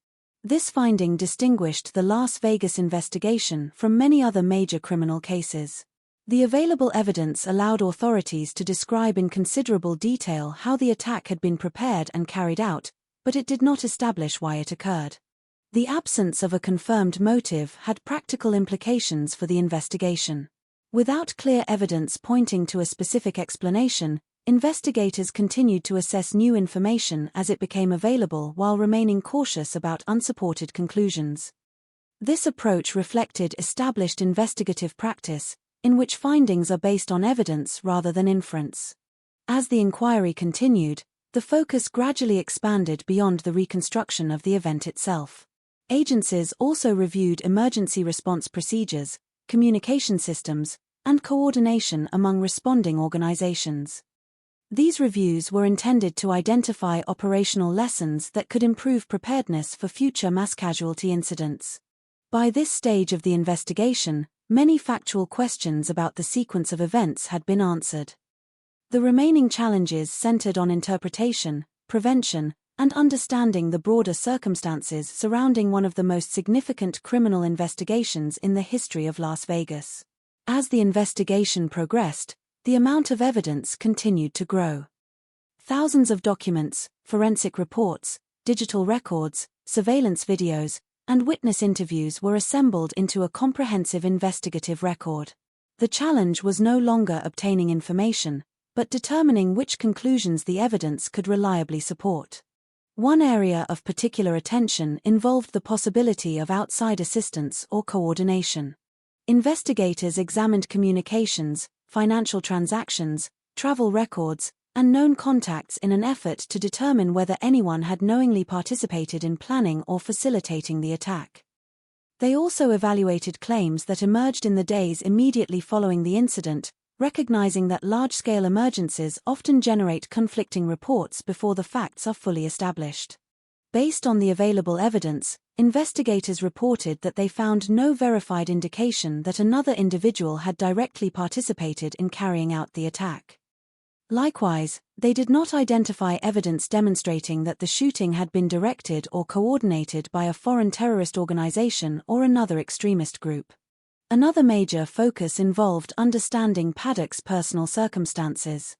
This finding distinguished the Las Vegas investigation from many other major criminal cases. The available evidence allowed authorities to describe in considerable detail how the attack had been prepared and carried out, but it did not establish why it occurred. The absence of a confirmed motive had practical implications for the investigation. Without clear evidence pointing to a specific explanation, investigators continued to assess new information as it became available while remaining cautious about unsupported conclusions. This approach reflected established investigative practice, in which findings are based on evidence rather than inference. As the inquiry continued, the focus gradually expanded beyond the reconstruction of the event itself. Agencies also reviewed emergency response procedures, communication systems, and coordination among responding organizations. These reviews were intended to identify operational lessons that could improve preparedness for future mass casualty incidents. By this stage of the investigation, many factual questions about the sequence of events had been answered. The remaining challenges centered on interpretation, prevention, and understanding the broader circumstances surrounding one of the most significant criminal investigations in the history of Las Vegas. As the investigation progressed, the amount of evidence continued to grow. Thousands of documents, forensic reports, digital records, surveillance videos, and witness interviews were assembled into a comprehensive investigative record. The challenge was no longer obtaining information, but determining which conclusions the evidence could reliably support. One area of particular attention involved the possibility of outside assistance or coordination. Investigators examined communications, financial transactions, travel records, and known contacts in an effort to determine whether anyone had knowingly participated in planning or facilitating the attack. They also evaluated claims that emerged in the days immediately following the incident, recognizing that large-scale emergencies often generate conflicting reports before the facts are fully established. Based on the available evidence, investigators reported that they found no verified indication that another individual had directly participated in carrying out the attack. Likewise, they did not identify evidence demonstrating that the shooting had been directed or coordinated by a foreign terrorist organization or another extremist group. Another major focus involved understanding Paddock's personal circumstances.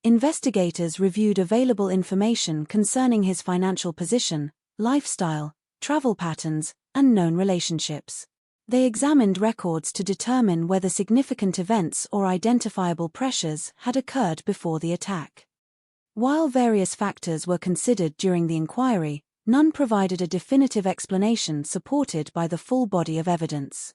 Investigators reviewed available information concerning his financial position, lifestyle, travel patterns, and known relationships. They examined records to determine whether significant events or identifiable pressures had occurred before the attack. While various factors were considered during the inquiry, none provided a definitive explanation supported by the full body of evidence.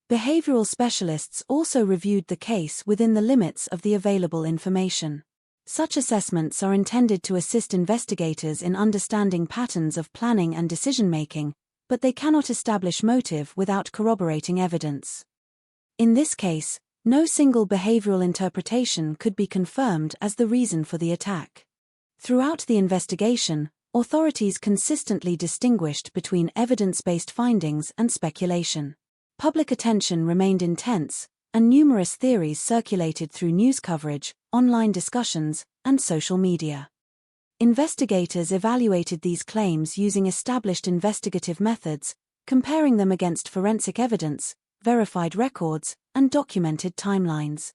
Behavioral specialists also reviewed the case within the limits of the available information. Such assessments are intended to assist investigators in understanding patterns of planning and decision-making, but they cannot establish motive without corroborating evidence. In this case, no single behavioral interpretation could be confirmed as the reason for the attack. Throughout the investigation, authorities consistently distinguished between evidence-based findings and speculation. Public attention remained intense, and numerous theories circulated through news coverage, online discussions, and social media. Investigators evaluated these claims using established investigative methods, comparing them against forensic evidence, verified records, and documented timelines.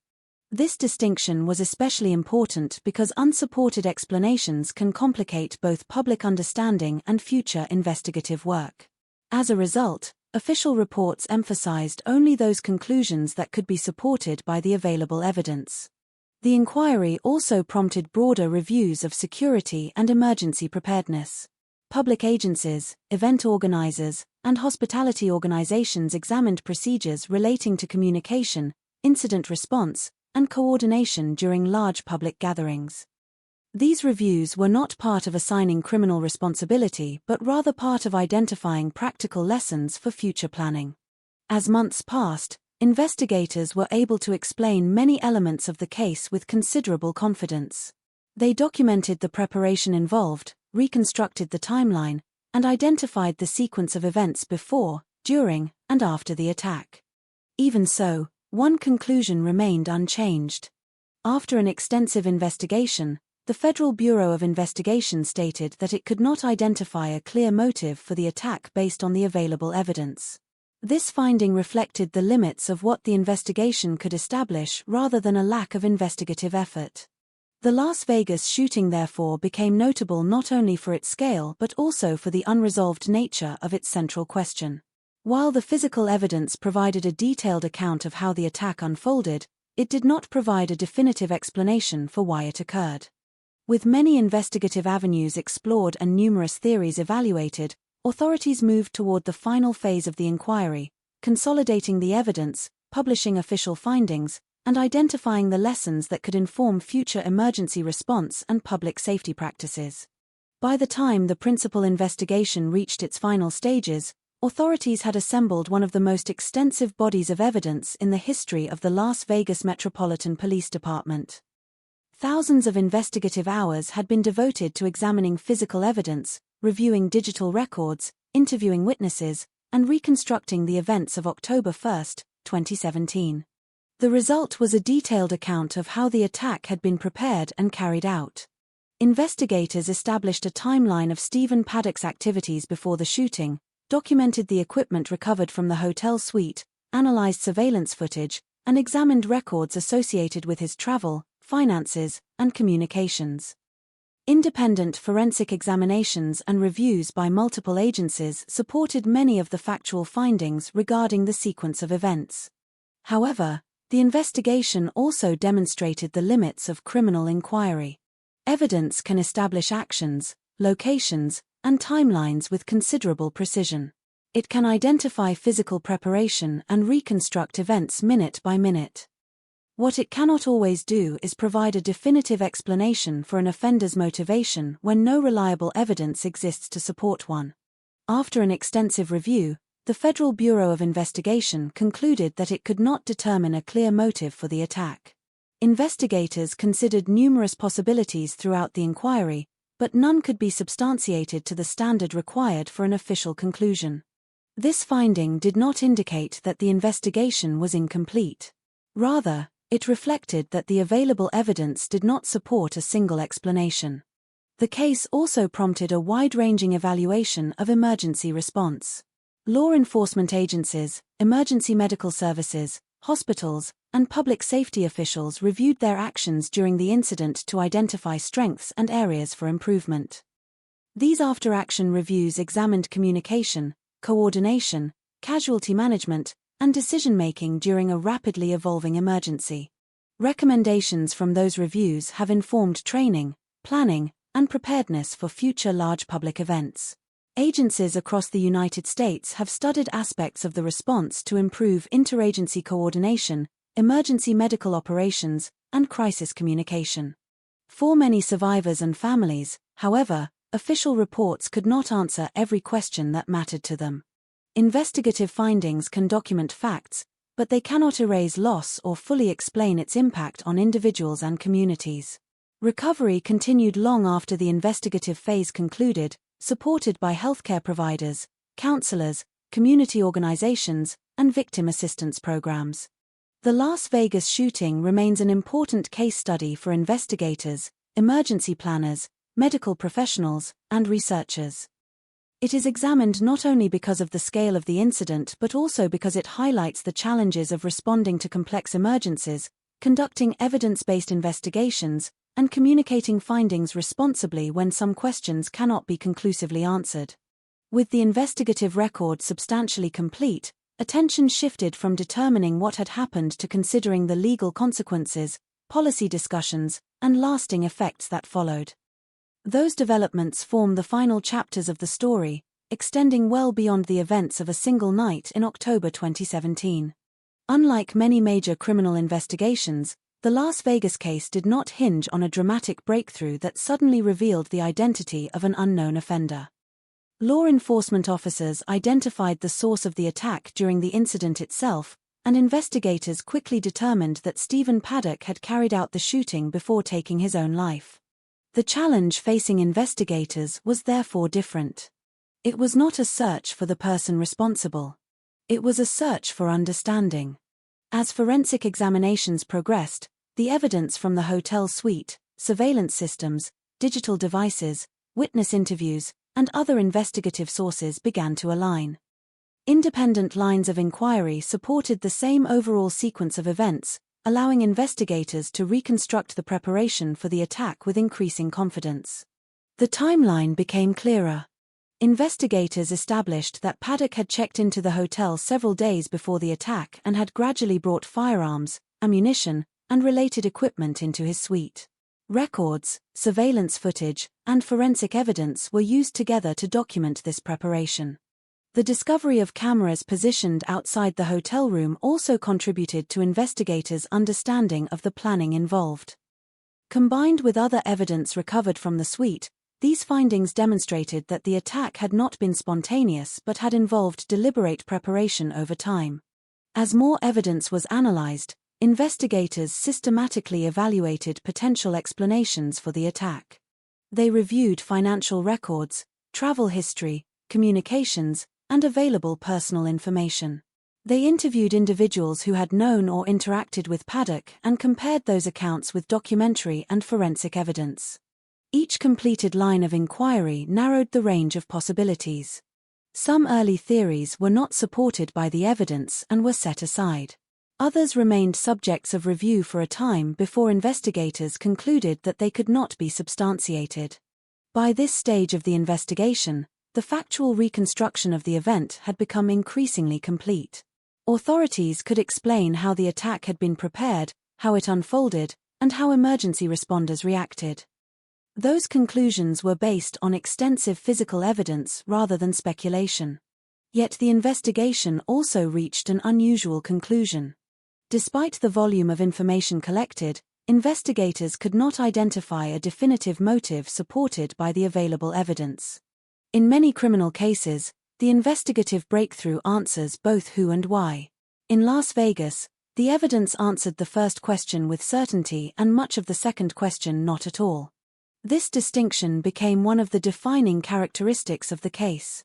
This distinction was especially important because unsupported explanations can complicate both public understanding and future investigative work. As a result, official reports emphasized only those conclusions that could be supported by the available evidence. The inquiry also prompted broader reviews of security and emergency preparedness. Public agencies, event organizers, and hospitality organizations examined procedures relating to communication, incident response, and coordination during large public gatherings. These reviews were not part of assigning criminal responsibility but rather part of identifying practical lessons for future planning. As months passed, investigators were able to explain many elements of the case with considerable confidence. They documented the preparation involved, reconstructed the timeline, and identified the sequence of events before, during, and after the attack. Even so, one conclusion remained unchanged. After an extensive investigation, the Federal Bureau of Investigation stated that it could not identify a clear motive for the attack based on the available evidence. This finding reflected the limits of what the investigation could establish rather than a lack of investigative effort. The Las Vegas shooting therefore became notable not only for its scale but also for the unresolved nature of its central question. While the physical evidence provided a detailed account of how the attack unfolded, it did not provide a definitive explanation for why it occurred. With many investigative avenues explored and numerous theories evaluated, authorities moved toward the final phase of the inquiry, consolidating the evidence, publishing official findings, and identifying the lessons that could inform future emergency response and public safety practices. By the time the principal investigation reached its final stages, authorities had assembled one of the most extensive bodies of evidence in the history of the Las Vegas Metropolitan Police Department. Thousands of investigative hours had been devoted to examining physical evidence, reviewing digital records, interviewing witnesses, and reconstructing the events of October 1, 2017. The result was a detailed account of how the attack had been prepared and carried out. Investigators established a timeline of Stephen Paddock's activities before the shooting, documented the equipment recovered from the hotel suite, analyzed surveillance footage, and examined records associated with his travel, finances, and communications. Independent forensic examinations and reviews by multiple agencies supported many of the factual findings regarding the sequence of events. However, the investigation also demonstrated the limits of criminal inquiry. Evidence can establish actions, locations, and timelines with considerable precision. It can identify physical preparation and reconstruct events minute by minute. What it cannot always do is provide a definitive explanation for an offender's motivation when no reliable evidence exists to support one. After an extensive review, the Federal Bureau of Investigation concluded that it could not determine a clear motive for the attack. Investigators considered numerous possibilities throughout the inquiry, but none could be substantiated to the standard required for an official conclusion. This finding did not indicate that the investigation was incomplete. Rather, it reflected that the available evidence did not support a single explanation. The case also prompted a wide-ranging evaluation of emergency response. Law enforcement agencies, emergency medical services, hospitals, and public safety officials reviewed their actions during the incident to identify strengths and areas for improvement. These after-action reviews examined communication, coordination, casualty management, and decision-making during a rapidly evolving emergency. Recommendations from those reviews have informed training, planning, and preparedness for future large public events. Agencies across the United States have studied aspects of the response to improve interagency coordination, emergency medical operations, and crisis communication. For many survivors and families, however, official reports could not answer every question that mattered to them. Investigative findings can document facts, but they cannot erase loss or fully explain its impact on individuals and communities. Recovery continued long after the investigative phase concluded, supported by healthcare providers, counselors, community organizations, and victim assistance programs. The Las Vegas shooting remains an important case study for investigators, emergency planners, medical professionals, and researchers. It is examined not only because of the scale of the incident but also because it highlights the challenges of responding to complex emergencies, conducting evidence-based investigations, and communicating findings responsibly when some questions cannot be conclusively answered. With the investigative record substantially complete, attention shifted from determining what had happened to considering the legal consequences, policy discussions, and lasting effects that followed. Those developments form the final chapters of the story, extending well beyond the events of a single night in October 2017. Unlike many major criminal investigations, the Las Vegas case did not hinge on a dramatic breakthrough that suddenly revealed the identity of an unknown offender. Law enforcement officers identified the source of the attack during the incident itself, and investigators quickly determined that Stephen Paddock had carried out the shooting before taking his own life. The challenge facing investigators was therefore different. It was not a search for the person responsible. It was a search for understanding. As forensic examinations progressed, the evidence from the hotel suite, surveillance systems, digital devices, witness interviews, and other investigative sources began to align. Independent lines of inquiry supported the same overall sequence of events, allowing investigators to reconstruct the preparation for the attack with increasing confidence. The timeline became clearer. Investigators established that Paddock had checked into the hotel several days before the attack and had gradually brought firearms, ammunition, and related equipment into his suite. Records, surveillance footage, and forensic evidence were used together to document this preparation. The discovery of cameras positioned outside the hotel room also contributed to investigators' understanding of the planning involved. Combined with other evidence recovered from the suite, these findings demonstrated that the attack had not been spontaneous but had involved deliberate preparation over time. As more evidence was analyzed, investigators systematically evaluated potential explanations for the attack. They reviewed financial records, travel history, communications, and available personal information. They interviewed individuals who had known or interacted with Paddock and compared those accounts with documentary and forensic evidence. Each completed line of inquiry narrowed the range of possibilities. Some early theories were not supported by the evidence and were set aside. Others remained subjects of review for a time before investigators concluded that they could not be substantiated. By this stage of the investigation, the factual reconstruction of the event had become increasingly complete. Authorities could explain how the attack had been prepared, how it unfolded, and how emergency responders reacted. Those conclusions were based on extensive physical evidence rather than speculation. Yet the investigation also reached an unusual conclusion. Despite the volume of information collected, investigators could not identify a definitive motive supported by the available evidence. In many criminal cases, the investigative breakthrough answers both who and why. In Las Vegas, the evidence answered the first question with certainty and much of the second question not at all. This distinction became one of the defining characteristics of the case.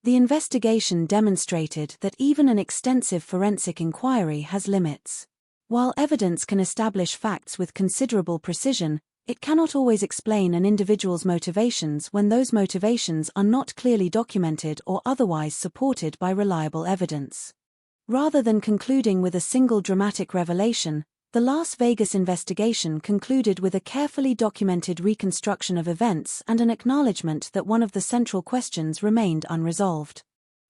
The investigation demonstrated that even an extensive forensic inquiry has limits. While evidence can establish facts with considerable precision, it cannot always explain an individual's motivations when those motivations are not clearly documented or otherwise supported by reliable evidence. Rather than concluding with a single dramatic revelation, the Las Vegas investigation concluded with a carefully documented reconstruction of events and an acknowledgement that one of the central questions remained unresolved.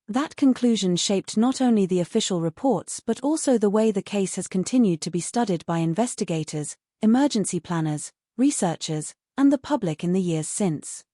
That conclusion shaped not only the official reports but also the way the case has continued to be studied by investigators, emergency planners, researchers, and the public in the years since.